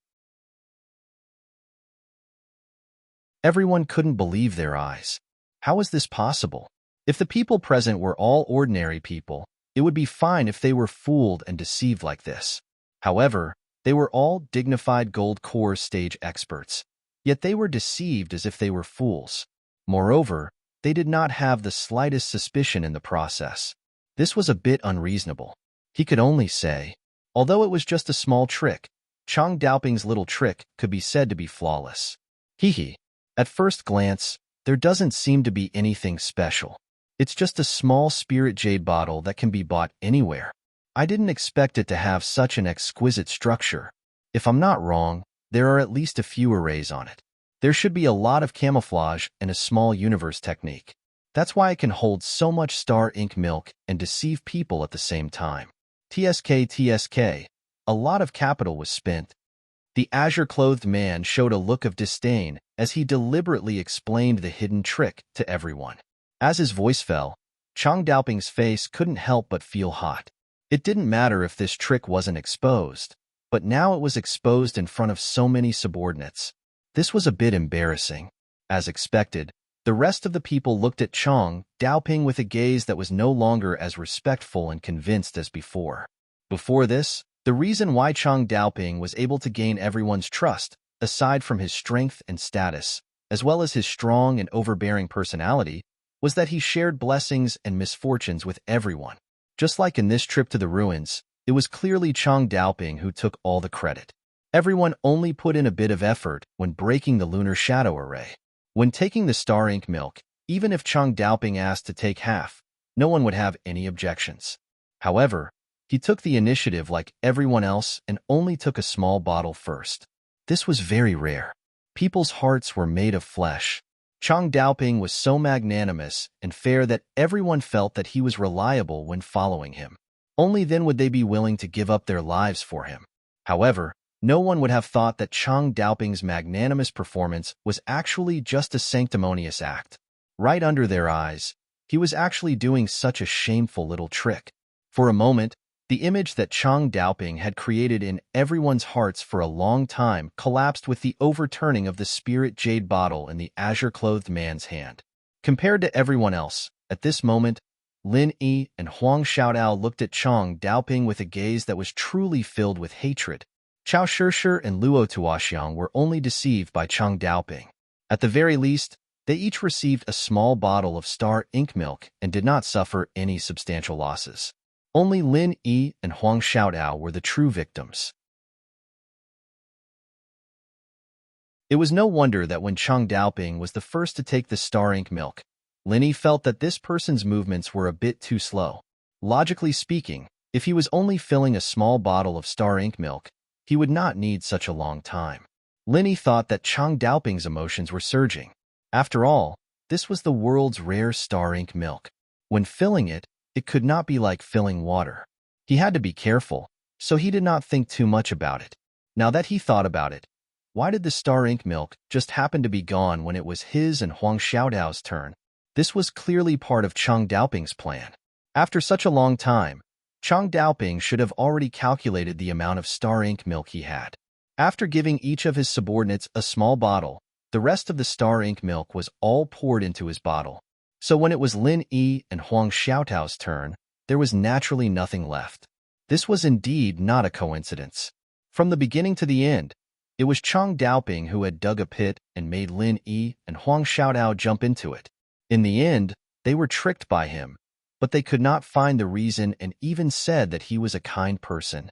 Everyone couldn't believe their eyes. How was this possible? If the people present were all ordinary people, it would be fine if they were fooled and deceived like this. However, they were all dignified gold core stage experts, yet they were deceived as if they were fools. Moreover, they did not have the slightest suspicion in the process. This was a bit unreasonable. He could only say, although it was just a small trick, Chang Daoping's little trick could be said to be flawless. Hee. At first glance, there doesn't seem to be anything special. It's just a small spirit jade bottle that can be bought anywhere. I didn't expect it to have such an exquisite structure. If I'm not wrong, there are at least a few arrays on it. There should be a lot of camouflage and a small universe technique. That's why it can hold so much star ink milk and deceive people at the same time. TSK, a lot of capital was spent. The azure-clothed man showed a look of disdain as he deliberately explained the hidden trick to everyone. As his voice fell, Chang Daoping's face couldn't help but feel hot. It didn't matter if this trick wasn't exposed, but now it was exposed in front of so many subordinates. This was a bit embarrassing. As expected, the rest of the people looked at Chang Daoping with a gaze that was no longer as respectful and convinced as before. Before this, the reason why Chang Daoping was able to gain everyone's trust, aside from his strength and status, as well as his strong and overbearing personality, was that he shared blessings and misfortunes with everyone. Just like in this trip to the ruins, it was clearly Chang Daoping who took all the credit. Everyone only put in a bit of effort when breaking the lunar shadow array. When taking the star ink milk, even if Chang Daoping asked to take half, no one would have any objections. However, he took the initiative like everyone else and only took a small bottle first. This was very rare. People's hearts were made of flesh. Chang Daoping was so magnanimous and fair that everyone felt that he was reliable when following him. Only then would they be willing to give up their lives for him. However, no one would have thought that Chang Daoping's magnanimous performance was actually just a sanctimonious act. Right under their eyes, he was actually doing such a shameful little trick. For a moment, the image that Chang Daoping had created in everyone's hearts for a long time collapsed with the overturning of the spirit jade bottle in the azure-clothed man's hand. Compared to everyone else, at this moment, Lin Yi and Huang Xiaodao looked at Chang Daoping with a gaze that was truly filled with hatred. Chao Shishir and Luo Tuoxiang were only deceived by Chang Daoping. At the very least, they each received a small bottle of star ink milk and did not suffer any substantial losses. Only Lin Yi and Huang Xiaodao were the true victims. It was no wonder that when Chang Daoping was the first to take the star ink milk, Lin Yi felt that this person's movements were a bit too slow. Logically speaking, if he was only filling a small bottle of star ink milk, he would not need such a long time. Lin Yi thought that Chang Daoping's emotions were surging. After all, this was the world's rare star ink milk. When filling it, it could not be like filling water. He had to be careful, so he did not think too much about it. Now that he thought about it, why did the star ink milk just happen to be gone when it was his and Huang Xiaodao's turn? This was clearly part of Chang Daoping's plan. After such a long time, Chang Daoping should have already calculated the amount of star ink milk he had. After giving each of his subordinates a small bottle, the rest of the star ink milk was all poured into his bottle. So when it was Lin Yi and Huang Xiaodao's turn, there was naturally nothing left. This was indeed not a coincidence. From the beginning to the end, it was Chang Daoping who had dug a pit and made Lin Yi and Huang Xiaodao jump into it. In the end, they were tricked by him, but they could not find the reason and even said that he was a kind person.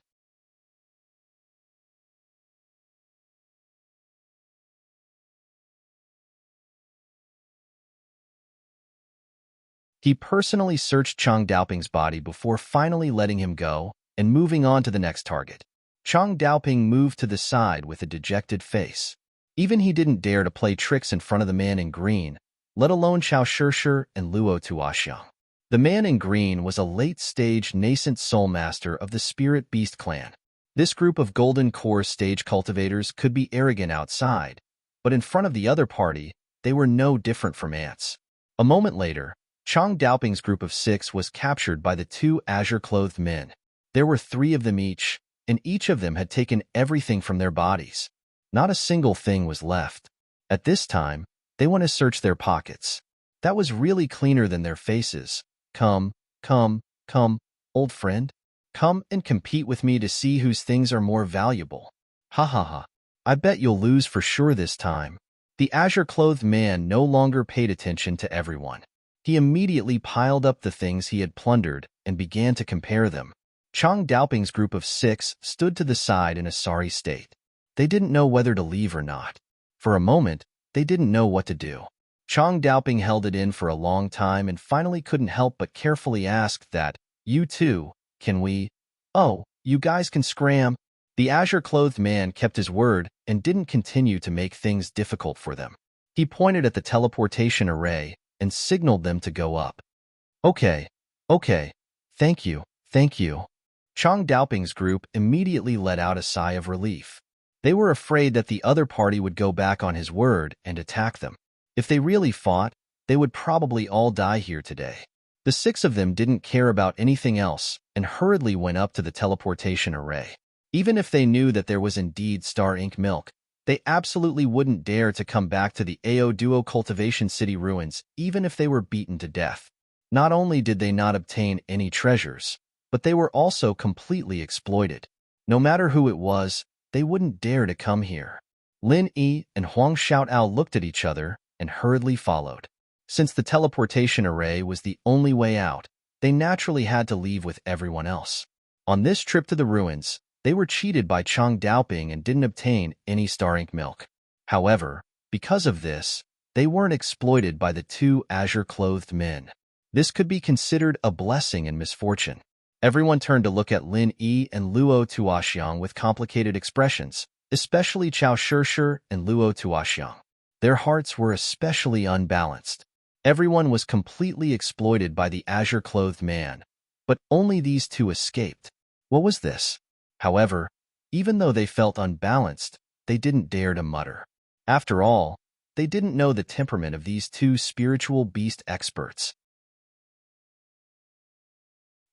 He personally searched Chang Daoping's body before finally letting him go and moving on to the next target. Chang Daoping moved to the side with a dejected face. Even he didn't dare to play tricks in front of the man in green, let alone Chao Shishir and Luo Tuoxiang. The man in green was a late-stage nascent soul master of the Spirit Beast clan. This group of Golden Core stage cultivators could be arrogant outside, but in front of the other party, they were no different from ants. A moment later, Chang Daoping's group of 6 was captured by the 2 azure-clothed men. There were 3 of them each, and each of them had taken everything from their bodies. Not a single thing was left. At this time, they went to search their pockets. That was really cleaner than their faces. Come, old friend. Come and compete with me to see whose things are more valuable. Ha ha ha. I bet you'll lose for sure this time. The azure-clothed man no longer paid attention to everyone. He immediately piled up the things he had plundered and began to compare them. Chang Daoping's group of 6 stood to the side in a sorry state. They didn't know whether to leave or not. For a moment, they didn't know what to do. Chang Daoping held it in for a long time and finally couldn't help but carefully ask that, "You too, can we? Oh, you guys can scram." The azure-clothed man kept his word and didn't continue to make things difficult for them. He pointed at the teleportation array and signaled them to go up. Okay, thank you. Chang Daoping's group immediately let out a sigh of relief. They were afraid that the other party would go back on his word and attack them. If they really fought, they would probably all die here today. The 6 of them didn't care about anything else and hurriedly went up to the teleportation array. Even if they knew that there was indeed star ink milk, they absolutely wouldn't dare to come back to the Ao Duo Cultivation City ruins even if they were beaten to death. Not only did they not obtain any treasures, but they were also completely exploited. No matter who it was, they wouldn't dare to come here. Lin Yi and Huang Xiaotao looked at each other and hurriedly followed. Since the teleportation array was the only way out, they naturally had to leave with everyone else. On this trip to the ruins, they were cheated by Chang Daoping and didn't obtain any star ink milk. However, because of this, they weren't exploited by the 2 azure-clothed men. This could be considered a blessing and misfortune. Everyone turned to look at Lin Yi and Luo Tuoxiang with complicated expressions, especially Chao Shishir and Luo Tuoxiang. Their hearts were especially unbalanced. Everyone was completely exploited by the azure-clothed man, but only these 2 escaped. What was this? However, even though they felt unbalanced, they didn't dare to mutter. After all, they didn't know the temperament of these 2 spiritual beast experts.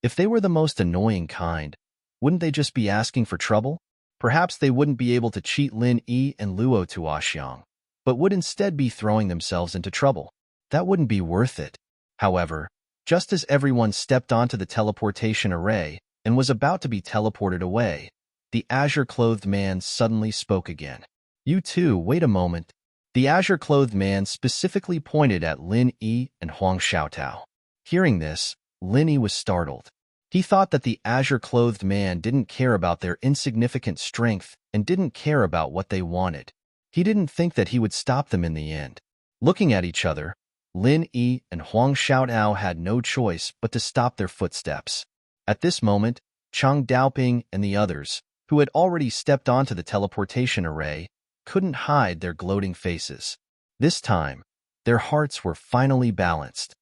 If they were the most annoying kind, wouldn't they just be asking for trouble? Perhaps they wouldn't be able to cheat Lin Yi and Luo Tuoxiang, but would instead be throwing themselves into trouble. That wouldn't be worth it. However, just as everyone stepped onto the teleportation array and was about to be teleported away, the azure-clothed man suddenly spoke again. "You too, wait a moment." The azure-clothed man specifically pointed at Lin Yi and Huang Xiaotao. Hearing this, Lin Yi was startled. He thought that the azure-clothed man didn't care about their insignificant strength and didn't care about what they wanted. He didn't think that he would stop them in the end. Looking at each other, Lin Yi and Huang Xiaotao had no choice but to stop their footsteps. At this moment, Chang Daoping and the others, who had already stepped onto the teleportation array, couldn't hide their gloating faces. This time, their hearts were finally balanced.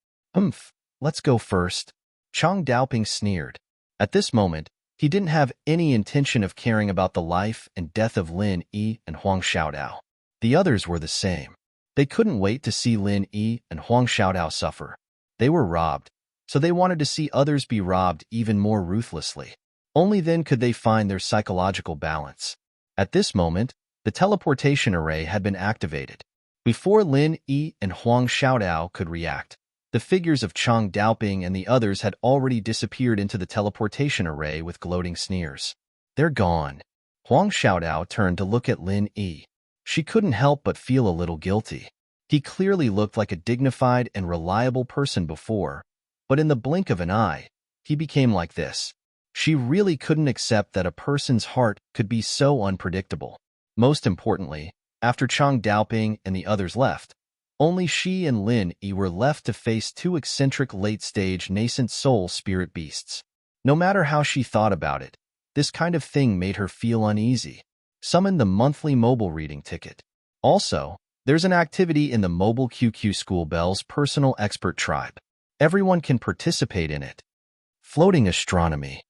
Let's go first." Chang Daoping sneered. At this moment, he didn't have any intention of caring about the life and death of Lin Yi and Huang Xiaotao. The others were the same. They couldn't wait to see Lin Yi and Huang Xiaotao suffer. They were robbed, so they wanted to see others be robbed even more ruthlessly. Only then could they find their psychological balance. At this moment, the teleportation array had been activated. Before Lin Yi and Huang Xiaotao could react, the figures of Chang Daoping and the others had already disappeared into the teleportation array with gloating sneers. "They're gone." Huang Xiaotao turned to look at Lin Yi. She couldn't help but feel a little guilty. He clearly looked like a dignified and reliable person before, but in the blink of an eye, he became like this. She really couldn't accept that a person's heart could be so unpredictable. Most importantly, after Chang Daoping and the others left, Only she and Lin Yi were left to face two eccentric late-stage nascent soul spirit beasts. No matter how she thought about it, this kind of thing made her feel uneasy. Summon the monthly mobile reading ticket. Also, there's an activity in the Mobile QQ School Bell's personal expert tribe. Everyone can participate in it. Floating astronomy.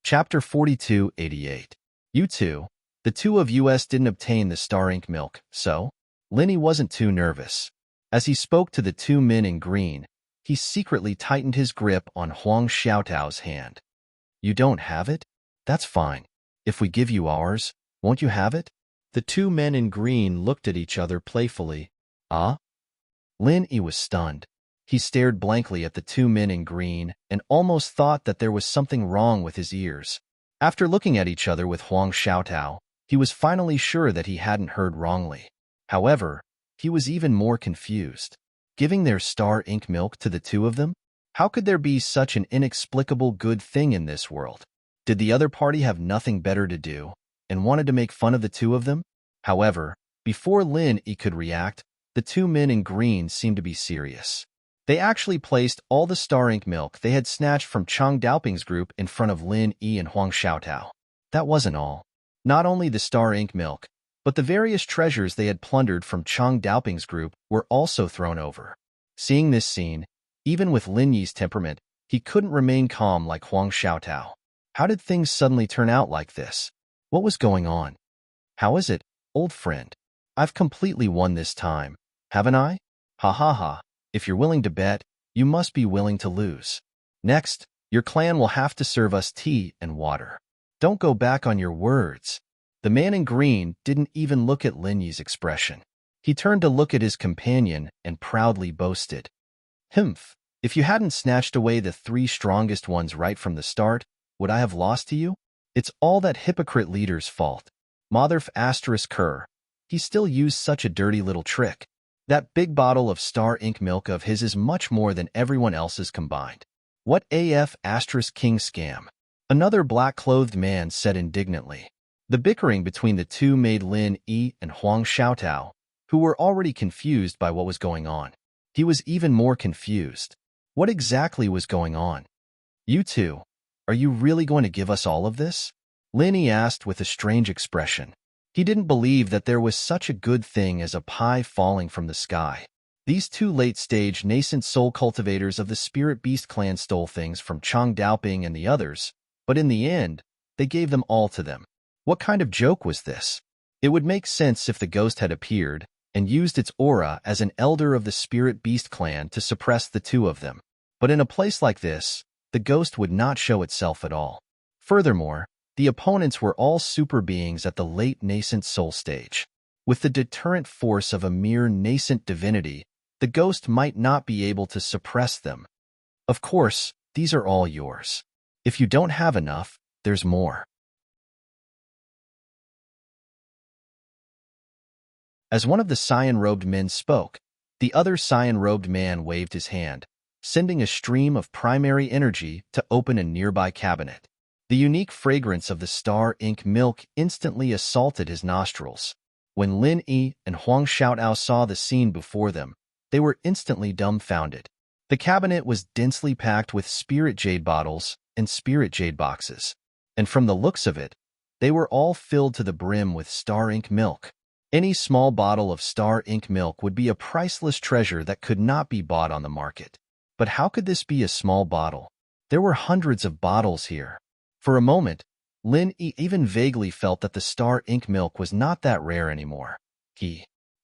Chapter 4288. You two. The two of us didn't obtain the star ink milk, so? Linny wasn't too nervous. As he spoke to the two men in green, he secretly tightened his grip on Huang Xiaotao's hand. You don't have it? That's fine. If we give you ours, won't you have it? The two men in green looked at each other playfully. Ah? Lin Yi was stunned. He stared blankly at the two men in green and almost thought that there was something wrong with his ears. After looking at each other with Huang Xiaotao, he was finally sure that he hadn't heard wrongly. However, he was even more confused. Giving their star ink milk to the two of them? How could there be such an inexplicable good thing in this world? Did the other party have nothing better to do and wanted to make fun of the two of them? However, before Lin Yi could react, the two men in green seemed to be serious. They actually placed all the star ink milk they had snatched from Chang Daoping's group in front of Lin Yi and Huang Xiaotao. That wasn't all. Not only the star ink milk, but the various treasures they had plundered from Chang Daoping's group were also thrown over. Seeing this scene, even with Lin Yi's temperament, he couldn't remain calm like Huang Xiaotao. How did things suddenly turn out like this? What was going on? How is it, old friend? I've completely won this time, haven't I? Ha ha ha. If you're willing to bet, you must be willing to lose. Next, your clan will have to serve us tea and water. Don't go back on your words. The man in green didn't even look at Lin Yi's expression. He turned to look at his companion and proudly boasted. Humph, if you hadn't snatched away the three strongest ones right from the start, would I have lost to you? It's all that hypocrite leader's fault. Motherf asterisk cur. He still used such a dirty little trick. That big bottle of star ink milk of his is much more than everyone else's combined. What AF asterisk king scam? Another black-clothed man said indignantly. The bickering between the two made Lin Yi and Huang Xiaotao, who were already confused by what was going on. He was even more confused. What exactly was going on? You two, are you really going to give us all of this? Lin Yi asked with a strange expression. He didn't believe that there was such a good thing as a pie falling from the sky. These two late-stage nascent soul cultivators of the Spirit Beast clan stole things from Chang Daoping and the others, but in the end, they gave them all to them. What kind of joke was this? It would make sense if the ghost had appeared and used its aura as an elder of the Spirit Beast clan to suppress the two of them. But in a place like this, the ghost would not show itself at all. Furthermore, the opponents were all super beings at the late nascent soul stage. With the deterrent force of a mere nascent divinity, the ghost might not be able to suppress them. Of course, these are all yours. If you don't have enough, there's more. As one of the cyan-robed men spoke, the other cyan-robed man waved his hand, sending a stream of primary energy to open a nearby cabinet. The unique fragrance of the star ink milk instantly assaulted his nostrils. When Lin Yi and Huang Xiaotao saw the scene before them, they were instantly dumbfounded. The cabinet was densely packed with spirit jade bottles and spirit jade boxes, and from the looks of it, they were all filled to the brim with star ink milk. Any small bottle of star ink milk would be a priceless treasure that could not be bought on the market. But how could this be a small bottle? There were hundreds of bottles here. For a moment, Lin Yi even vaguely felt that the star ink milk was not that rare anymore.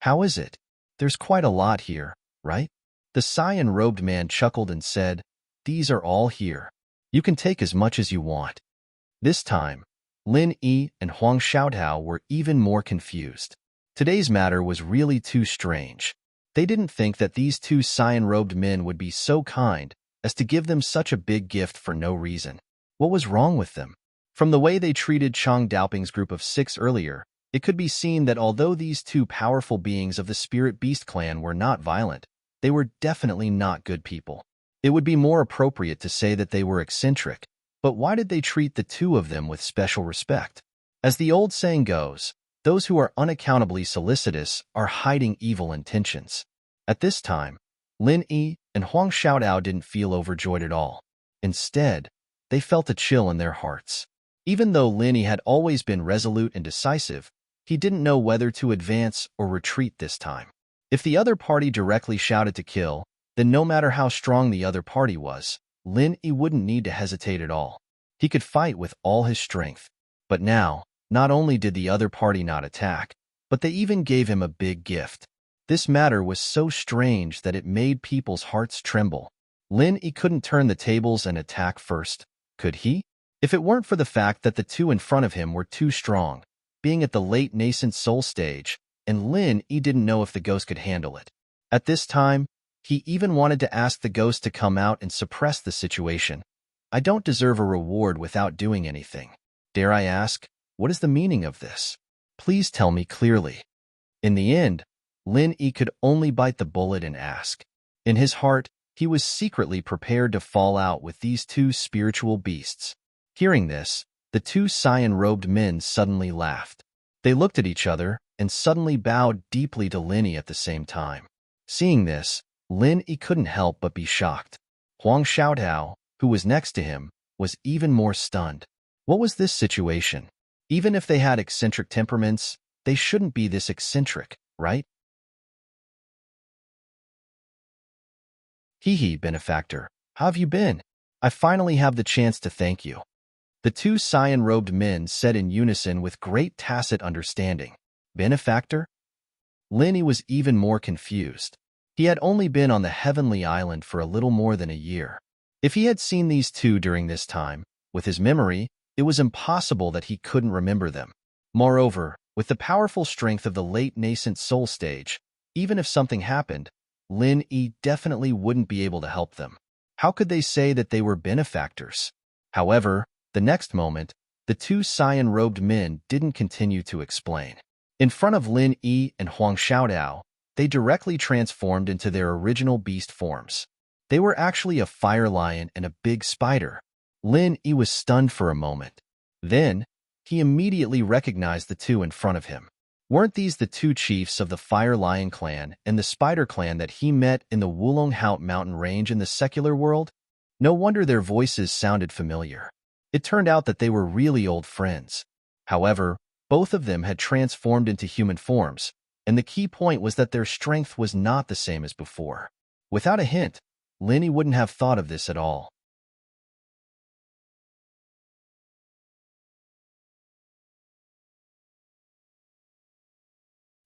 How is it? There's quite a lot here, right? The cyan-robed man chuckled and said, These are all here. You can take as much as you want. This time, Lin Yi and Huang Xiaotao were even more confused. Today's matter was really too strange. They didn't think that these two cyan-robed men would be so kind as to give them such a big gift for no reason. What was wrong with them? From the way they treated Chang Daoping's group of 6 earlier, it could be seen that although these two powerful beings of the Spirit Beast clan were not violent, they were definitely not good people. It would be more appropriate to say that they were eccentric, but why did they treat the two of them with special respect? As the old saying goes, those who are unaccountably solicitous are hiding evil intentions. At this time, Lin Yi and Huang Xiaodao didn't feel overjoyed at all. Instead, they felt a chill in their hearts. Even though Lin Yi had always been resolute and decisive, he didn't know whether to advance or retreat this time. If the other party directly shouted to kill, then no matter how strong the other party was, Lin Yi wouldn't need to hesitate at all. He could fight with all his strength. But now, not only did the other party not attack, but they even gave him a big gift. This matter was so strange that it made people's hearts tremble. Lin Yi couldn't turn the tables and attack first, could he? If it weren't for the fact that the two in front of him were too strong, being at the late nascent soul stage, and Lin Yi didn't know if the ghost could handle it. At this time, he even wanted to ask the ghost to come out and suppress the situation. I don't deserve a reward without doing anything. Dare I ask, what is the meaning of this? Please tell me clearly. In the end, Lin Yi could only bite the bullet and ask. In his heart, he was secretly prepared to fall out with these two spiritual beasts. Hearing this, the two cyan-robed men suddenly laughed. They looked at each other and suddenly bowed deeply to Lin Yi at the same time. Seeing this, Lin Yi couldn't help but be shocked. Huang Xiaodao, who was next to him, was even more stunned. What was this situation? Even if they had eccentric temperaments, they shouldn't be this eccentric, right? Hee, benefactor, how have you been? I finally have the chance to thank you. The two cyan-robed men said in unison with great tacit understanding. Benefactor? Lin Yi was even more confused. He had only been on the heavenly island for a little more than a year. If he had seen these two during this time, with his memory, it was impossible that he couldn't remember them. Moreover, with the powerful strength of the late nascent soul stage, even if something happened, Lin Yi definitely wouldn't be able to help them. How could they say that they were benefactors? However, the next moment, the two cyan-robed men didn't continue to explain. In front of Lin Yi and Huang Xiaodao, they directly transformed into their original beast forms. They were actually a fire lion and a big spider. Lin Yi was stunned for a moment. Then, he immediately recognized the two in front of him. Weren't these the two chiefs of the Fire Lion clan and the Spider clan that he met in the Wulonghout mountain range in the secular world? No wonder their voices sounded familiar. It turned out that they were really old friends. However, both of them had transformed into human forms, and the key point was that their strength was not the same as before. Without a hint, Lin Yi wouldn't have thought of this at all.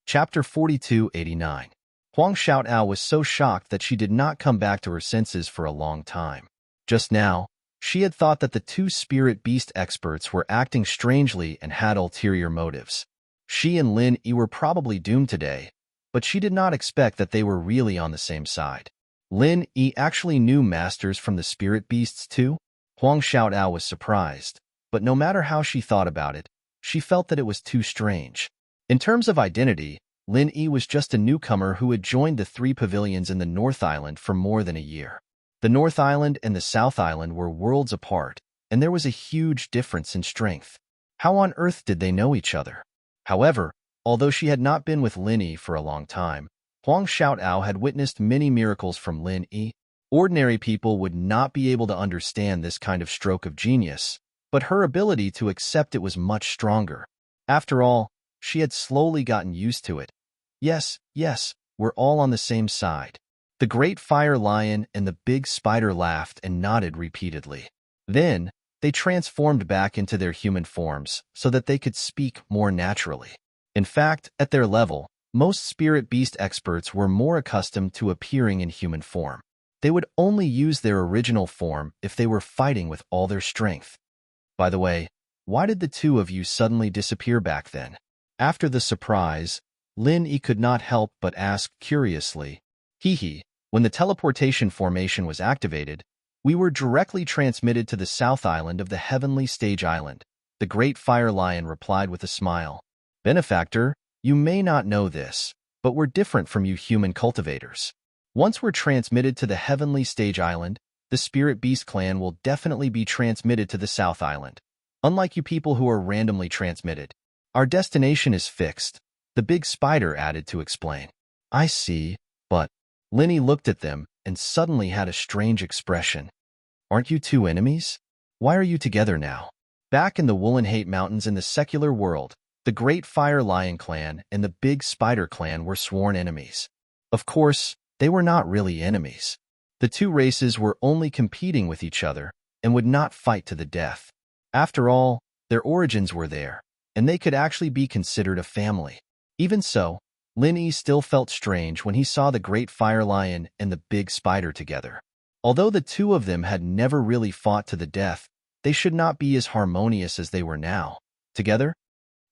Chapter 4289. Huang Xiaodao was so shocked that she did not come back to her senses for a long time. Just now, she had thought that the two spirit beast experts were acting strangely and had ulterior motives. She and Lin Yi were probably doomed today, but she did not expect that they were really on the same side. Lin Yi actually knew masters from the spirit beasts too? Huang Xiaodao was surprised, but no matter how she thought about it, she felt that it was too strange. In terms of identity, Lin Yi was just a newcomer who had joined the three pavilions in the North Island for more than a year. The North Island and the South Island were worlds apart, and there was a huge difference in strength. How on earth did they know each other? However, although she had not been with Lin Yi for a long time, Huang Xiaodao had witnessed many miracles from Lin Yi. Ordinary people would not be able to understand this kind of stroke of genius, but her ability to accept it was much stronger. After all, she had slowly gotten used to it. Yes, we're all on the same side. The great fire lion and the big spider laughed and nodded repeatedly. Then, they transformed back into their human forms so that they could speak more naturally. In fact, at their level, most spirit beast experts were more accustomed to appearing in human form. They would only use their original form if they were fighting with all their strength. By the way, why did the two of you suddenly disappear back then? After the surprise, Lin Yi could not help but ask curiously. When the teleportation formation was activated, we were directly transmitted to the South Island of the Heavenly Stage Island, the Great Fire Lion replied with a smile. Benefactor, you may not know this, but we're different from you human cultivators. Once we're transmitted to the Heavenly Stage Island, the Spirit Beast clan will definitely be transmitted to the South Island. Unlike you people who are randomly transmitted. Our destination is fixed, the big spider added to explain. I see, but Linny looked at them and suddenly had a strange expression. Aren't you two enemies? Why are you together now? Back in the Woolen Hate Mountains in the secular world, the Great Fire Lion clan and the Big Spider clan were sworn enemies. Of course, they were not really enemies. The two races were only competing with each other and would not fight to the death. After all, their origins were there, and they could actually be considered a family. Even so, Linny still felt strange when he saw the Great Fire Lion and the Big Spider together. Although the two of them had never really fought to the death, they should not be as harmonious as they were now. Together?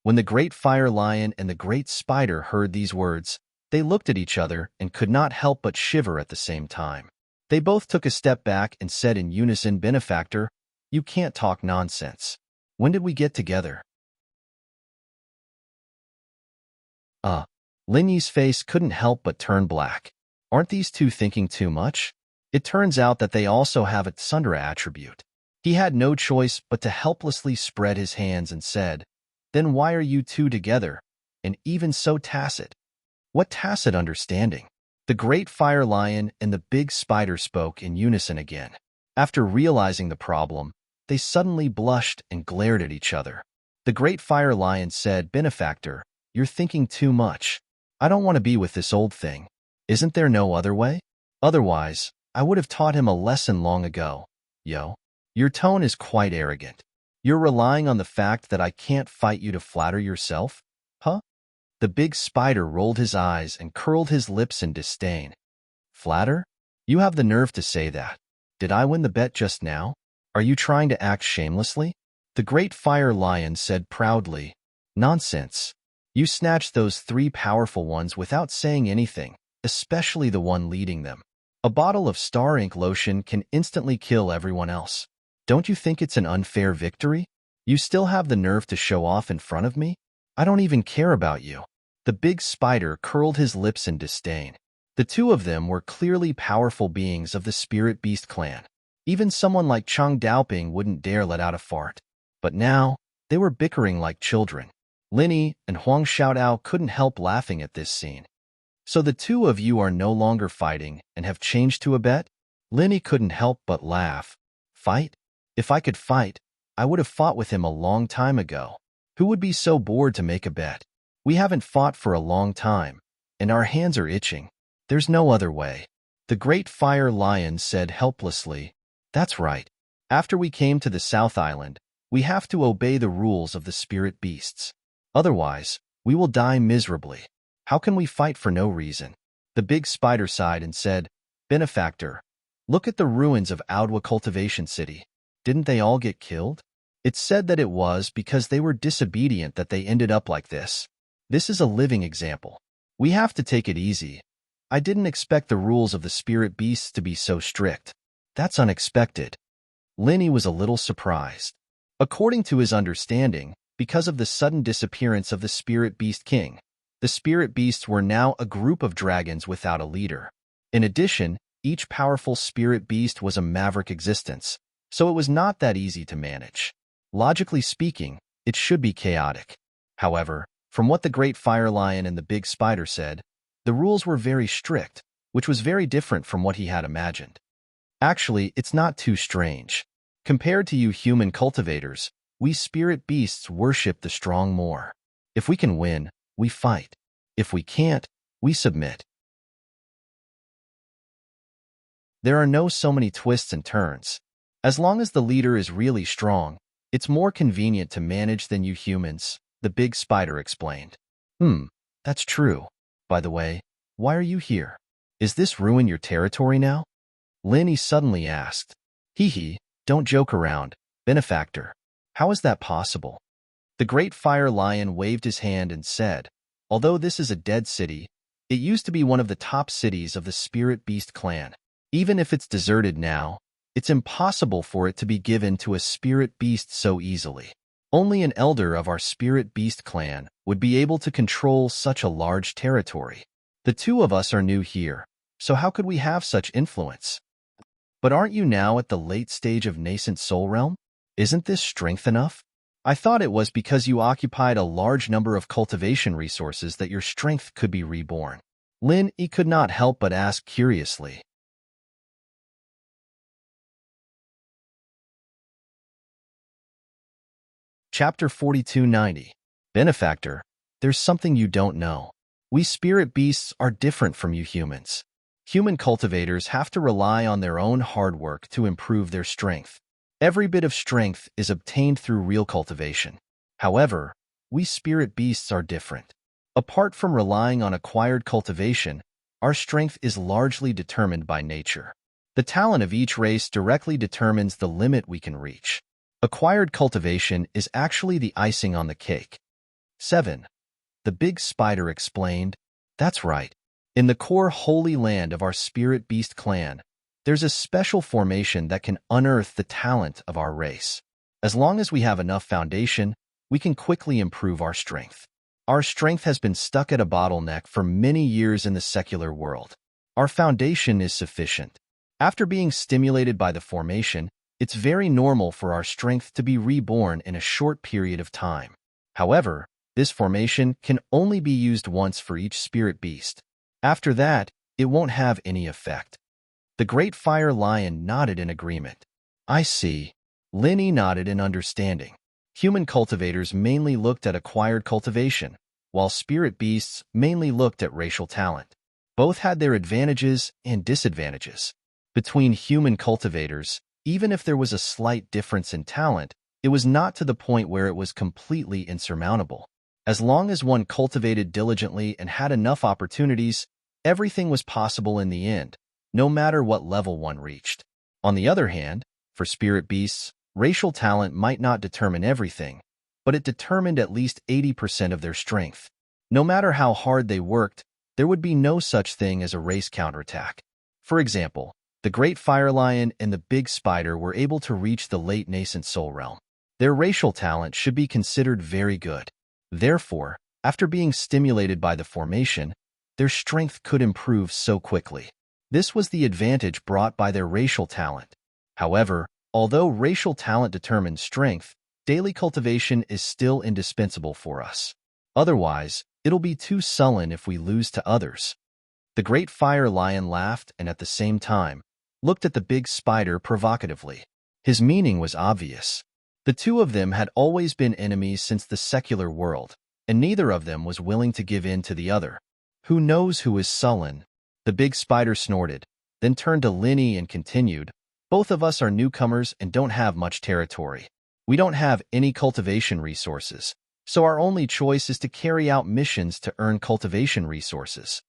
When the Great Fire Lion and the Great Spider heard these words, they looked at each other and could not help but shiver at the same time. They both took a step back and said in unison, "Benefactor, you can't talk nonsense. When did we get together?" Linny's face couldn't help but turn black. Aren't these two thinking too much? It turns out that they also have a Tsundere attribute. He had no choice but to helplessly spread his hands and said, "Then why are you two together, and even so tacit?" What tacit understanding? The Great Fire Lion and the Big Spider spoke in unison again. After realizing the problem, they suddenly blushed and glared at each other. The Great Fire Lion said, "Benefactor, you're thinking too much. I don't want to be with this old thing. Isn't there no other way? Otherwise, I would have taught him a lesson long ago. Yo, your tone is quite arrogant. You're relying on the fact that I can't fight you to flatter yourself? Huh?" The Big Spider rolled his eyes and curled his lips in disdain. "Flatter? You have the nerve to say that. Did I win the bet just now? Are you trying to act shamelessly?" The Great Fire Lion said proudly, "Nonsense. You snatched those three powerful ones without saying anything, especially the one leading them. A bottle of Star Ink lotion can instantly kill everyone else. Don't you think it's an unfair victory? You still have the nerve to show off in front of me? I don't even care about you." The Big Spider curled his lips in disdain. The two of them were clearly powerful beings of the Spirit Beast clan. Even someone like Chang Daoping wouldn't dare let out a fart. But now, they were bickering like children. Linny and Huang Xiaodao couldn't help laughing at this scene. "So the two of you are no longer fighting and have changed to a bet?" Linny couldn't help but laugh. "Fight? If I could fight, I would have fought with him a long time ago. Who would be so bored to make a bet? We haven't fought for a long time, and our hands are itching. There's no other way." The Great Fire Lion said helplessly, "That's right. After we came to the South Island, we have to obey the rules of the Spirit Beasts. Otherwise, we will die miserably. How can we fight for no reason?" The Big Spider sighed and said, "Benefactor, look at the ruins of Audwa Cultivation City. Didn't they all get killed? It's said that it was because they were disobedient that they ended up like this. This is a living example. We have to take it easy. I didn't expect the rules of the Spirit Beasts to be so strict. That's unexpected." Linny was a little surprised. According to his understanding, because of the sudden disappearance of the Spirit Beast King, the Spirit Beasts were now a group of dragons without a leader. In addition, each powerful Spirit Beast was a maverick existence, so it was not that easy to manage. Logically speaking, it should be chaotic. However, from what the Great Fire Lion and the Big Spider said, the rules were very strict, which was very different from what he had imagined. Actually, it's not too strange. Compared to you human cultivators, we Spirit Beasts worship the strong more. If we can win, we fight. If we can't, we submit. There are no so many twists and turns. As long as the leader is really strong, it's more convenient to manage than you humans, the Big Spider explained. That's true. By the way, why are you here? Is this ruin your territory now? Linny suddenly asked. Hee, don't joke around, benefactor. How is that possible? The Great Fire Lion waved his hand and said, although this is a dead city, it used to be one of the top cities of the Spirit Beast clan. Even if it's deserted now, it's impossible for it to be given to a Spirit Beast so easily. Only an elder of our Spirit Beast clan would be able to control such a large territory. The two of us are new here, so how could we have such influence? But aren't you now at the late stage of nascent soul realm? Isn't this strength enough? I thought it was because you occupied a large number of cultivation resources that your strength could be reborn. Lin Yi could not help but ask curiously. Chapter 4290. Benefactor, there's something you don't know. We spirit beasts are different from you humans. Human cultivators have to rely on their own hard work to improve their strength. Every bit of strength is obtained through real cultivation. However, we spirit beasts are different. Apart from relying on acquired cultivation, our strength is largely determined by nature. The talent of each race directly determines the limit we can reach. Acquired cultivation is actually the icing on the cake. 7. The big spider explained, "That's right. In the core holy land of our spirit beast clan, there's a special formation that can unearth the talent of our race. As long as we have enough foundation, we can quickly improve our strength. Our strength has been stuck at a bottleneck for many years in the secular world. Our foundation is sufficient. After being stimulated by the formation, it's very normal for our strength to be reborn in a short period of time. However, this formation can only be used once for each spirit beast. After that, it won't have any effect." The great fire lion nodded in agreement. "I see." Lin Yi nodded in understanding. Human cultivators mainly looked at acquired cultivation, while spirit beasts mainly looked at racial talent. Both had their advantages and disadvantages. Between human cultivators, even if there was a slight difference in talent, it was not to the point where it was completely insurmountable. As long as one cultivated diligently and had enough opportunities, everything was possible in the end, no matter what level one reached. On the other hand, for spirit beasts, racial talent might not determine everything, but it determined at least 80% of their strength. No matter how hard they worked, there would be no such thing as a race counterattack. For example, the great fire lion and the big spider were able to reach the late nascent soul realm. Their racial talent should be considered very good. Therefore, after being stimulated by the formation, their strength could improve so quickly. This was the advantage brought by their racial talent. However, although racial talent determines strength, daily cultivation is still indispensable for us. Otherwise, it'll be too sullen if we lose to others. The great fire lion laughed and at the same time looked at the big spider provocatively. His meaning was obvious. The two of them had always been enemies since the secular world, and neither of them was willing to give in to the other. "Who knows who is sullen?" The big spider snorted, then turned to Lin Yi and continued, "Both of us are newcomers and don't have much territory. We don't have any cultivation resources, so our only choice is to carry out missions to earn cultivation resources."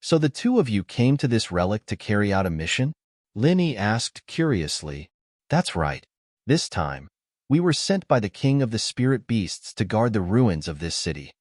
"So the two of you came to this relic to carry out a mission?" Lin Yi asked curiously. "That's right. This time, we were sent by the king of the spirit beasts to guard the ruins of this city."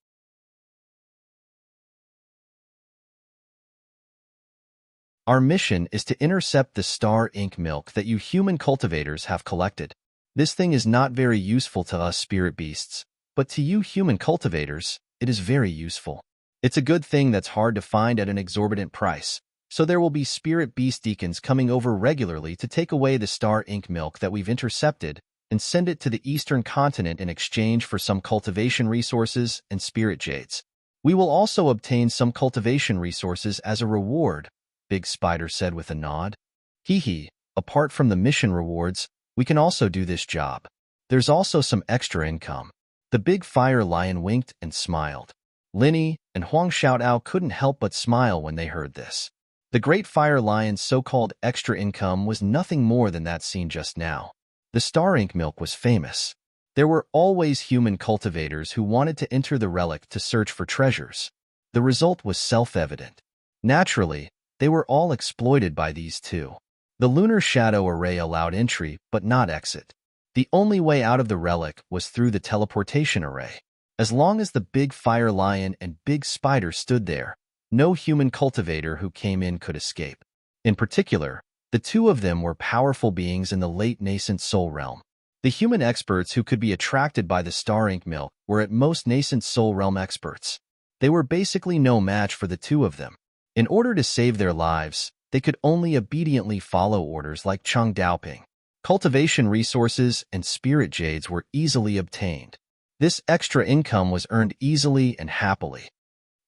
Our mission is to intercept the star ink milk that you human cultivators have collected. This thing is not very useful to us spirit beasts, but to you human cultivators, it is very useful. It's a good thing that's hard to find at an exorbitant price, so there will be spirit beast deacons coming over regularly to take away the star ink milk that we've intercepted and send it to the eastern continent in exchange for some cultivation resources and spirit jades. We will also obtain some cultivation resources as a reward, Big Spider said with a nod. Hee hee, apart from the mission rewards, we can also do this job. There's also some extra income. The big fire lion winked and smiled. Lin Yi and Huang Xiaotao couldn't help but smile when they heard this. The great fire lion's so-called extra income was nothing more than that seen just now. The star ink milk was famous. There were always human cultivators who wanted to enter the relic to search for treasures. The result was self-evident. Naturally, they were all exploited by these two. The lunar shadow array allowed entry, but not exit. The only way out of the relic was through the teleportation array. As long as the big fire lion and big spider stood there, no human cultivator who came in could escape. In particular, the two of them were powerful beings in the late nascent soul realm. The human experts who could be attracted by the star ink milk were at most nascent soul realm experts. They were basically no match for the two of them. In order to save their lives, they could only obediently follow orders like Cheng Daoping. Cultivation resources and spirit jades were easily obtained. This extra income was earned easily and happily.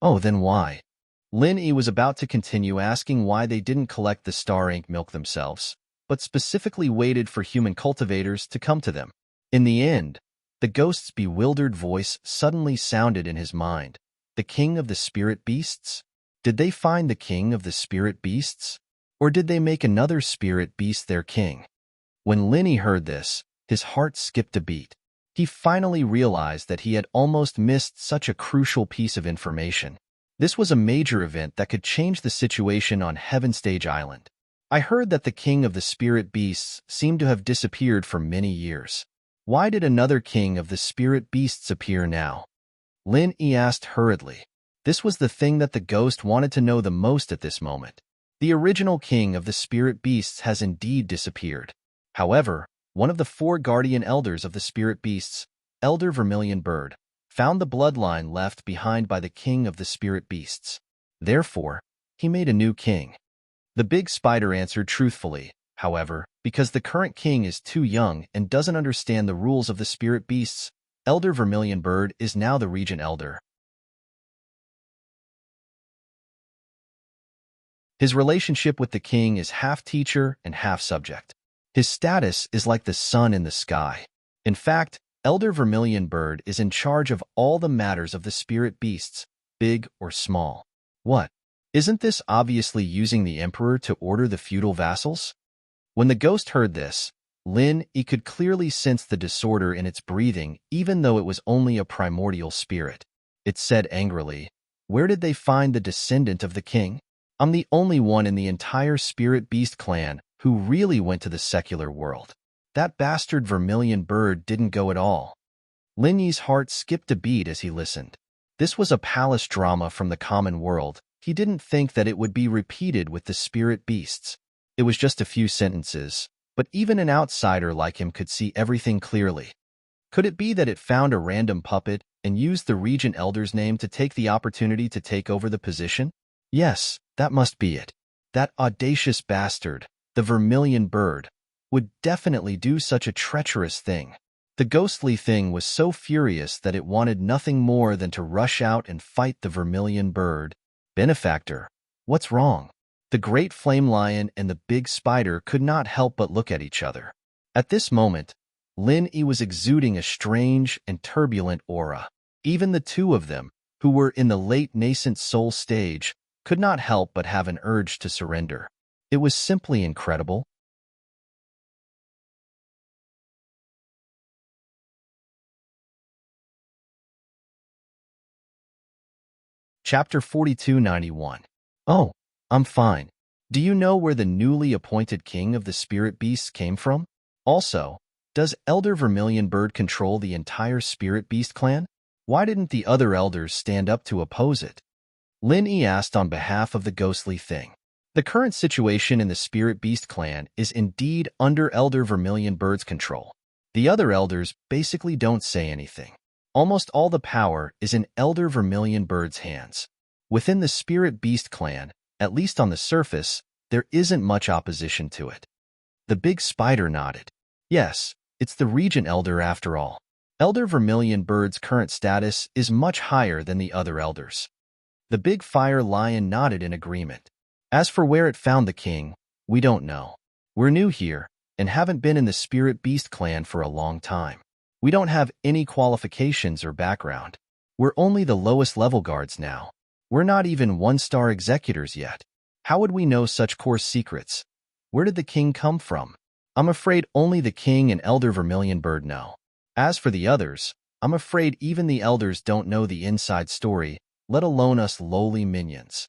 Oh, then why? Lin Yi was about to continue asking why they didn't collect the star ink milk themselves, but specifically waited for human cultivators to come to them. In the end, the ghost's bewildered voice suddenly sounded in his mind. The king of the spirit beasts? Did they find the king of the spirit beasts? Or did they make another spirit beast their king? When Lin Yi heard this, his heart skipped a beat. He finally realized that he had almost missed such a crucial piece of information. This was a major event that could change the situation on Heaven Stage Island. I heard that the king of the spirit beasts seemed to have disappeared for many years. Why did another king of the spirit beasts appear now? Lin Yi asked hurriedly. This was the thing that the ghost wanted to know the most at this moment. The original king of the spirit beasts has indeed disappeared. However, one of the 4 guardian elders of the spirit beasts, Elder Vermilion Bird, found the bloodline left behind by the king of the spirit beasts. Therefore, he made a new king. The big spider answered truthfully, however, because the current king is too young and doesn't understand the rules of the spirit beasts, Elder Vermilion Bird is now the regent elder. His relationship with the king is half teacher and half subject. His status is like the sun in the sky. In fact, Elder Vermilion Bird is in charge of all the matters of the spirit beasts, big or small. What? Isn't this obviously using the emperor to order the feudal vassals? When the ghost heard this, Lin Yi could clearly sense the disorder in its breathing, even though it was only a primordial spirit. It said angrily, "Where did they find the descendant of the king? I'm the only one in the entire spirit beast clan who really went to the secular world. That bastard Vermilion Bird didn't go at all." Lin Yi's heart skipped a beat as he listened. This was a palace drama from the common world. He didn't think that it would be repeated with the spirit beasts. It was just a few sentences, but even an outsider like him could see everything clearly. Could it be that it found a random puppet and used the regent elder's name to take the opportunity to take over the position? Yes, that must be it. That audacious bastard, the Vermilion Bird, would definitely do such a treacherous thing. The ghostly thing was so furious that it wanted nothing more than to rush out and fight the Vermilion Bird. Benefactor, what's wrong? The great flame lion and the big spider could not help but look at each other. At this moment, Lin Yi was exuding a strange and turbulent aura. Even the two of them, who were in the late nascent soul stage, could not help but have an urge to surrender. It was simply incredible. Chapter 4291. Oh, I'm fine. Do you know where the newly appointed king of the spirit beasts came from? Also, does Elder Vermilion Bird control the entire spirit beast clan? Why didn't the other elders stand up to oppose it? Lin Yi asked on behalf of the ghostly thing. The current situation in the spirit beast clan is indeed under Elder Vermilion Bird's control. The other elders basically don't say anything. Almost all the power is in Elder Vermilion Bird's hands. Within the spirit beast clan, at least on the surface, there isn't much opposition to it. The big spider nodded. Yes, it's the regent elder after all. Elder Vermilion Bird's current status is much higher than the other elders. The big fire lion nodded in agreement. As for where it found the king, we don't know. We're new here and haven't been in the spirit beast clan for a long time. We don't have any qualifications or background. We're only the lowest level guards now. We're not even one-star executors yet. How would we know such coarse secrets? Where did the king come from? I'm afraid only the king and Elder Vermilion Bird know. As for the others, I'm afraid even the elders don't know the inside story, let alone us lowly minions.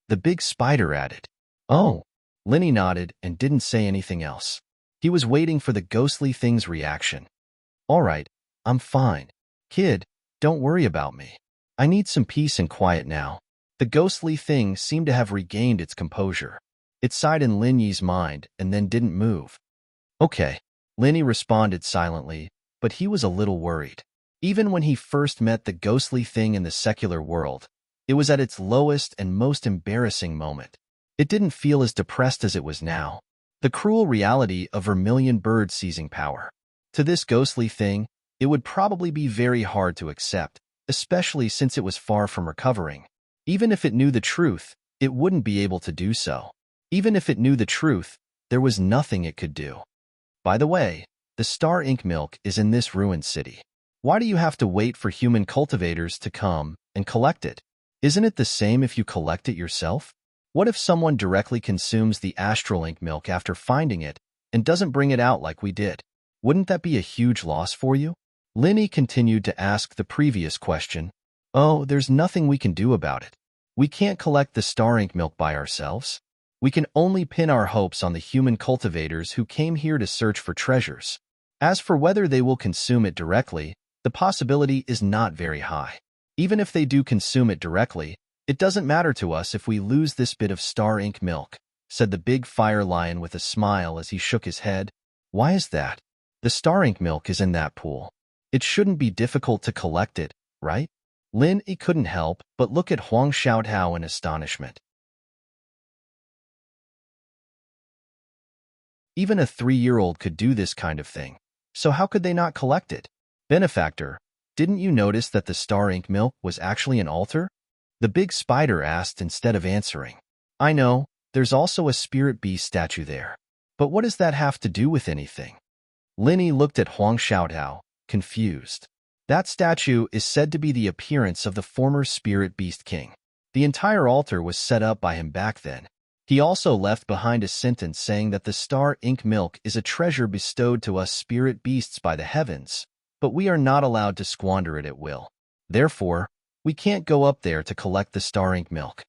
The big spider added. Oh. Lin Yi nodded and didn't say anything else. He was waiting for the ghostly thing's reaction. All right, I'm fine. Kid, don't worry about me. I need some peace and quiet now. The ghostly thing seemed to have regained its composure. It sighed in Lin Yi's mind and then didn't move. Okay, Lin Yi responded silently, but he was a little worried. Even when he first met the ghostly thing in the secular world, it was at its lowest and most embarrassing moment. It didn't feel as depressed as it was now. The cruel reality of vermilion bird seizing power. To this ghostly thing, it would probably be very hard to accept, especially since it was far from recovering. Even if it knew the truth, it wouldn't be able to do so. Even if it knew the truth, there was nothing it could do. By the way, the star ink milk is in this ruined city. Why do you have to wait for human cultivators to come and collect it? Isn't it the same if you collect it yourself? What if someone directly consumes the astral ink milk after finding it and doesn't bring it out like we did? Wouldn't that be a huge loss for you? Linny continued to ask the previous question. Oh, there's nothing we can do about it. We can't collect the star ink milk by ourselves. We can only pin our hopes on the human cultivators who came here to search for treasures. As for whether they will consume it directly, the possibility is not very high. Even if they do consume it directly, it doesn't matter to us if we lose this bit of star ink milk, said the big fire lion with a smile as he shook his head. Why is that? The star ink milk is in that pool. It shouldn't be difficult to collect it, right? Lin Yi couldn't help but look at Huang Xiaotao in astonishment. Even a 3-year-old could do this kind of thing, so how could they not collect it? Benefactor, didn't you notice that the star ink milk was actually an altar? The big spider asked instead of answering. I know, there's also a spirit beast statue there. But what does that have to do with anything? Linny looked at Huang Xiaotao, confused. That statue is said to be the appearance of the former spirit beast king. The entire altar was set up by him back then. He also left behind a sentence saying that the star ink milk is a treasure bestowed to us spirit beasts by the heavens, but we are not allowed to squander it at will. Therefore, we can't go up there to collect the star ink milk.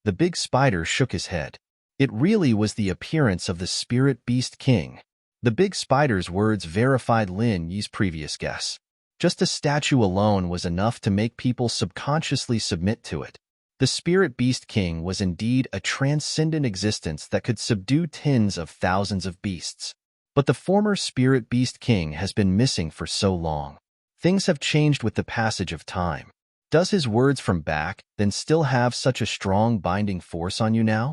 The big spider shook his head. It really was the appearance of the spirit beast king. The big spider's words verified Lin Yi's previous guess. Just a statue alone was enough to make people subconsciously submit to it. The spirit beast king was indeed a transcendent existence that could subdue tens of thousands of beasts. But the former spirit beast king has been missing for so long. Things have changed with the passage of time. Does his words from back then still have such a strong binding force on you now?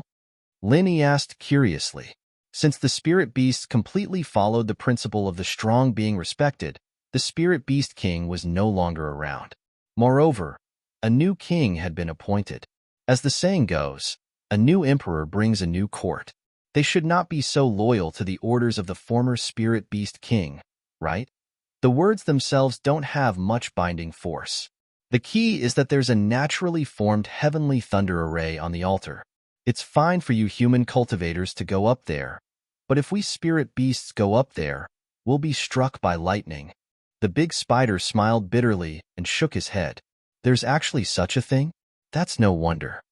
Linny asked curiously. Since the spirit beasts completely followed the principle of the strong being respected, the spirit beast king was no longer around. Moreover, a new king had been appointed. As the saying goes, a new emperor brings a new court. They should not be so loyal to the orders of the former spirit beast king, right? The words themselves don't have much binding force. The key is that there's a naturally formed heavenly thunder array on the altar. It's fine for you human cultivators to go up there, but if we spirit beasts go up there, we'll be struck by lightning. The big spider smiled bitterly and shook his head. There's actually such a thing? That's no wonder.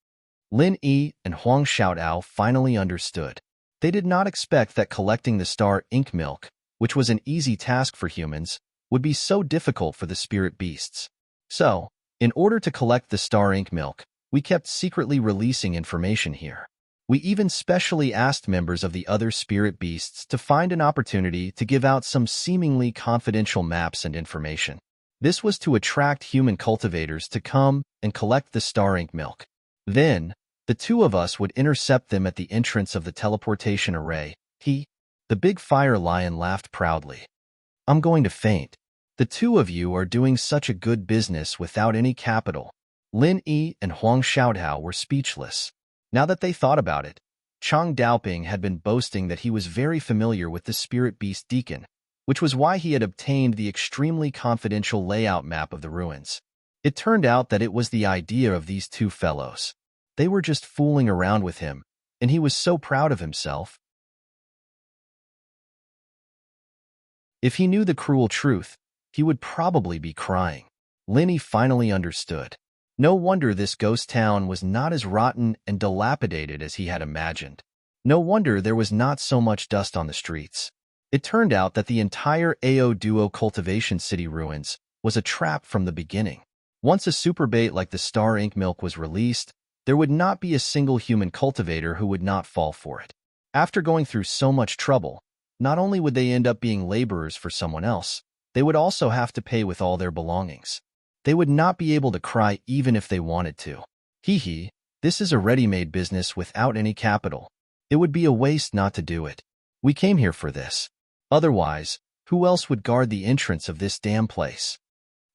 Lin Yi and Huang Xiaotao finally understood. They did not expect that collecting the star ink milk, which was an easy task for humans, would be so difficult for the spirit beasts. So, in order to collect the star ink milk, we kept secretly releasing information here. We even specially asked members of the other spirit beasts to find an opportunity to give out some seemingly confidential maps and information. This was to attract human cultivators to come and collect the star ink milk. Then, the two of us would intercept them at the entrance of the teleportation array. The big fire lion laughed proudly. I'm going to faint. The two of you are doing such a good business without any capital. Lin Yi and Huang Xiaotao were speechless. Now that they thought about it, Chang Daoping had been boasting that he was very familiar with the spirit beast deacon, which was why he had obtained the extremely confidential layout map of the ruins. It turned out that it was the idea of these two fellows. They were just fooling around with him, and he was so proud of himself. If he knew the cruel truth, he would probably be crying. Linny finally understood. No wonder this ghost town was not as rotten and dilapidated as he had imagined. No wonder there was not so much dust on the streets. It turned out that the entire Ao Duo cultivation city ruins was a trap from the beginning. Once a super bait like the star ink milk was released, there would not be a single human cultivator who would not fall for it. After going through so much trouble, not only would they end up being laborers for someone else, they would also have to pay with all their belongings. They would not be able to cry even if they wanted to. This is a ready-made business without any capital. It would be a waste not to do it. We came here for this. Otherwise, who else would guard the entrance of this damn place?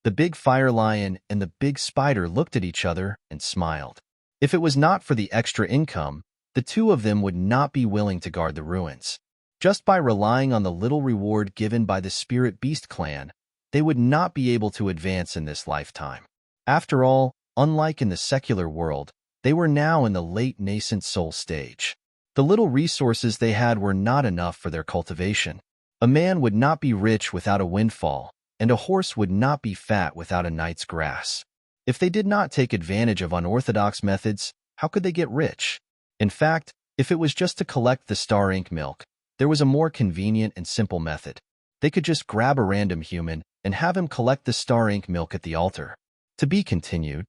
The big fire lion and the big spider looked at each other and smiled. If it was not for the extra income, the two of them would not be willing to guard the ruins. Just by relying on the little reward given by the Spirit Beast clan, they would not be able to advance in this lifetime. After all, unlike in the secular world, they were now in the late nascent soul stage. The little resources they had were not enough for their cultivation. A man would not be rich without a windfall, and a horse would not be fat without a night's grass. If they did not take advantage of unorthodox methods, how could they get rich? In fact, if it was just to collect the star ink milk, there was a more convenient and simple method. They could just grab a random human and have him collect the star ink milk at the altar. To be continued.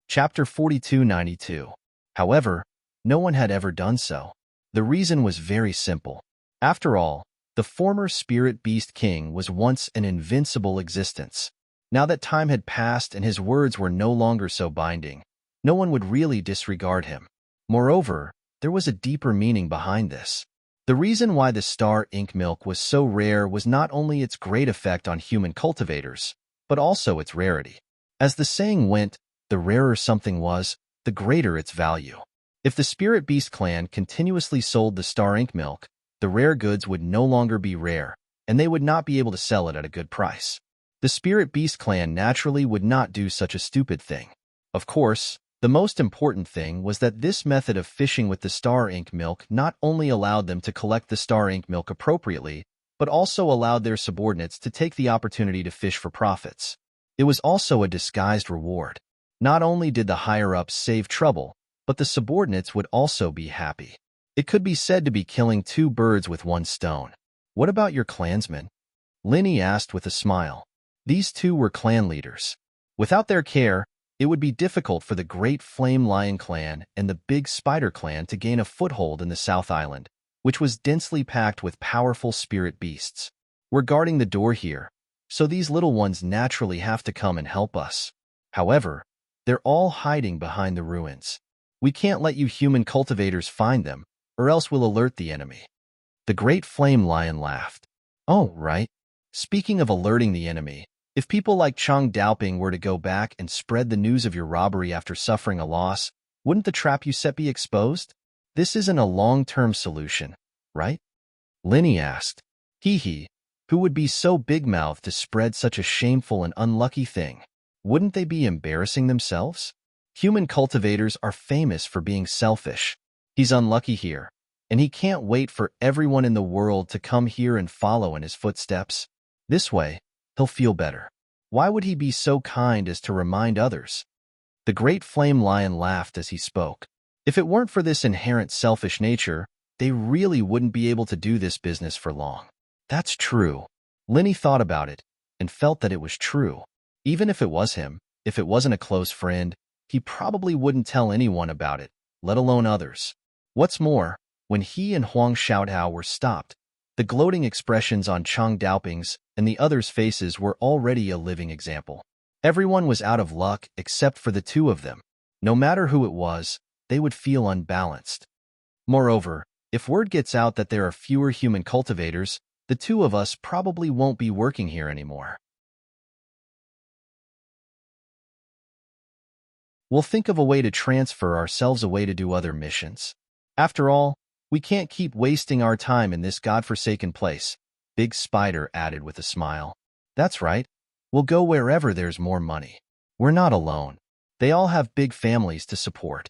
Chapter 4292. However, no one had ever done so. The reason was very simple. After all, the former Spirit Beast King was once an invincible existence. Now that time had passed and his words were no longer so binding, no one would really disregard him. Moreover, there was a deeper meaning behind this. The reason why the star ink milk was so rare was not only its great effect on human cultivators, but also its rarity. As the saying went, the rarer something was, the greater its value. If the Spirit Beast clan continuously sold the star ink milk, the rare goods would no longer be rare, and they would not be able to sell it at a good price. The Spirit Beast clan naturally would not do such a stupid thing. Of course, the most important thing was that this method of fishing with the star ink milk not only allowed them to collect the star ink milk appropriately, but also allowed their subordinates to take the opportunity to fish for profits. It was also a disguised reward. Not only did the higher-ups save trouble, but the subordinates would also be happy. It could be said to be killing two birds with one stone. What about your clansmen? Linny asked with a smile. These two were clan leaders. Without their care, it would be difficult for the Great Flame Lion clan and the Big Spider clan to gain a foothold in the South Island, which was densely packed with powerful spirit beasts. We're guarding the door here, so these little ones naturally have to come and help us. However, they're all hiding behind the ruins. We can't let you human cultivators find them, or else we'll alert the enemy. The Great Flame Lion laughed. Oh, right. Speaking of alerting the enemy, if people like Chang Daoping were to go back and spread the news of your robbery after suffering a loss, wouldn't the trap you set be exposed? This isn't a long-term solution, right? Linny asked. Hee, who would be so big-mouthed to spread such a shameful and unlucky thing? Wouldn't they be embarrassing themselves? Human cultivators are famous for being selfish. He's unlucky here, and he can't wait for everyone in the world to come here and follow in his footsteps. This way, he'll feel better. Why would he be so kind as to remind others? The Great Flame Lion laughed as he spoke. If it weren't for this inherent selfish nature, they really wouldn't be able to do this business for long. That's true. Linny thought about it and felt that it was true. Even if it was him, if it wasn't a close friend, he probably wouldn't tell anyone about it, let alone others. What's more, when he and Huang Xiaotao were stopped, the gloating expressions on Chang Daoping's and the others' faces were already a living example. Everyone was out of luck except for the two of them. No matter who it was, they would feel unbalanced. Moreover, if word gets out that there are fewer human cultivators, the two of us probably won't be working here anymore. We'll think of a way to transfer ourselves away to do other missions. After all, we can't keep wasting our time in this godforsaken place, Big Spider added with a smile. That's right. We'll go wherever there's more money. We're not alone. They all have big families to support.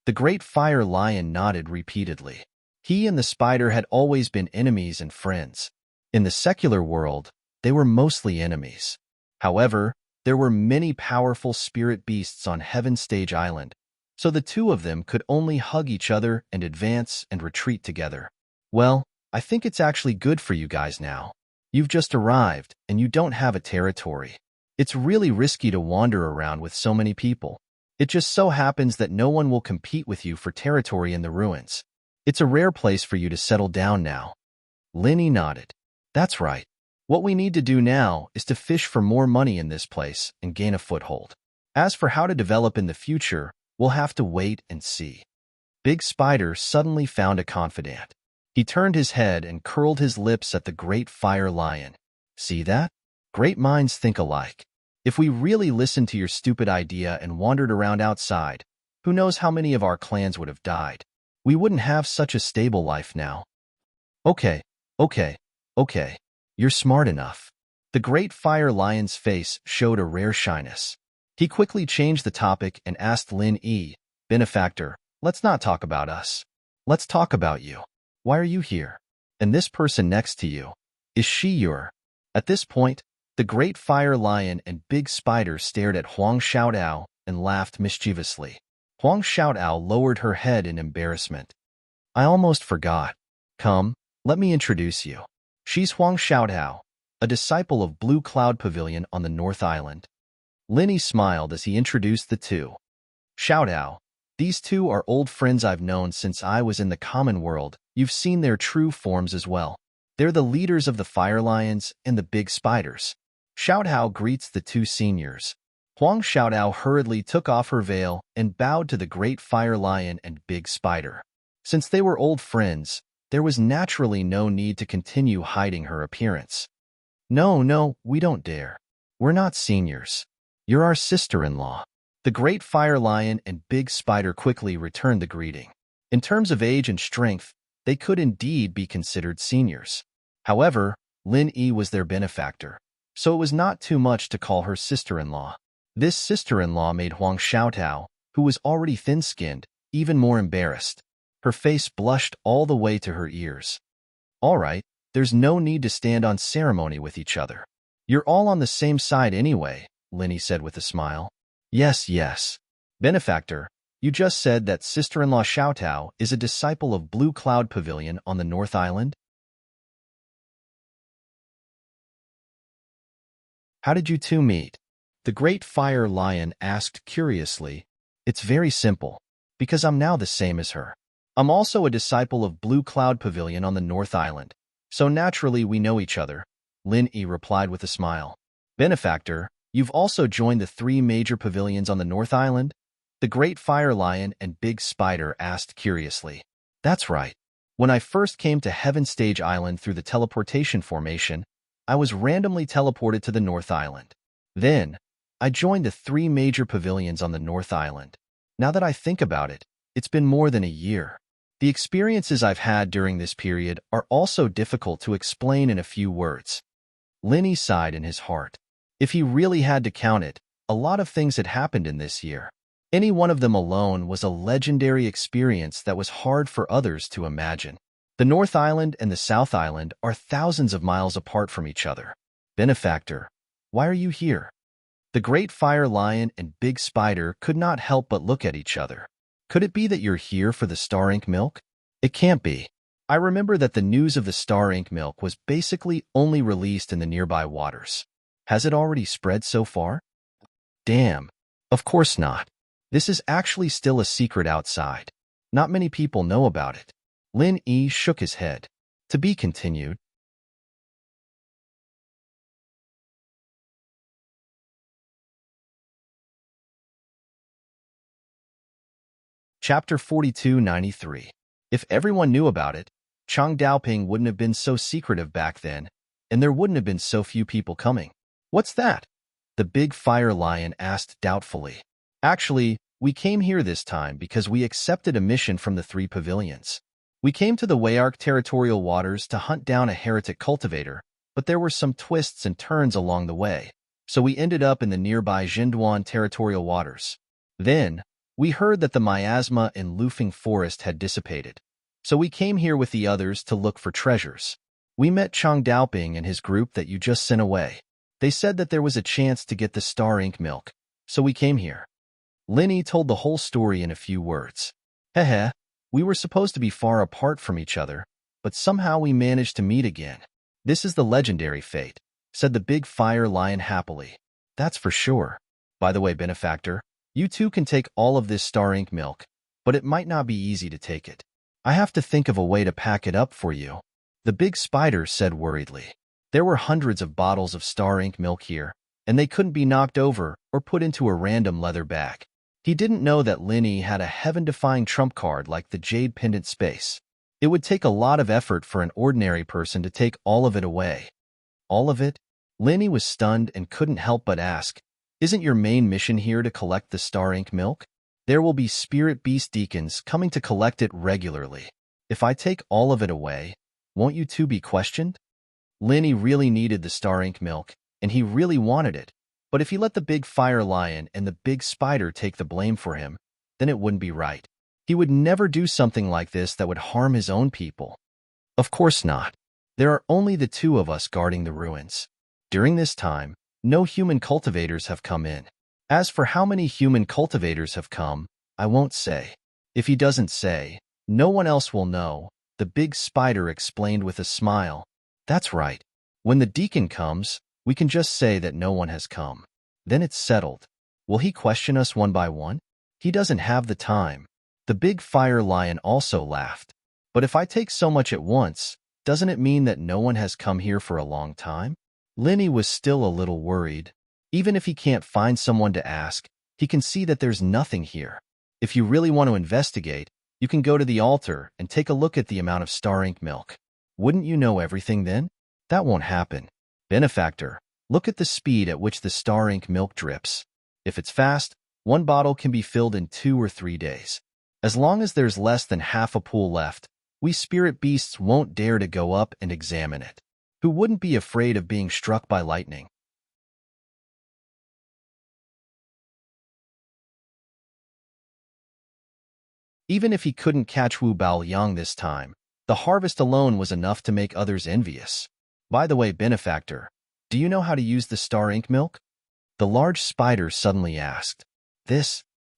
The Great Fire Lion nodded repeatedly. He and the spider had always been enemies and friends. In the secular world, they were mostly enemies. However, there were many powerful spirit beasts on Heaven Stage Island, so the two of them could only hug each other and advance and retreat together. Well, I think it's actually good for you guys now. You've just arrived, and you don't have a territory. It's really risky to wander around with so many people. It just so happens that no one will compete with you for territory in the ruins. It's a rare place for you to settle down now. Linny nodded. That's right. What we need to do now is to fish for more money in this place and gain a foothold. As for how to develop in the future, we'll have to wait and see. Big Spider suddenly found a confidant. He turned his head and curled his lips at the Great Fire Lion. See that? Great minds think alike. If we really listened to your stupid idea and wandered around outside, who knows how many of our clans would have died? We wouldn't have such a stable life now. Okay, okay, okay. You're smart enough. The Great Fire Lion's face showed a rare shyness. He quickly changed the topic and asked Lin Yi, Benefactor, let's not talk about us. Let's talk about you. Why are you here? And this person next to you, is she your? At this point, the Great Fire Lion and Big Spider stared at Huang Xiaodao and laughed mischievously. Huang Xiaodao lowered her head in embarrassment. I almost forgot. Come, let me introduce you. She's Huang Xiaodao, a disciple of Blue Cloud Pavilion on the North Island. Linny smiled as he introduced the two. Xiaodao, these two are old friends I've known since I was in the common world. You've seen their true forms as well. They're the leaders of the Fire Lions and the Big Spiders. Xiaodao greets the two seniors. Huang Xiaodao hurriedly took off her veil and bowed to the Great Fire Lion and Big Spider. Since they were old friends, there was naturally no need to continue hiding her appearance. No, we don't dare. We're not seniors. You're our sister-in-law. The Great Fire Lion and Big Spider quickly returned the greeting. In terms of age and strength, they could indeed be considered seniors. However, Lin Yi was their benefactor, so it was not too much to call her sister-in-law. This sister-in-law made Huang Xiaotao, who was already thin-skinned, even more embarrassed. Her face blushed all the way to her ears. All right, there's no need to stand on ceremony with each other. You're all on the same side anyway, Linny said with a smile. Yes. Benefactor, you just said that sister-in-law Xiaotao is a disciple of Blue Cloud Pavilion on the North Island? How did you two meet? The Great Fire Lion asked curiously. It's very simple, because I'm now the same as her. I'm also a disciple of Blue Cloud Pavilion on the North Island, so naturally we know each other, Lin Yi replied with a smile. Benefactor, you've also joined the 3 major pavilions on the North Island? The Great Fire Lion and Big Spider asked curiously. That's right. When I first came to Heaven Stage Island through the teleportation formation, I was randomly teleported to the North Island. Then, I joined the 3 major pavilions on the North Island. Now that I think about it, it's been more than a year. The experiences I've had during this period are also difficult to explain in a few words. Linny sighed in his heart. If he really had to count it, a lot of things had happened in this year. Any one of them alone was a legendary experience that was hard for others to imagine. The North Island and the South Island are thousands of miles apart from each other. Benefactor, why are you here? The Great Fire Lion and Big Spider could not help but look at each other. Could it be that you're here for the Star Ink milk? It can't be. I remember that the news of the Star Ink milk was basically only released in the nearby waters. Has it already spread so far? Damn. Of course not. This is actually still a secret outside. Not many people know about it. Lin Yi shook his head. To be continued. Chapter 4293. If everyone knew about it, Chang Daoping wouldn't have been so secretive back then, and there wouldn't have been so few people coming. What's that? The Big Fire Lion asked doubtfully. Actually, we came here this time because we accepted a mission from the 3 pavilions. We came to the Wayark territorial waters to hunt down a heretic cultivator, but there were some twists and turns along the way, so we ended up in the nearby Jinduan territorial waters. Then, we heard that the miasma in Lufeng Forest had dissipated, so we came here with the others to look for treasures. We met Chang Daoping and his group that you just sent away. They said that there was a chance to get the Star Ink milk, so we came here. Linny told the whole story in a few words. Heh. We were supposed to be far apart from each other, but somehow we managed to meet again. This is the legendary fate, said the Big Fire Lion happily. That's for sure. By the way, Benefactor, you two can take all of this Star Ink milk, but it might not be easy to take it. I have to think of a way to pack it up for you. The Big Spider said worriedly. There were hundreds of bottles of Star Ink milk here, and they couldn't be knocked over or put into a random leather bag. He didn't know that Linny had a heaven-defying trump card like the Jade Pendant Space. It would take a lot of effort for an ordinary person to take all of it away. All of it? Linny was stunned and couldn't help but ask, "Isn't your main mission here to collect the star ink milk? There will be spirit beast deacons coming to collect it regularly. If I take all of it away, won't you two be questioned?" Linny really needed the star ink milk, and he really wanted it. But if he let the big fire lion and the big spider take the blame for him, then it wouldn't be right. He would never do something like this that would harm his own people. Of course not. There are only the two of us guarding the ruins. During this time, no human cultivators have come in. As for how many human cultivators have come, I won't say. If he doesn't say, no one else will know, the big spider explained with a smile. That's right. When the deacon comes, we can just say that no one has come. Then it's settled. Will he question us one by one? He doesn't have the time. The big fire lion also laughed. But if I take so much at once, doesn't it mean that no one has come here for a long time? Linny was still a little worried. Even if he can't find someone to ask, he can see that there's nothing here. If you really want to investigate, you can go to the altar and take a look at the amount of star ink milk. Wouldn't you know everything then? That won't happen. Benefactor, look at the speed at which the star ink milk drips. If it's fast, one bottle can be filled in 2 or 3 days. As long as there's less than half a pool left, we spirit beasts won't dare to go up and examine it. Who wouldn't be afraid of being struck by lightning? Even if he couldn't catch Wu Baoyang this time, the harvest alone was enough to make others envious. By the way, Benefactor, do you know how to use the star ink milk? The large spider suddenly asked.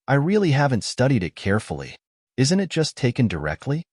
I really haven't studied it carefully. Isn't it just taken directly?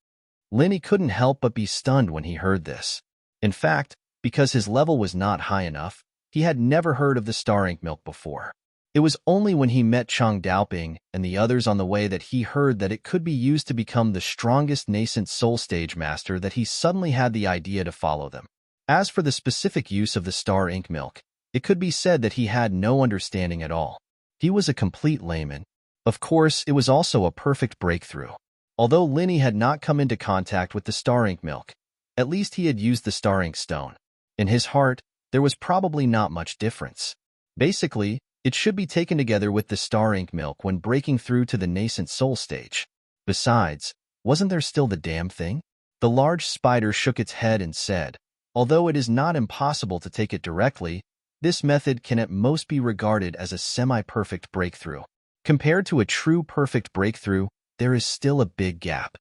Linny couldn't help but be stunned when he heard this. In fact, because his level was not high enough, he had never heard of the star ink milk before. It was only when he met Chang Daoping and the others on the way that he heard that it could be used to become the strongest nascent soul stage master that he suddenly had the idea to follow them. As for the specific use of the star ink milk, it could be said that he had no understanding at all. He was a complete layman. Of course, it was also a perfect breakthrough. Although Linny had not come into contact with the star ink milk, at least he had used the star ink stone. In his heart, there was probably not much difference. Basically, it should be taken together with the star ink milk when breaking through to the nascent soul stage. Besides, wasn't there still the damn thing? The large spider shook its head and said, although it is not impossible to take it directly, this method can at most be regarded as a semi-perfect breakthrough. Compared to a true perfect breakthrough, there is still a big gap.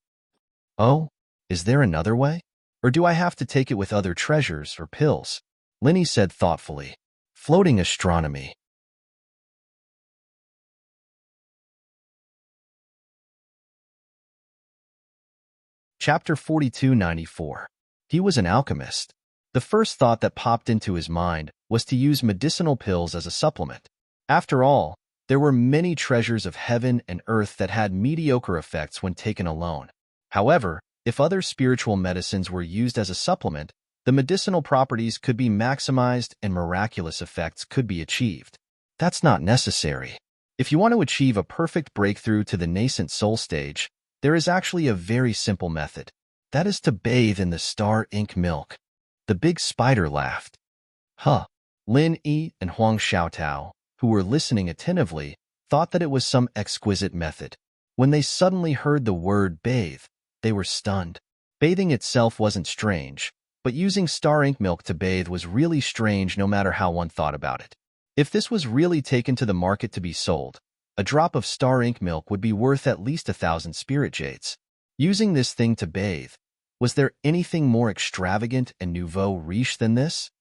Oh, is there another way? Or do I have to take it with other treasures or pills? Linny said thoughtfully. Floating astronomy. Chapter 4294. He was an alchemist. The first thought that popped into his mind was to use medicinal pills as a supplement. After all, there were many treasures of heaven and earth that had mediocre effects when taken alone. However, if other spiritual medicines were used as a supplement, the medicinal properties could be maximized and miraculous effects could be achieved. That's not necessary. If you want to achieve a perfect breakthrough to the nascent soul stage, there is actually a very simple method. That is to bathe in the star ink milk. The big spider laughed. Huh. Lin Yi and Huang Xiaotao, who were listening attentively, thought that it was some exquisite method. When they suddenly heard the word bathe, they were stunned. Bathing itself wasn't strange, but using star ink milk to bathe was really strange no matter how one thought about it. If this was really taken to the market to be sold, a drop of star ink milk would be worth at least 1,000 spirit jades. Using this thing to bathe, was there anything more extravagant and nouveau riche than this?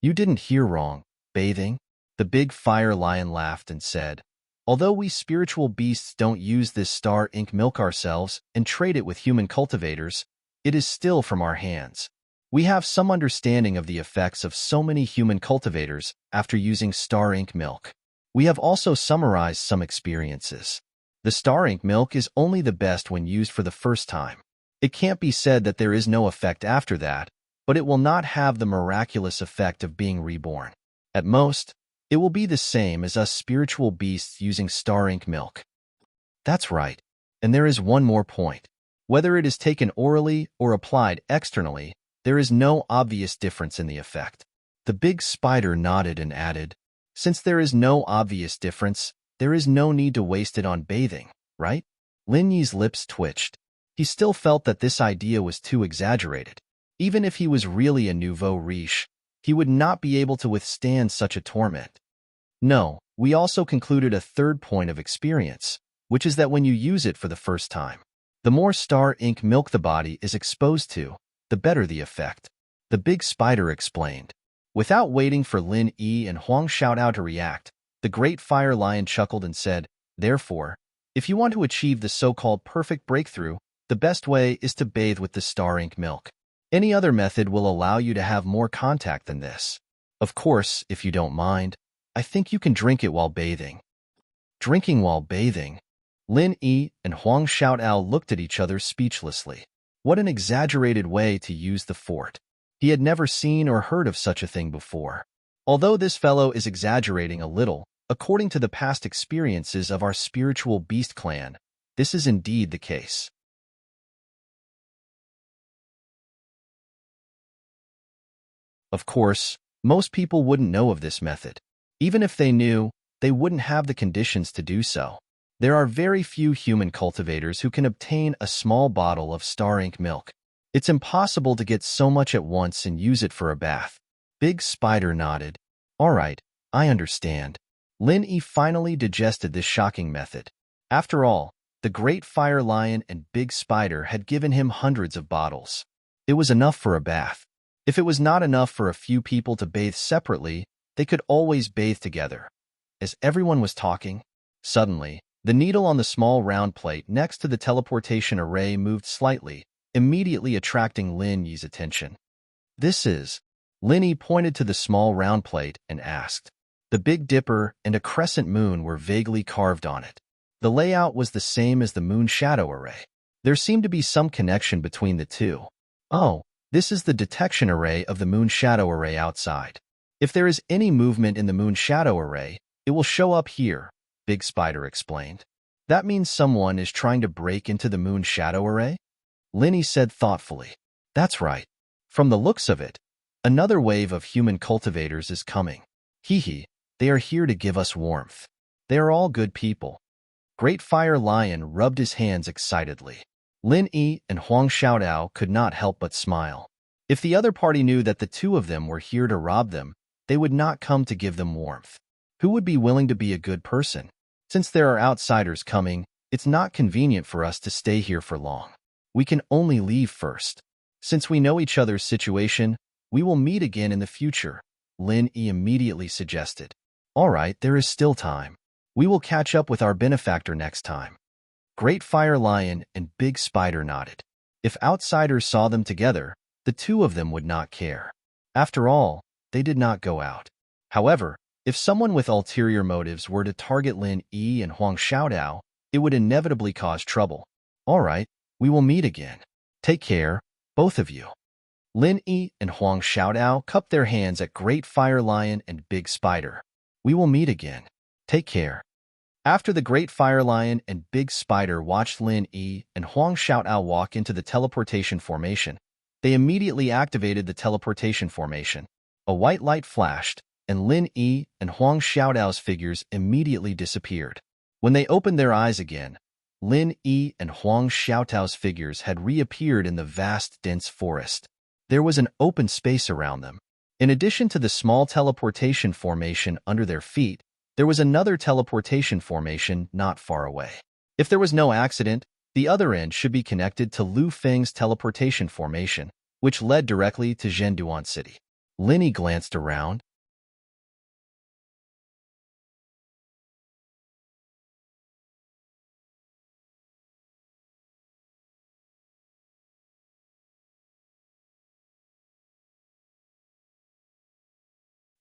You didn't hear wrong. Bathing? The big fire lion laughed and said, although we spiritual beasts don't use this star ink milk ourselves and trade it with human cultivators, it is still from our hands. We have some understanding of the effects of so many human cultivators after using star ink milk. We have also summarized some experiences. The star ink milk is only the best when used for the first time. It can't be said that there is no effect after that, but it will not have the miraculous effect of being reborn. At most, It will be the same as us spiritual beasts using star ink milk. That's right. And there is one more point. Whether it is taken orally or applied externally, there is no obvious difference in the effect. The big spider nodded and added, since there is no obvious difference, there is no need to waste it on bathing, right? Lin Yi's lips twitched. He still felt that this idea was too exaggerated. Even if he was really a nouveau riche, he would not be able to withstand such a torment. No, we also concluded a third point of experience, which is that when you use it for the first time, the more star ink milk the body is exposed to, the better the effect. The big spider explained. Without waiting for Lin Yi and Huang Xiaotao to react, the great fire lion chuckled and said, therefore, if you want to achieve the so-called perfect breakthrough, the best way is to bathe with the star ink milk. Any other method will allow you to have more contact than this. Of course, if you don't mind, I think you can drink it while bathing. Drinking while bathing? Lin Yi and Huang Xiaotao looked at each other speechlessly. What an exaggerated way to use the fort. He had never seen or heard of such a thing before. Although this fellow is exaggerating a little, according to the past experiences of our spiritual beast clan, this is indeed the case. Of course, most people wouldn't know of this method. Even if they knew, they wouldn't have the conditions to do so. There are very few human cultivators who can obtain a small bottle of star ink milk. It's impossible to get so much at once and use it for a bath. Big Spider nodded. All right, I understand. Lin Yi finally digested this shocking method. After all, the Great Fire Lion and Big Spider had given him hundreds of bottles. It was enough for a bath. If it was not enough for a few people to bathe separately, they could always bathe together. As everyone was talking, suddenly, the needle on the small round plate next to the teleportation array moved slightly, immediately attracting Lin Yi's attention. This is... Lin Yi pointed to the small round plate and asked. The Big Dipper and a crescent moon were vaguely carved on it. The layout was the same as the moon shadow array. There seemed to be some connection between the two. Oh, this is the detection array of the moon shadow array outside. If there is any movement in the moon shadow array, it will show up here, Big Spider explained. That means someone is trying to break into the moon shadow array? Lin Yi said thoughtfully. That's right. From the looks of it, another wave of human cultivators is coming. Hee, they are here to give us warmth. They are all good people. Great Fire Lion rubbed his hands excitedly. Lin Yi and Huang Xiaotao could not help but smile. If the other party knew that the two of them were here to rob them, they would not come to give them warmth. Who would be willing to be a good person? Since there are outsiders coming, it's not convenient for us to stay here for long. We can only leave first. Since we know each other's situation, we will meet again in the future, Lin Yi immediately suggested. All right, there is still time. We will catch up with our benefactor next time. Great Fire Lion and Big Spider nodded. If outsiders saw them together, the two of them would not care. After all, they did not go out. However, if someone with ulterior motives were to target Lin Yi and Huang Xiaotao, it would inevitably cause trouble. All right, we will meet again. Take care, both of you. Lin Yi and Huang Xiaotao cupped their hands at Great Fire Lion and Big Spider. We will meet again. Take care. After the Great Fire Lion and Big Spider watched Lin Yi and Huang Xiaotao walk into the teleportation formation, they immediately activated the teleportation formation. A white light flashed, and Lin Yi and Huang Xiaotao's figures immediately disappeared. When they opened their eyes again, Lin Yi and Huang Xiaotao's figures had reappeared in the vast, dense forest. There was an open space around them. In addition to the small teleportation formation under their feet, there was another teleportation formation not far away. If there was no accident, the other end should be connected to Lu Feng's teleportation formation, which led directly to Zhenduan City. Lin Yi glanced around.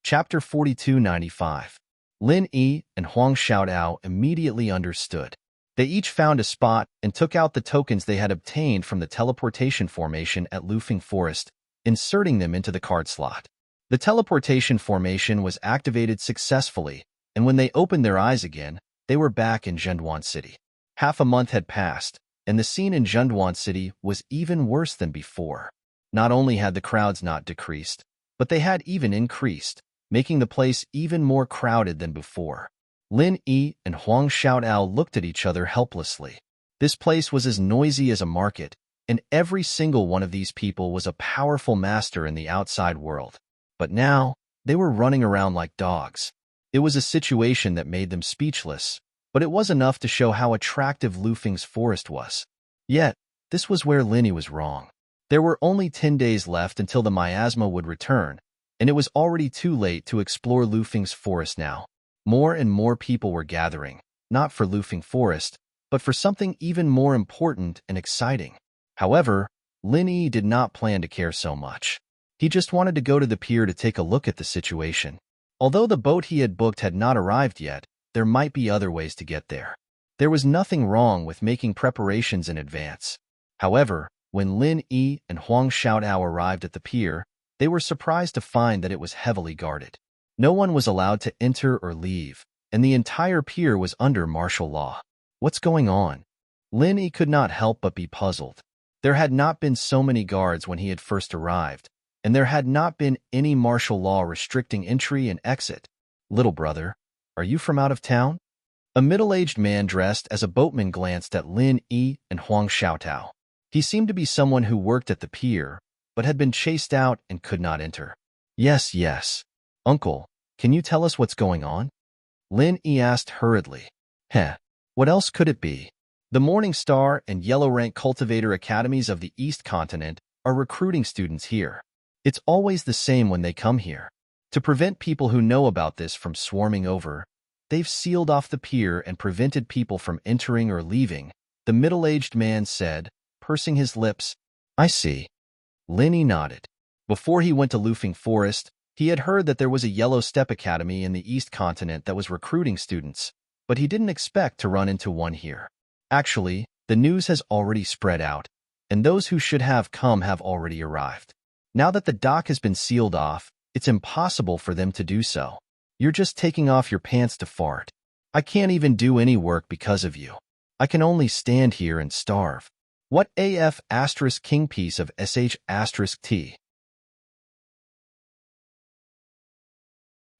Chapter 4295. Lin Yi and Huang Xiaotao immediately understood. They each found a spot and took out the tokens they had obtained from the teleportation formation at Lufeng Forest, inserting them into the card slot. The teleportation formation was activated successfully, and when they opened their eyes again, they were back in Zhenduan City. Half a month had passed, and the scene in Zhenduan City was even worse than before. Not only had the crowds not decreased, but they had even increased, making the place even more crowded than before. Lin Yi and Huang Xiaotao looked at each other helplessly. This place was as noisy as a market, and every single one of these people was a powerful master in the outside world. But now, they were running around like dogs. It was a situation that made them speechless, but it was enough to show how attractive Lufeng's forest was. Yet, this was where Linny was wrong. There were only 10 days left until the miasma would return, and it was already too late to explore Lufeng's forest now. More and more people were gathering, not for Lufeng Forest, but for something even more important and exciting. However, Lin Yi did not plan to care so much. He just wanted to go to the pier to take a look at the situation. Although the boat he had booked had not arrived yet, there might be other ways to get there. There was nothing wrong with making preparations in advance. However, when Lin Yi and Huang Xiaotao arrived at the pier, they were surprised to find that it was heavily guarded. No one was allowed to enter or leave, and the entire pier was under martial law. What's going on? Lin Yi could not help but be puzzled. There had not been so many guards when he had first arrived, and there had not been any martial law restricting entry and exit. Little brother, are you from out of town? A middle-aged man dressed as a boatman glanced at Lin Yi and Huang Xiaotao. He seemed to be someone who worked at the pier, but had been chased out and could not enter. Yes. Uncle, can you tell us what's going on? Lin Yi asked hurriedly. What else could it be? The Morning Star and Yellow Rank Cultivator Academies of the East Continent are recruiting students here. It's always the same when they come here. To prevent people who know about this from swarming over, they've sealed off the pier and prevented people from entering or leaving, the middle-aged man said, pursing his lips. I see. Lin Yi nodded. Before he went to Lufeng Forest, he had heard that there was a Yellow Step Academy in the East Continent that was recruiting students, but he didn't expect to run into one here. Actually, the news has already spread out, and those who should have come have already arrived. Now that the dock has been sealed off, it's impossible for them to do so. You're just taking off your pants to fart. I can't even do any work because of you. I can only stand here and starve. What AF asterisk king piece of SH asterisk T?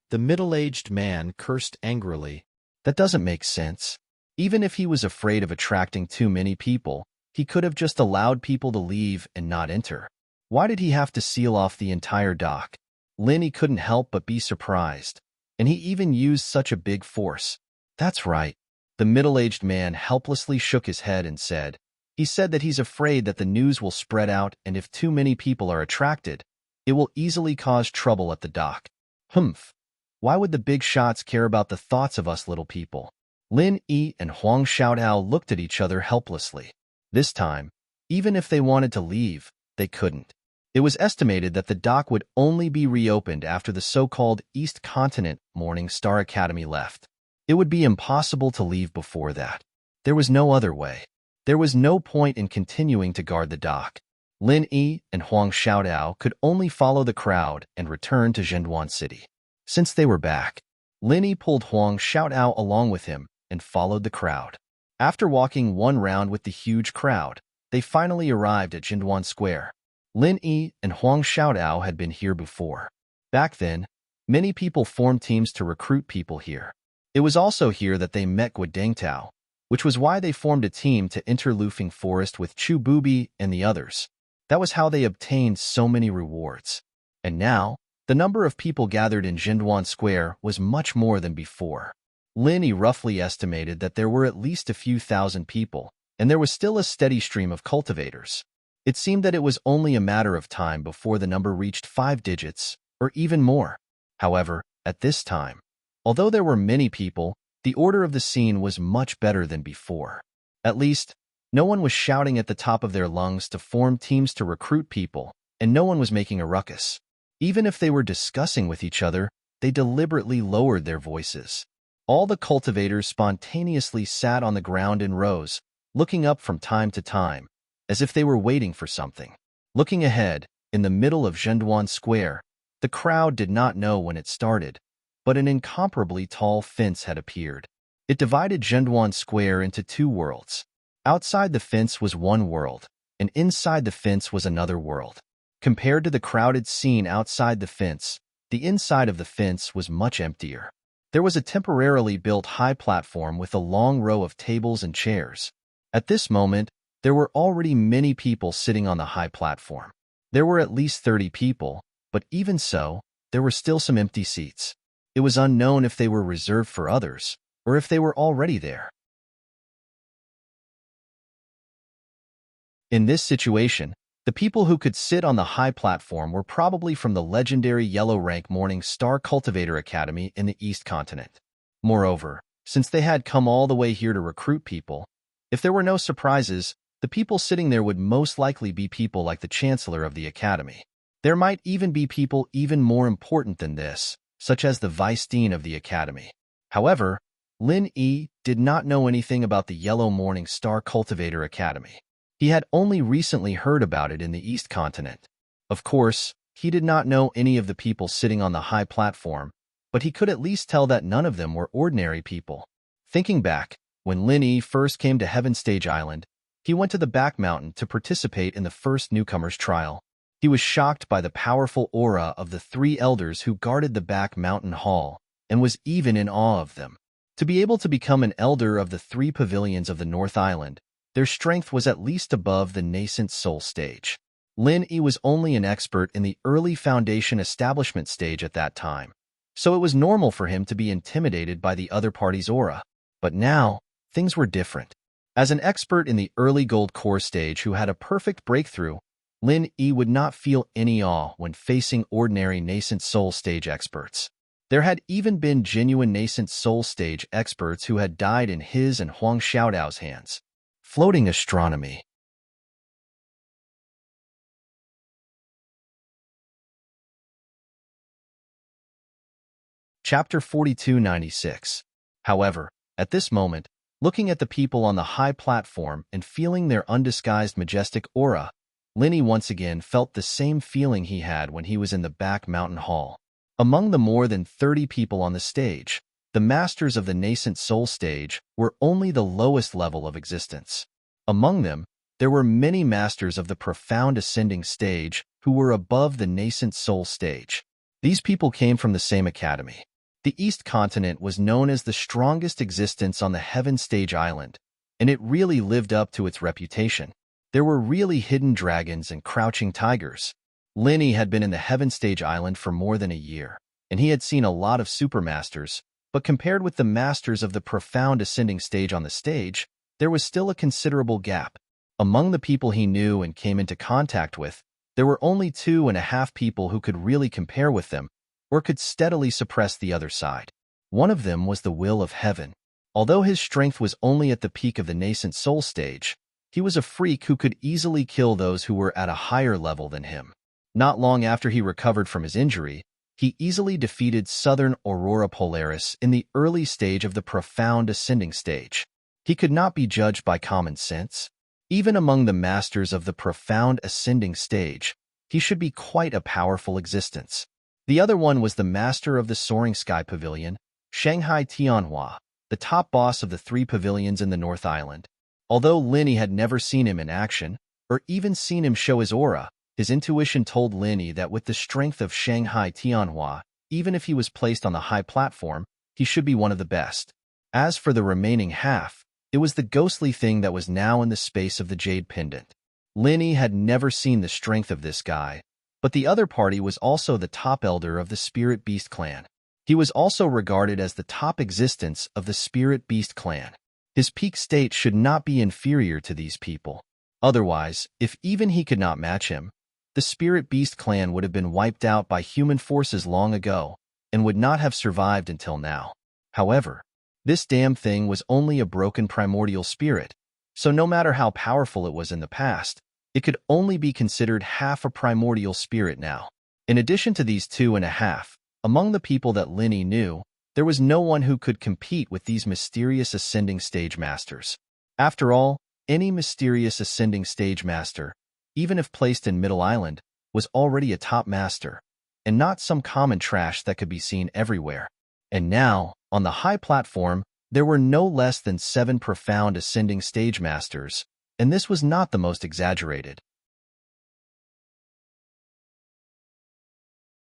The middle-aged man cursed angrily. That doesn't make sense. Even if he was afraid of attracting too many people, he could have just allowed people to leave and not enter. Why did he have to seal off the entire dock? Lin Yi couldn't help but be surprised, and he even used such a big force. That's right. The middle-aged man helplessly shook his head and said, he said that he's afraid that the news will spread out, and if too many people are attracted, it will easily cause trouble at the dock. Humph. Why would the big shots care about the thoughts of us little people? Lin Yi and Huang Xiaotao looked at each other helplessly. This time, even if they wanted to leave, they couldn't. It was estimated that the dock would only be reopened after the so-called East Continent Morning Star Academy left. It would be impossible to leave before that. There was no other way. There was no point in continuing to guard the dock. Lin Yi and Huang Xiaotao could only follow the crowd and return to Zhenduan City. Since they were back, Lin Yi pulled Huang Xiaotao along with him and followed the crowd. After walking one round with the huge crowd, they finally arrived at Zhenduan Square. Lin Yi and Huang Xiaotao had been here before. Back then, many people formed teams to recruit people here. It was also here that they met Guodangtao, which was why they formed a team to enter Lufeng Forest with Chu Bubi and the others. That was how they obtained so many rewards. And now, the number of people gathered in Zhenduan Square was much more than before. Lin Yi roughly estimated that there were at least a few thousand people, and there was still a steady stream of cultivators. It seemed that it was only a matter of time before the number reached 5 digits, or even more. However, at this time, although there were many people, the order of the scene was much better than before. At least, no one was shouting at the top of their lungs to form teams to recruit people, and no one was making a ruckus. Even if they were discussing with each other, they deliberately lowered their voices. All the cultivators spontaneously sat on the ground in rows, looking up from time to time, as if they were waiting for something. Looking ahead, in the middle of Zhenduan Square, The crowd did not know when it started, but an incomparably tall fence had appeared. It divided Zhenduan Square into two worlds. Outside the fence was one world, and inside the fence was another world. Compared to the crowded scene outside the fence, the inside of the fence was much emptier. There was a temporarily built high platform with a long row of tables and chairs. At this moment, there were already many people sitting on the high platform. There were at least 30 people, but even so, there were still some empty seats. It was unknown if they were reserved for others, or if they were already there. In this situation, the people who could sit on the high platform were probably from the legendary yellow-rank Morning Star Cultivator Academy in the East Continent. Moreover, since they had come all the way here to recruit people, if there were no surprises, the people sitting there would most likely be people like the Chancellor of the Academy. There might even be people even more important than this, such as the Vice Dean of the Academy. However, Lin Yi did not know anything about the Yellow Morning Star Cultivator Academy. He had only recently heard about it in the East Continent. Of course, he did not know any of the people sitting on the high platform, but he could at least tell that none of them were ordinary people. Thinking back, when Lin Yi first came to Heaven Stage Island, he went to the back mountain to participate in the first newcomer's trial. He was shocked by the powerful aura of the three elders who guarded the back mountain hall, and was even in awe of them. To be able to become an elder of the three pavilions of the North Island, their strength was at least above the nascent soul stage. Lin Yi was only an expert in the early foundation establishment stage at that time, so it was normal for him to be intimidated by the other party's aura. But now, things were different. As an expert in the early gold core stage who had a perfect breakthrough, Lin Yi would not feel any awe when facing ordinary nascent soul stage experts. There had even been genuine nascent soul stage experts who had died in his and Huang Xiaodao's hands. Floating astronomy. Chapter 4296. However, at this moment, looking at the people on the high platform and feeling their undisguised majestic aura, Lin Yi once again felt the same feeling he had when he was in the back mountain hall. Among the more than 30 people on the stage, the masters of the nascent soul stage were only the lowest level of existence. Among them, there were many masters of the profound ascending stage who were above the nascent soul stage. These people came from the same academy. The East Continent was known as the strongest existence on the Heaven Stage Island, and it really lived up to its reputation. There were really hidden dragons and crouching tigers. Lin Yi had been in the Heaven Stage Island for more than a year, and he had seen a lot of supermasters, but compared with the masters of the profound ascending stage on the stage, there was still a considerable gap. Among the people he knew and came into contact with, there were only 2.5 people who could really compare with them, or could steadily suppress the other side. One of them was the Will of Heaven. Although his strength was only at the peak of the nascent soul stage, he was a freak who could easily kill those who were at a higher level than him. Not long after he recovered from his injury, he easily defeated Southern Aurora Polaris in the early stage of the profound ascending stage. He could not be judged by common sense. Even among the masters of the profound ascending stage, he should be quite a powerful existence. The other one was the master of the Soaring Sky Pavilion, Shanghai Tianhua, the top boss of the three pavilions in the North Island. Although Lin Yi had never seen him in action, or even seen him show his aura, his intuition told Lin Yi that with the strength of Shanghai Tianhua, even if he was placed on the high platform, he should be one of the best. As for the remaining half, it was the ghostly thing that was now in the space of the Jade Pendant. Lin Yi had never seen the strength of this guy, but the other party was also the top elder of the Spirit Beast clan. He was also regarded as the top existence of the Spirit Beast clan. His peak state should not be inferior to these people. Otherwise, if even he could not match him, the Spirit Beast clan would have been wiped out by human forces long ago and would not have survived until now. However, this damn thing was only a broken primordial spirit, so no matter how powerful it was in the past, it could only be considered half a primordial spirit now. In addition to these 2.5, among the people that Lin Yi knew, there was no one who could compete with these mysterious ascending stage masters. After all, any mysterious ascending stage master, even if placed in Middle Island, was already a top master. and not some common trash that could be seen everywhere. And now, on the high platform, there were no less than 7 profound ascending stage masters, and this was not the most exaggerated.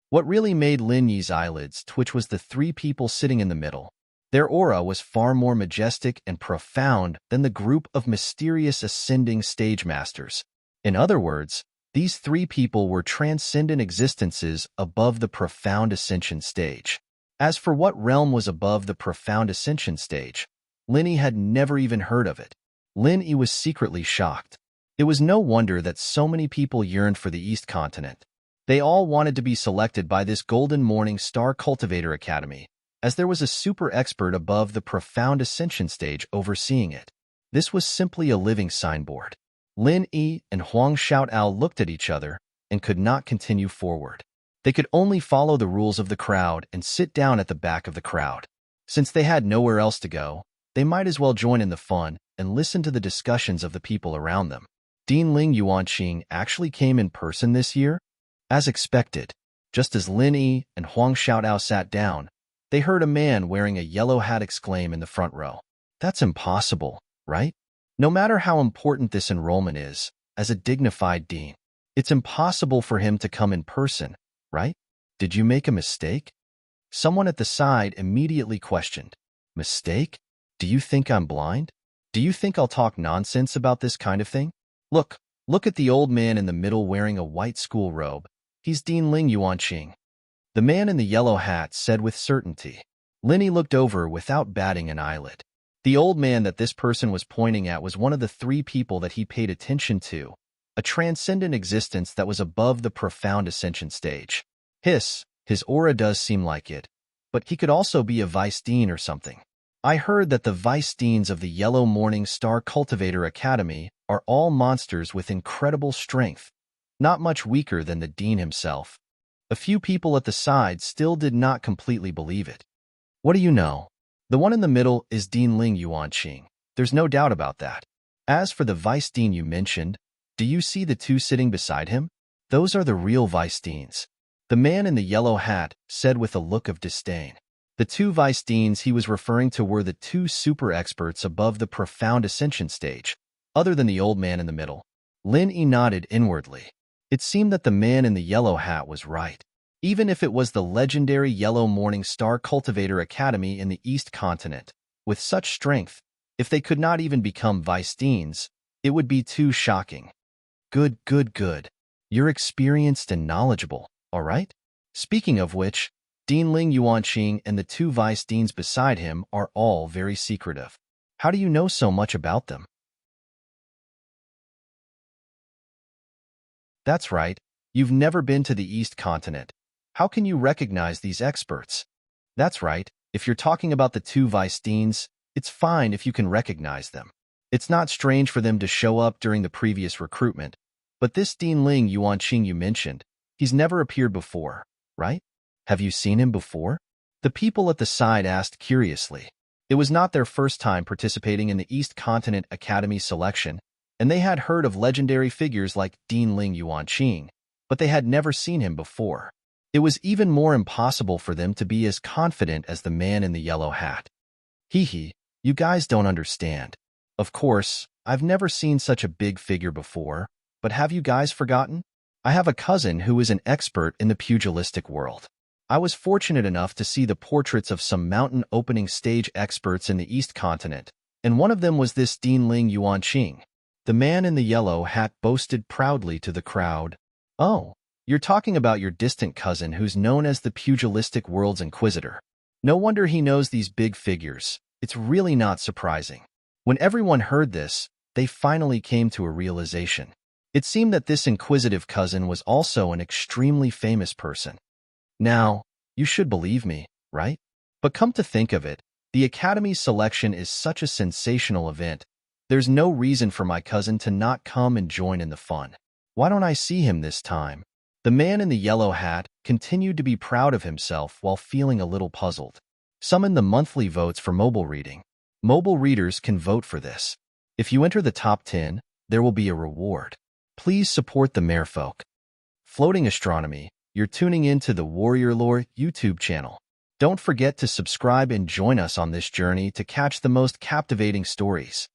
What really made Lin Yi's eyelids twitch was the 3 people sitting in the middle. Their aura was far more majestic and profound than the group of mysterious ascending stage masters. In other words, these 3 people were transcendent existences above the profound ascension stage. As for what realm was above the profound ascension stage, Lin Yi had never even heard of it. Lin Yi was secretly shocked. It was no wonder that so many people yearned for the East Continent. They all wanted to be selected by this Golden Morning Star Cultivator Academy, as there was a super expert above the profound ascension stage overseeing it. This was simply a living signboard. Lin Yi and Huang Xiaotao looked at each other and could not continue forward. They could only follow the rules of the crowd and sit down at the back of the crowd. Since they had nowhere else to go, they might as well join in the fun and listen to the discussions of the people around them. Dean Ling Yuanqing actually came in person this year? As expected, just as Lin Yi and Huang Xiaotao sat down, they heard a man wearing a yellow hat exclaim in the front row. That's impossible, right? No matter how important this enrollment is, as a dignified dean, it's impossible for him to come in person, right? Did you make a mistake? Someone at the side immediately questioned. Mistake? Do you think I'm blind? Do you think I'll talk nonsense about this kind of thing? Look at the old man in the middle wearing a white school robe. He's Dean Ling Yuanqing. The man in the yellow hat said with certainty. Lin Yi looked over without batting an eyelid. The old man that this person was pointing at was one of the 3 people that he paid attention to, a transcendent existence that was above the profound ascension stage. His aura does seem like it, but he could also be a vice dean or something. I heard that the vice deans of the Yellow Morning Star Cultivator Academy are all monsters with incredible strength, not much weaker than the dean himself. A few people at the side still did not completely believe it. What do you know? The one in the middle is Dean Ling Yuanqing. There's no doubt about that. As for the vice dean you mentioned, do you see the 2 sitting beside him? Those are the real vice deans. The man in the yellow hat said with a look of disdain. The 2 vice deans he was referring to were the 2 super experts above the profound ascension stage, other than the old man in the middle. Lin Yi nodded inwardly. It seemed that the man in the yellow hat was right. Even if it was the legendary Yellow Morning Star Cultivator Academy in the East Continent, with such strength, if they could not even become vice deans, it would be too shocking. Good. You're experienced and knowledgeable, all right? Speaking of which, Dean Ling Yuanqing and the 2 vice deans beside him are all very secretive. How do you know so much about them? That's right, you've never been to the East Continent. How can you recognize these experts? That's right, if you're talking about the 2 vice deans, it's fine if you can recognize them. It's not strange for them to show up during the previous recruitment, but this Dean Ling Yuanqing you mentioned, he's never appeared before, right? Have you seen him before? The people at the side asked curiously. It was not their first time participating in the East Continent Academy selection, and they had heard of legendary figures like Dean Ling Yuanqing, but they had never seen him before. It was even more impossible for them to be as confident as the man in the yellow hat. Hee, you guys don't understand. Of course, I've never seen such a big figure before, but have you guys forgotten? I have a cousin who is an expert in the pugilistic world. I was fortunate enough to see the portraits of some mountain opening stage experts in the East Continent, and one of them was this Dean Ling Yuanqing. The man in the yellow hat boasted proudly to the crowd. Oh, you're talking about your distant cousin who's known as the pugilistic world's inquisitor. No wonder he knows these big figures. It's really not surprising. When everyone heard this, they finally came to a realization. It seemed that this inquisitive cousin was also an extremely famous person. Now, you should believe me, right? But come to think of it, the Academy's selection is such a sensational event. There's no reason for my cousin to not come and join in the fun. Why don't I see him this time? The man in the yellow hat continued to be proud of himself while feeling a little puzzled. Summon the monthly votes for mobile reading. Mobile readers can vote for this. If you enter the top 10, there will be a reward. Please support the merfolk. Floating astronomy. You're tuning into the Warrior Lore YouTube channel. Don't forget to subscribe and join us on this journey to catch the most captivating stories.